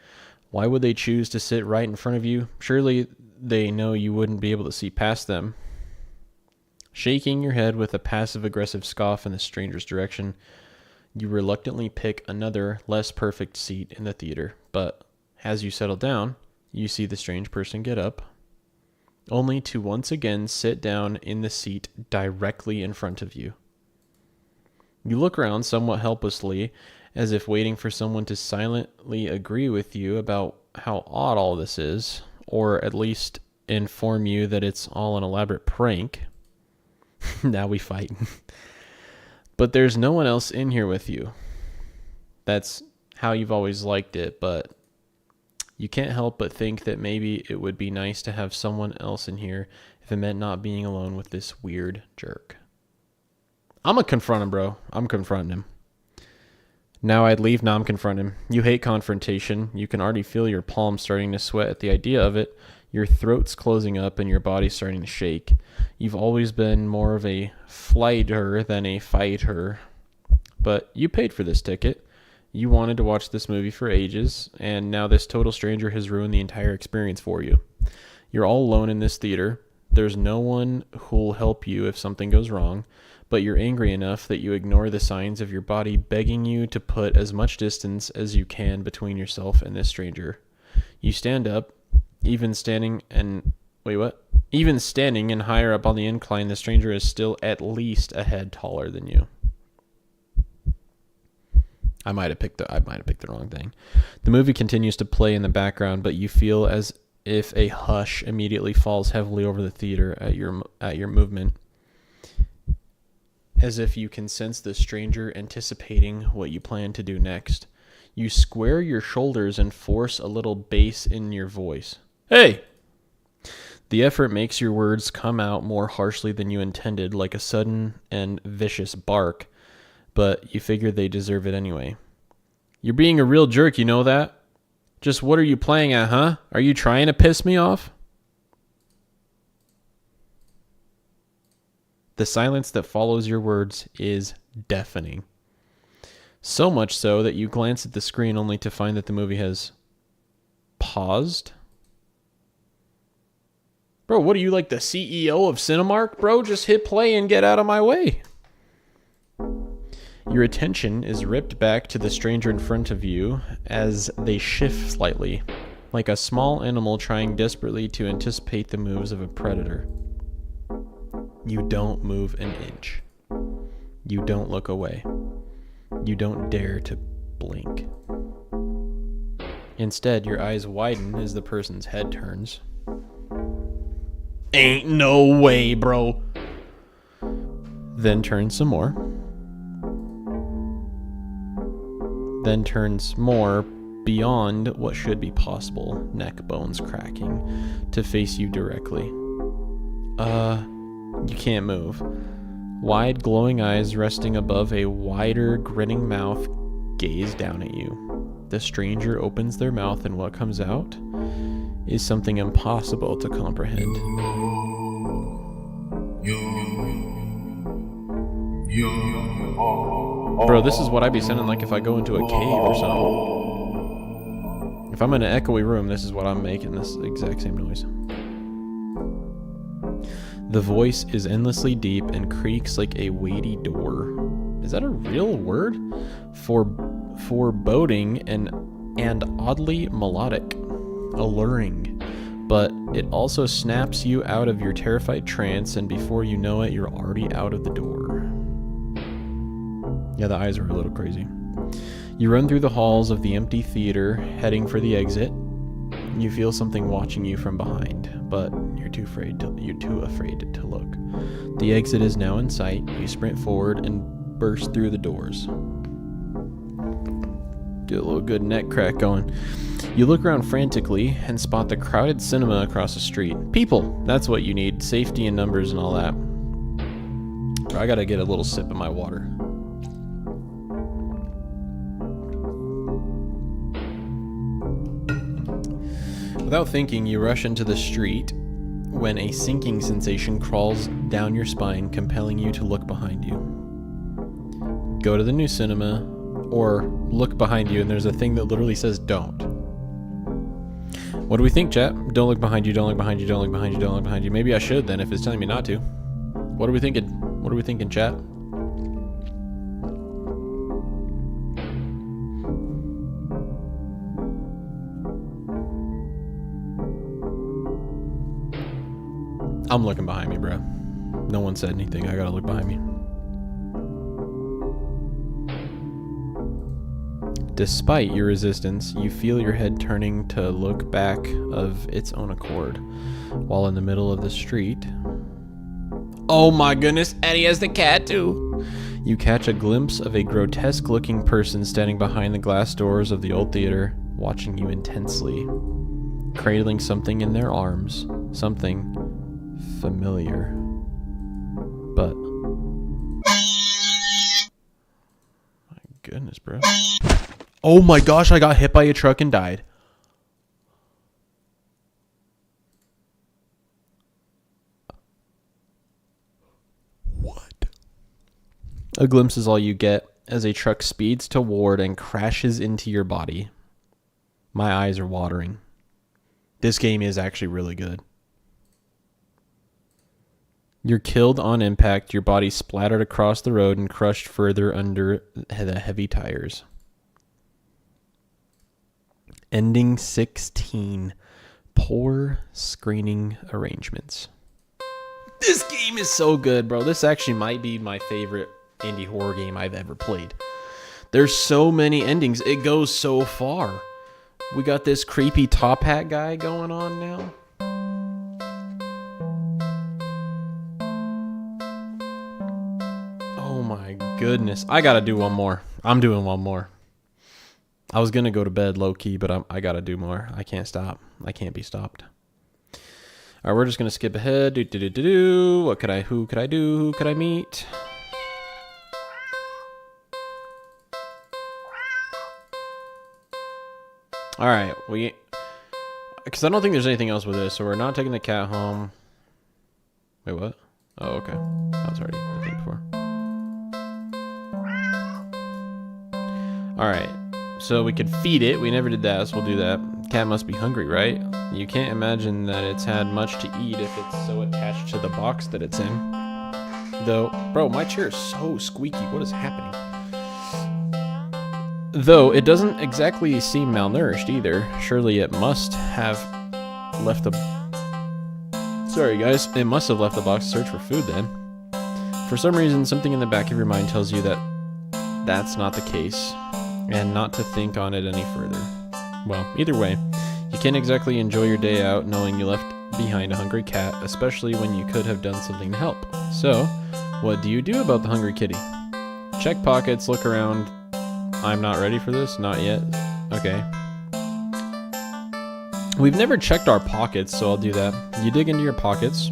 Why would they choose to sit right in front of you? Surely they know you wouldn't be able to see past them. Shaking your head with a passive-aggressive scoff in the stranger's direction, you reluctantly pick another, less perfect seat in the theater. But as you settle down, you see the strange person get up, only to once again sit down in the seat directly in front of you. You look around somewhat helplessly, as if waiting for someone to silently agree with you about how odd all this is, or at least inform you that it's all an elaborate prank. Now we fight. But there's no one else in here with you. That's how you've always liked it, but you can't help but think that maybe it would be nice to have someone else in here if it meant not being alone with this weird jerk. I'm going to confront him, bro. I'm confronting him. Now I'd leave. Now I'm confronting him. You hate confrontation. You can already feel your palms starting to sweat at the idea of it. Your throat's closing up and your body's starting to shake. You've always been more of a flighter than a fighter. But you paid for this ticket. You wanted to watch this movie for ages, and now this total stranger has ruined the entire experience for you. You're all alone in this theater. There's no one who'll help you if something goes wrong, but you're angry enough that you ignore the signs of your body begging you to put as much distance as you can between yourself and this stranger. You stand up, even standing and higher up on the incline, the stranger is still at least a head taller than you. I might have picked the wrong thing. The movie continues to play in the background, but you feel as if a hush immediately falls heavily over the theater at your movement, as if you can sense the stranger anticipating what you plan to do next. You square your shoulders and force a little bass in your voice. Hey! The effort makes your words come out more harshly than you intended, like a sudden and vicious bark, but you figure they deserve it anyway. You're being a real jerk, you know that? Just what are you playing at, huh? Are you trying to piss me off? The silence that follows your words is deafening. So much so that you glance at the screen only to find that the movie has paused. Bro, what are you, like the CEO of Cinemark? Bro, just hit play and get out of my way. Your attention is ripped back to the stranger in front of you as they shift slightly, like a small animal trying desperately to anticipate the moves of a predator. You don't move an inch. You don't look away. You don't dare to blink. Instead, your eyes widen as the person's head turns. Ain't no way, bro. Then turns some more. Then turns more beyond what should be possible, neck bones cracking, to face you directly. You can't move. Wide glowing eyes resting above a wider grinning mouth gaze down at you. The stranger opens their mouth and what comes out is something impossible to comprehend. Bro, this is what I'd be sounding like if I go into a cave or something. If I'm in an echoey room, this is what I'm making, this exact same noise. The voice is endlessly deep and creaks like a weighty door. Is that a real word? Foreboding and oddly melodic, alluring. But it also snaps you out of your terrified trance, and before you know it, you're already out of the door. Yeah, the eyes are a little crazy. You run through the halls of the empty theater, heading for the exit. You feel something watching you from behind, but you're too afraid to look. The exit is now in sight. You sprint forward and burst through the doors. Get a little good neck crack going. You look around frantically and spot the crowded cinema across the street. People, that's what you need. Safety in numbers and all that. I gotta get a little sip of my water. Without thinking, you rush into the street when a sinking sensation crawls down your spine, compelling you to look behind you. Go to the new cinema, or look behind you, and there's a thing that literally says don't. What do we think, chat? Don't look behind you, don't look behind you, don't look behind you, don't look behind you. Maybe I should then if it's telling me not to. What are we thinking? What are we thinking, chat? I'm looking behind me, bro. No one said anything. I gotta look behind me. Despite your resistance, you feel your head turning to look back of its own accord. While in the middle of the street... Oh my goodness, Eddie has the cat too! You catch a glimpse of a grotesque-looking person standing behind the glass doors of the old theater, watching you intensely. Cradling something in their arms. Something familiar. But... My goodness, bro. Oh my gosh, I got hit by a truck and died. What? A glimpse is all you get as a truck speeds toward and crashes into your body. My eyes are watering. This game is actually really good. You're killed on impact, your body splattered across the road and crushed further under the heavy tires. Ending 16. Poor screening arrangements. This game is so good, bro. This actually might be my favorite indie horror game I've ever played. There's so many endings. It goes so far. We got this creepy top hat guy going on now. Oh my goodness. I gotta do one more. I'm doing one more. I was gonna go to bed low key, but I gotta do more. I can't stop. I can't be stopped. All right, we're just gonna skip ahead. What could I? Who could I do? Who could I meet? All right, because I don't think there's anything else with this, so we're not taking the cat home. Wait, what? Oh, okay. That was already the thing before. All right. So we could feed it. We never did that, so we'll do that. Cat must be hungry, right? You can't imagine that it's had much to eat if it's so attached to the box that it's in. Though, bro, my chair is so squeaky. What is happening? Though it doesn't exactly seem malnourished either. Surely it must have left the... Sorry guys, it must have left the box to search for food then. For some reason, something in the back of your mind tells you that that's not the case, and not to think on it any further. Well, either way, you can't exactly enjoy your day out knowing you left behind a hungry cat, especially when you could have done something to help. So, what do you do about the hungry kitty? Check pockets, look around. I'm not ready for this? Not yet. Okay. We've never checked our pockets, so I'll do that. You dig into your pockets.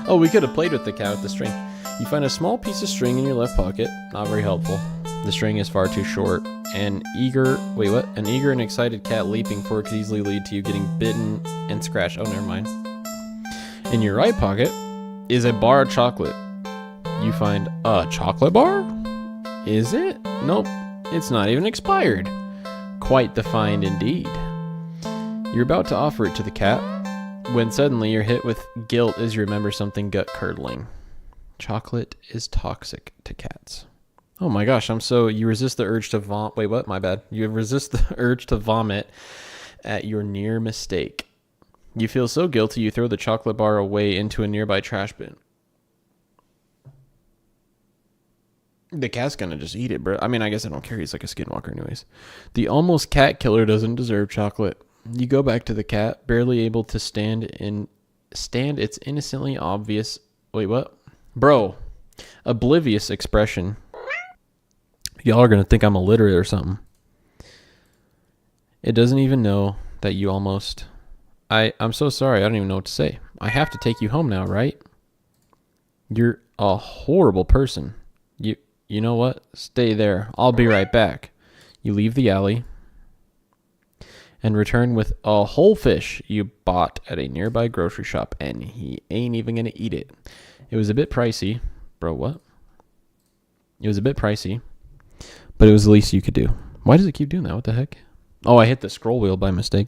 Oh, we could have played with the cat with the string. You find a small piece of string in your left pocket. Not very helpful. The string is far too short. An eager and excited cat leaping for it could easily lead to you getting bitten and scratched. Oh, never mind. In your right pocket is a bar of chocolate. You find a chocolate bar? Is it? Nope, it's not even expired. Quite the find indeed. You're about to offer it to the cat when suddenly you're hit with guilt as you remember something gut-curdling. Chocolate is toxic to cats. Oh my gosh, you resist the urge to vomit. Wait, what? My bad. You resist the urge to vomit at your near mistake. You feel so guilty you throw the chocolate bar away into a nearby trash bin. The cat's gonna just eat it, bro. I mean, I guess I don't care. He's like a skinwalker anyways. The almost cat killer doesn't deserve chocolate. You go back to the cat, barely able to stand its innocently obvious... Wait, what? Bro. Oblivious expression. Y'all are gonna think I'm illiterate or something. It doesn't even know that you almost... I'm so sorry. I don't even know what to say. I have to take you home now, right? You're a horrible person. You know what? Stay there. I'll be right back. You leave the alley and return with a whole fish you bought at a nearby grocery shop, and he ain't even gonna eat it. It was a bit pricey. Bro, what? It was a bit pricey, but it was the least you could do. Why does it keep doing that? What the heck? Oh, I hit the scroll wheel by mistake.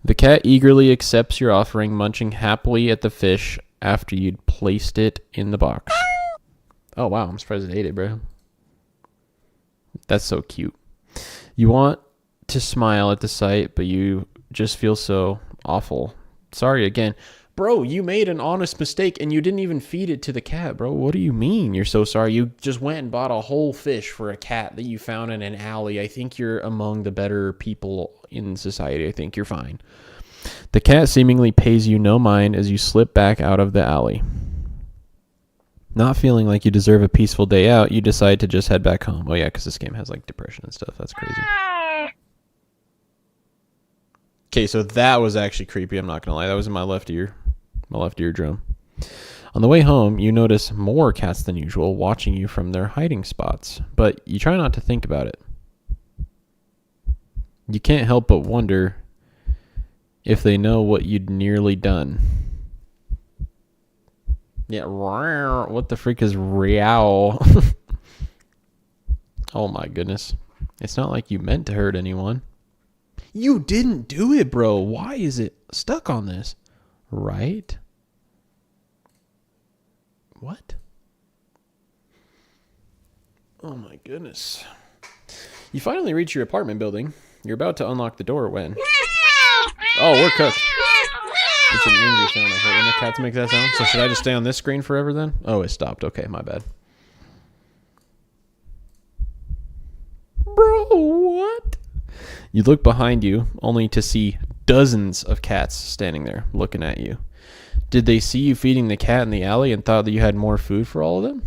The cat eagerly accepts your offering, munching happily at the fish after you'd placed it in the box. Oh, wow. I'm surprised it ate it, bro. That's so cute. You want to smile at the sight, but you just feel so awful. Sorry again. Bro, you made an honest mistake and you didn't even feed it to the cat, bro. What do you mean you're so sorry? You just went and bought a whole fish for a cat that you found in an alley. I think you're among the better people in society. I think you're fine. The cat seemingly pays you no mind as you slip back out of the alley. Not feeling like you deserve a peaceful day out, you decide to just head back home. Oh yeah, because this game has like depression and stuff. That's crazy. Okay, so that was actually creepy. I'm not going to lie. That was in my left ear. My left eardrum. On the way home, you notice more cats than usual watching you from their hiding spots, but you try not to think about it. You can't help but wonder if they know what you'd nearly done. Yeah, what the freak is Riao? Oh my goodness. It's not like you meant to hurt anyone. You didn't do it, bro. Why is it stuck on this? Right? What? Oh my goodness. You finally reach your apartment building. You're about to unlock the door when... Oh, we're cooked. It's an angry sound I heard when the cats make that sound. So should I just stay on this screen forever then? Oh, it stopped. Okay, my bad. Bro, what? You look behind you, only to see dozens of cats standing there looking at you. Did they see you feeding the cat in the alley and thought that you had more food for all of them?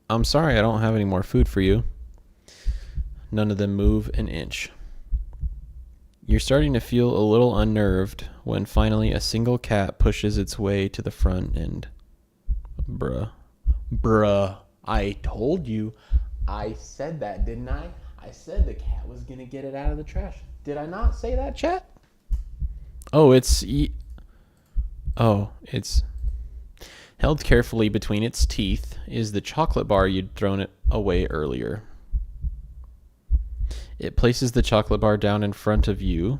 I'm sorry, I don't have any more food for you. None of them move an inch. You're starting to feel a little unnerved when finally a single cat pushes its way to the front and... Bruh. I told you. I said that, didn't I? I said the cat was going to get it out of the trash. Did I not say that, chat? Oh, it's held carefully between its teeth is the chocolate bar you'd thrown it away earlier. It places the chocolate bar down in front of you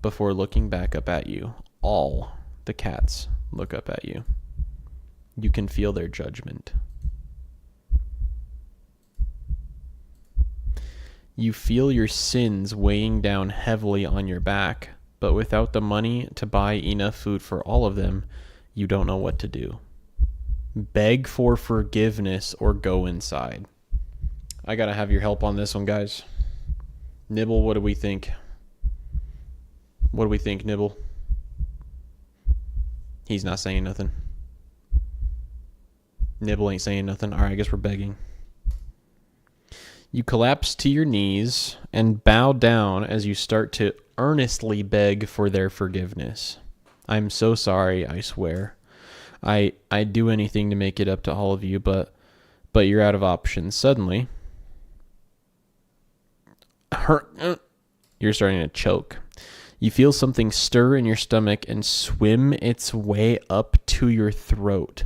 before looking back up at you. All the cats look up at you. You can feel their judgment. You feel your sins weighing down heavily on your back, but without the money to buy enough food for all of them, you don't know what to do. Beg for forgiveness or go inside. I gotta have your help on this one, guys. Nibble, what do we think? What do we think, Nibble? He's not saying nothing. Nibble ain't saying nothing. All right, I guess we're begging. You collapse to your knees and bow down as you start to earnestly beg for their forgiveness. I'm so sorry, I swear. I'd do anything to make it up to all of you, but you're out of options. Suddenly, you're starting to choke. You feel something stir in your stomach and swim its way up to your throat,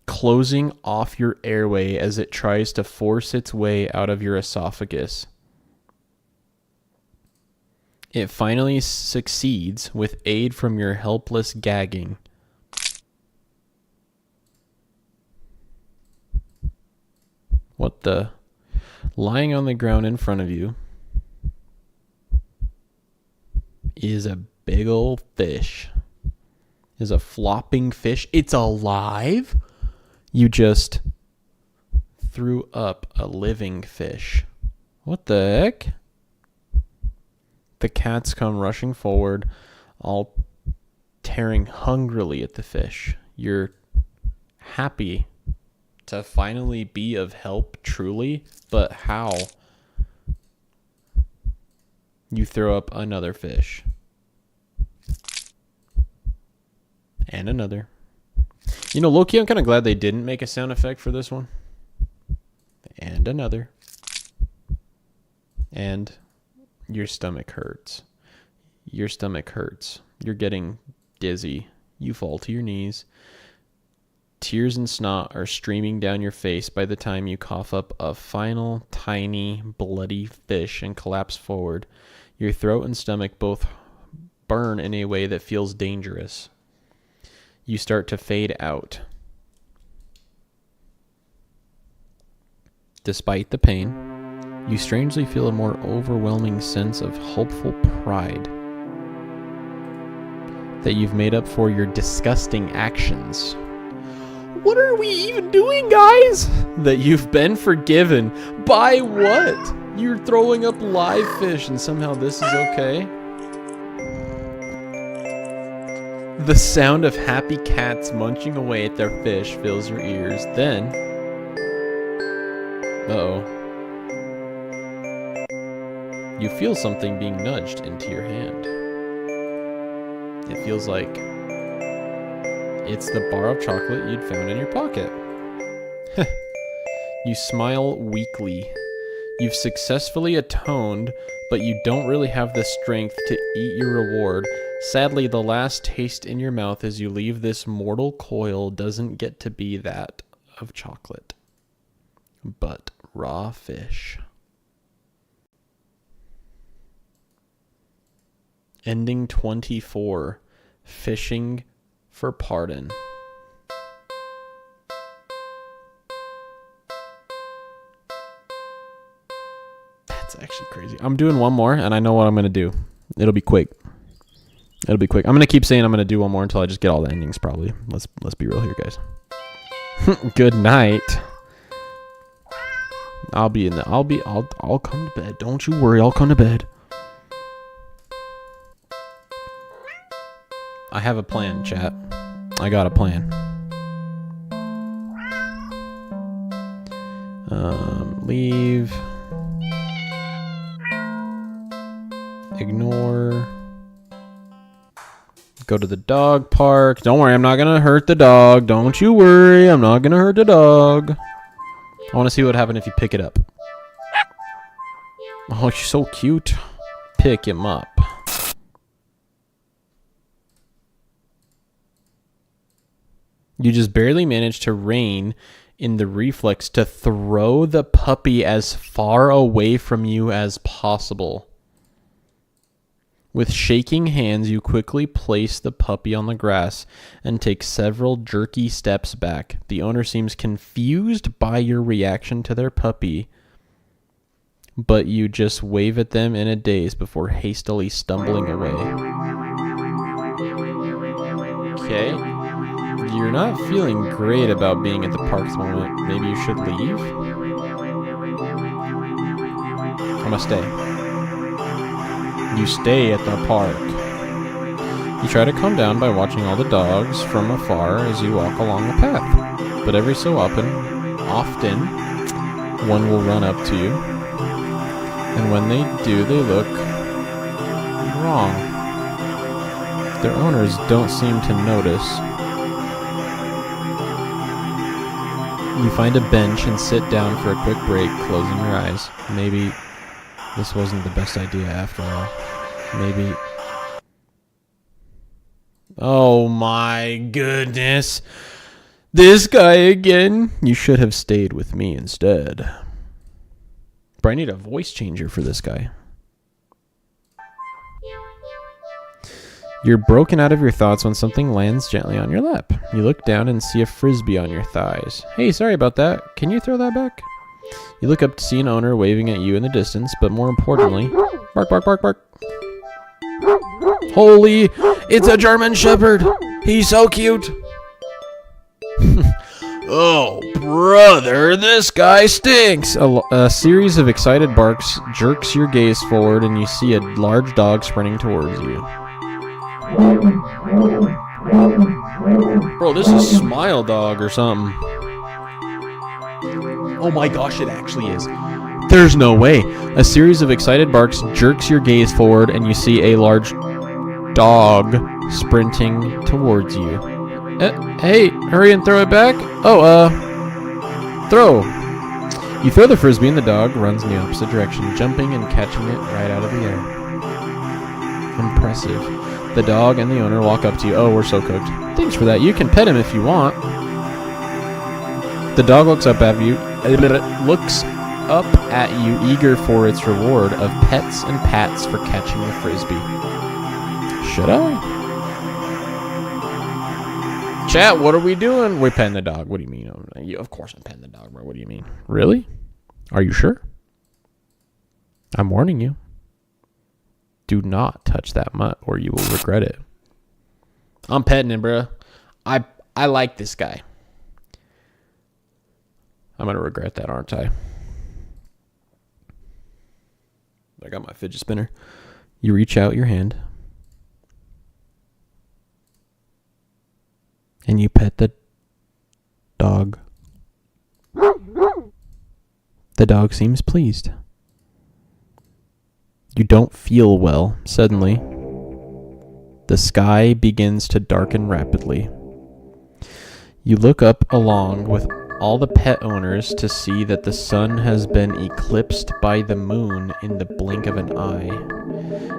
closing off your airway as it tries to force its way out of your esophagus. It finally succeeds with aid from your helpless gagging. What the? Lying on the ground in front of you is a big old fish. Is a flopping fish. It's alive? You just threw up a living fish. What the heck? The cats come rushing forward, all tearing hungrily at the fish. You're happy to finally be of help, truly, but how? You throw up another fish. And another. You know, low-key, I'm kind of glad they didn't make a sound effect for this one. And another. And your stomach hurts. Your stomach hurts. You're getting dizzy. You fall to your knees. Tears and snot are streaming down your face by the time you cough up a final, tiny, bloody fish and collapse forward. Your throat and stomach both burn in a way that feels dangerous. You start to fade out. Despite the pain, you strangely feel a more overwhelming sense of hopeful pride that you've made up for your disgusting actions. What are we even doing, guys? That you've been forgiven. By what? You're throwing up live fish and somehow this is okay? The sound of happy cats munching away at their fish fills your ears. Then, you feel something being nudged into your hand. It feels like it's the bar of chocolate you'd found in your pocket. You smile weakly. You've successfully atoned, but you don't really have the strength to eat your reward. Sadly, the last taste in your mouth as you leave this mortal coil doesn't get to be that of chocolate, but raw fish. Ending 24. Fishing for pardon. That's actually crazy. I'm doing one more, and I know what I'm going to do. It'll be quick. I'm going to keep saying I'm going to do one more until I just get all the endings, probably. Let's be real here, guys. Good night. I'll come to bed. Don't you worry. I'll come to bed. I have a plan, chat. I got a plan. Leave. Ignore. Go to the dog park. Don't worry, I'm not going to hurt the dog. Don't you worry, I'm not going to hurt the dog. I want to see what happens if you pick it up. Oh, you're so cute. Pick him up. You just barely managed to rein in the reflex to throw the puppy as far away from you as possible. With shaking hands, you quickly place the puppy on the grass and take several jerky steps back. The owner seems confused by your reaction to their puppy, but you just wave at them in a daze before hastily stumbling away. Okay. You're not feeling great about being at the park at the moment. Maybe you should leave? I'm gonna stay. You stay at the park. You try to calm down by watching all the dogs from afar as you walk along the path. But every so often, one will run up to you. And when they do, they look wrong. Their owners don't seem to notice. You find a bench and sit down for a quick break, closing your eyes. Maybe this wasn't the best idea after all. Maybe... Oh my goodness. This guy again? You should have stayed with me instead. But I need a voice changer for this guy. You're broken out of your thoughts when something lands gently on your lap. You look down and see a frisbee on your thighs. Hey, sorry about that. Can you throw that back? You look up to see an owner waving at you in the distance, but more importantly, bark, bark, bark, bark. Holy, it's a German Shepherd. He's so cute. Oh, brother, this guy stinks. A series of excited barks jerks your gaze forward, and you see a large dog sprinting towards you. Bro, this is Smile Dog or something. Oh my gosh, it actually is. There's no way. A series of excited barks jerks your gaze forward, and you see a large dog sprinting towards you. Hey, hurry and throw it back. Throw. You throw the frisbee and the dog runs in the opposite direction, jumping and catching it right out of the air. Impressive. The dog and the owner walk up to you. Oh, we're so cooked. Thanks for that. You can pet him if you want. The dog looks up at you, eager for its reward of pets and pats for catching the frisbee. Should I? Chat, what are we doing? We're petting the dog. What do you mean? Of course I'm petting the dog, bro. What do you mean? Really? Are you sure? I'm warning you. Do not touch that mutt or you will regret it. I'm petting him, bro. I like this guy. I'm going to regret that, aren't I? I got my fidget spinner. You reach out your hand. And you pet the dog. The dog seems pleased. You don't feel well. Suddenly, the sky begins to darken rapidly. You look up along with all the pet owners to see that the sun has been eclipsed by the moon in the blink of an eye.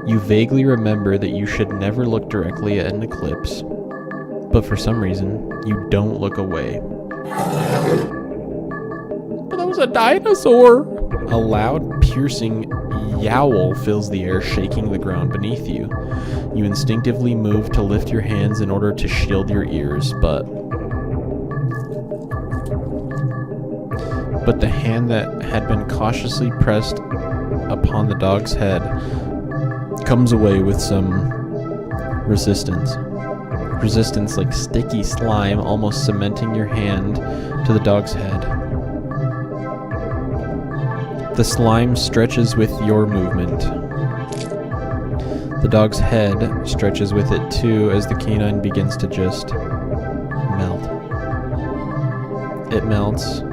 You vaguely remember that you should never look directly at an eclipse, but for some reason, you don't look away. But that was a dinosaur! A loud, piercing yowl fills the air, shaking the ground beneath you. You instinctively move to lift your hands in order to shield your ears, but the hand that had been cautiously pressed upon the dog's head comes away with some resistance. Resistance like sticky slime almost cementing your hand to the dog's head. The slime stretches with your movement. The dog's head stretches with it too as the canine begins to just melt. It melts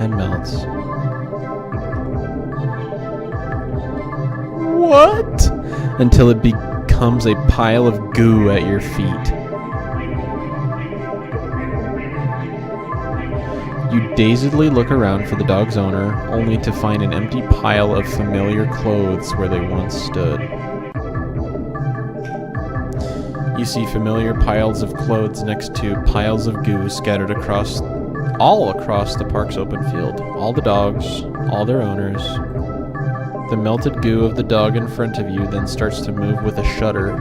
and melts. What? Until it becomes a pile of goo at your feet. You dazedly look around for the dog's owner, only to find an empty pile of familiar clothes where they once stood. You see familiar piles of clothes next to piles of goo scattered all across the park's open field. All the dogs, all their owners, The melted goo of the dog in front of you then starts to move with a shudder.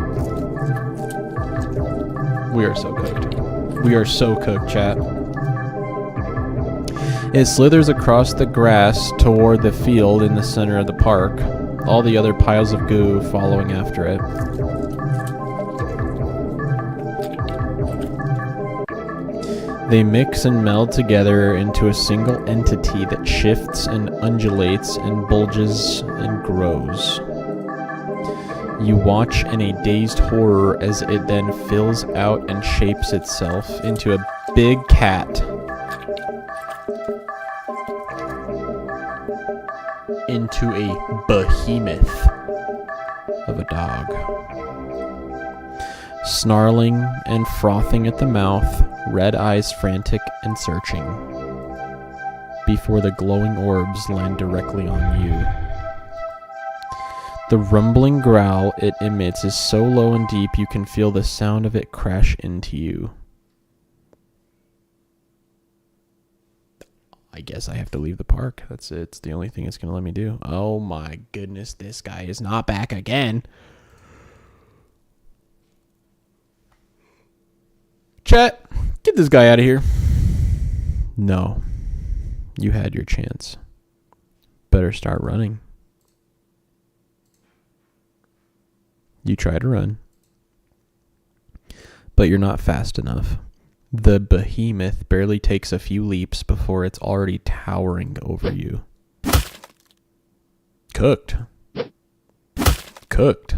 We are so cooked. We are so cooked, chat. It slithers across the grass toward the field in the center of the park, all the other piles of goo following after it. They mix and meld together into a single entity that shifts and undulates and bulges and grows. You watch in a dazed horror as it then fills out and shapes itself into a big cat. Into a behemoth of a dog. Snarling and frothing at the mouth, red eyes frantic and searching, before the glowing orbs land directly on you. The rumbling growl it emits is so low and deep you can feel the sound of it crash into you. I guess I have to leave the park. That's it. It's the only thing it's going to let me do. Oh my goodness, this guy is not back again. Chat, get this guy out of here. No. You had your chance. Better start running. You try to run, but you're not fast enough. The behemoth barely takes a few leaps before it's already towering over you. Cooked. Cooked.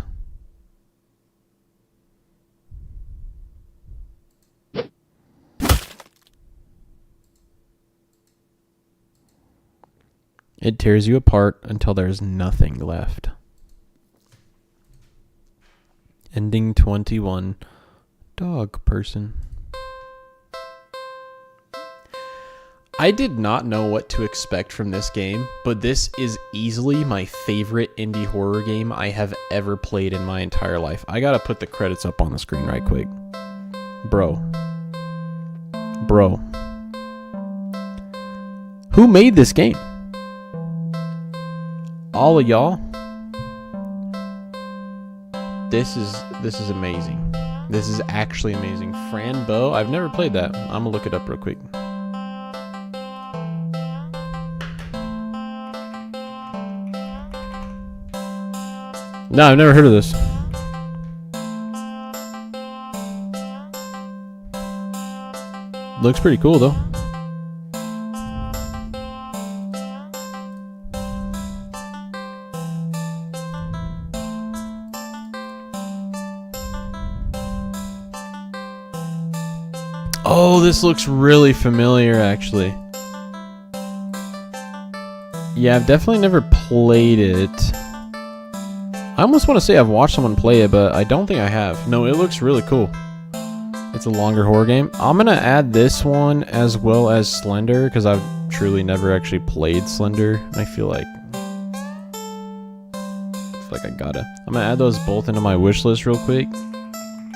It tears you apart until there's nothing left. Ending 21. Dog person. I did not know what to expect from this game, but this is easily my favorite indie horror game I have ever played in my entire life. I gotta put the credits up on the screen right quick. Bro. Who made this game? All of y'all? This is amazing. This is actually amazing. Fran Bow. I've never played that. I'm gonna look it up real quick. No, I've never heard of this. Looks pretty cool though. Oh, this looks really familiar, actually. Yeah, I've definitely never played it. I almost want to say I've watched someone play it, but I don't think I have. No, it looks really cool. It's a longer horror game. I'm going to add this one as well as Slender, because I've truly never actually played Slender. I feel like I gotta. I'm going to add those both into my wish list real quick,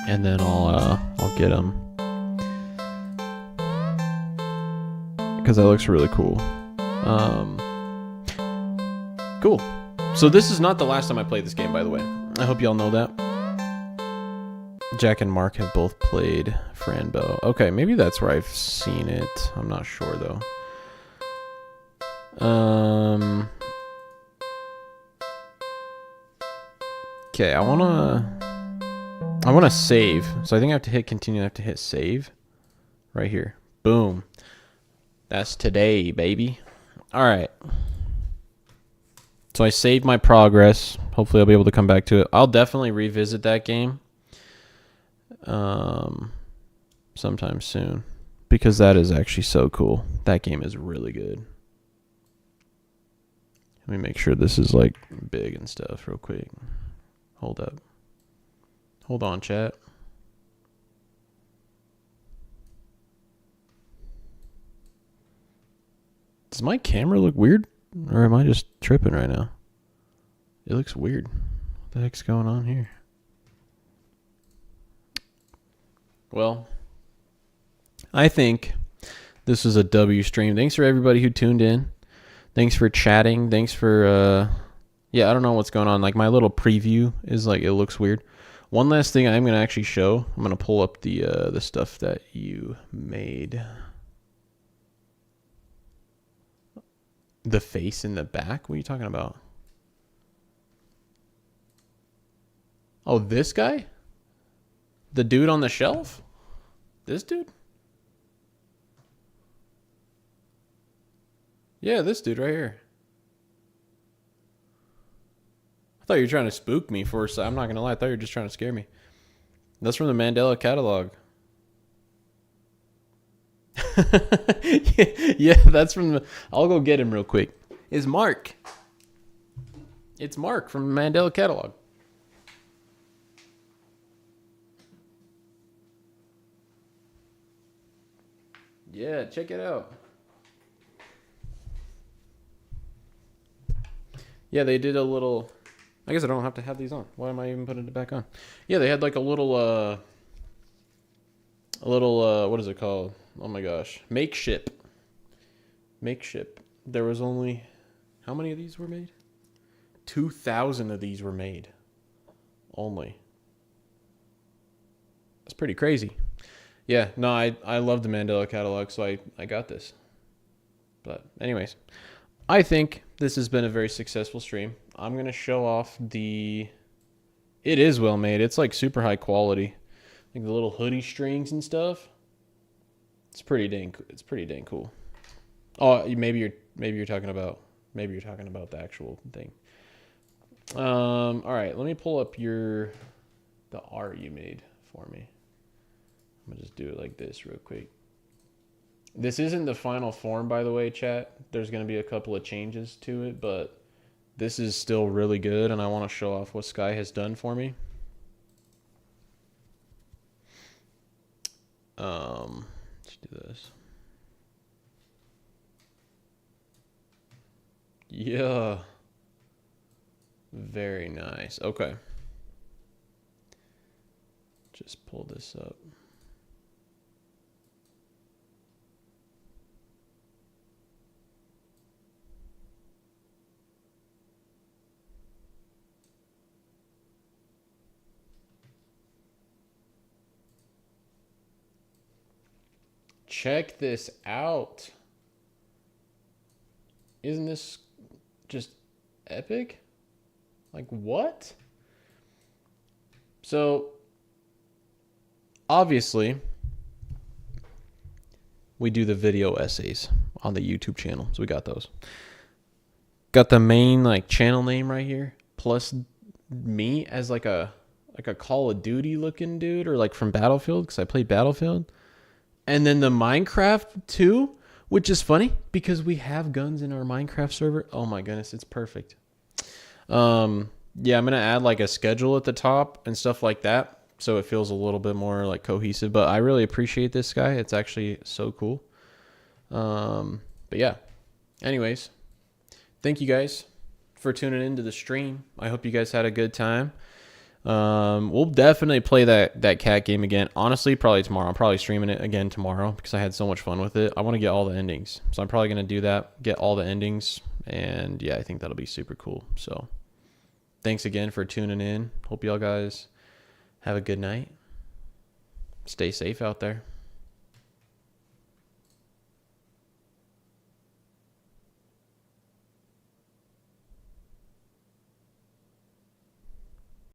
and then I'll get them. Because that looks really cool. Cool. So this is not the last time I played this game, by the way. I hope y'all know that. Jack and Mark have both played Franbo. Okay, maybe that's where I've seen it. I'm not sure though. Okay, I wanna save. So I think I have to hit continue. I have to hit save. Right here. Boom. That's today, baby. All right. So I saved my progress. Hopefully I'll be able to come back to it. I'll definitely revisit that game sometime soon, because that is actually so cool. That game is really good. Let me make sure this is like big and stuff real quick. Hold up. Hold on, chat. Does my camera look weird? Or am I just tripping right now? It looks weird. What the heck's going on here? Well, I think this was a W stream. Thanks for everybody who tuned in. Thanks for chatting. Thanks for Yeah, I don't know what's going on. Like my little preview is like, it looks weird. One last thing I'm gonna actually show. I'm gonna pull up the stuff that you made. The face in the back. What are you talking about? Oh, this guy? The dude on the shelf? This dude? Yeah, this dude right here. I thought you were trying to spook me for a second. I'm not going to lie. I thought you were just trying to scare me. That's from the Mandela catalog. Yeah, that's from the... I'll go get him real quick. It's Mark. It's Mark from the Mandela catalog. Yeah, check it out. Yeah, they did a little... I guess I don't have to have these on. Why am I even putting it back on? Yeah, they had like a little, what is it called? Oh my gosh. Makeship. There was only... How many of these were made? 2,000 of these were made. Only. That's pretty crazy. Yeah, no, I love the Mandela catalog, so I got this. But anyways, I think this has been a very successful stream. I'm going to show off the... It is well made. It's like super high quality. Like the little hoodie strings and stuff. It's pretty dang cool. Oh, maybe you're talking about the actual thing. All right, let me pull up the art you made for me. I'm going to just do it like this real quick. This isn't the final form, by the way, chat. There's going to be a couple of changes to it, but this is still really good, and I want to show off what Sky has done for me. Let's do this. Yeah. Very nice. Okay. Just pull this up. Check this out. Isn't this just epic? Like, what? So, obviously, we do the video essays on the YouTube channel. So we got those. Got the main like channel name right here, plus me as like a Call of Duty looking dude, or like from Battlefield, because I played Battlefield. And then the Minecraft too, which is funny because we have guns in our Minecraft server. Oh my goodness, it's perfect. Yeah, I'm gonna add like a schedule at the top and stuff like that, so it feels a little bit more like cohesive. But I really appreciate this guy. It's actually so cool. But yeah. Anyways, thank you guys for tuning into the stream. I hope you guys had a good time. We'll definitely play that cat game again. Honestly, probably tomorrow. I'm probably streaming it again tomorrow because I had so much fun with it. I want to get all the endings. So I'm probably going to do that, get all the endings. And yeah, I think that'll be super cool. So thanks again for tuning in. Hope y'all guys have a good night. Stay safe out there.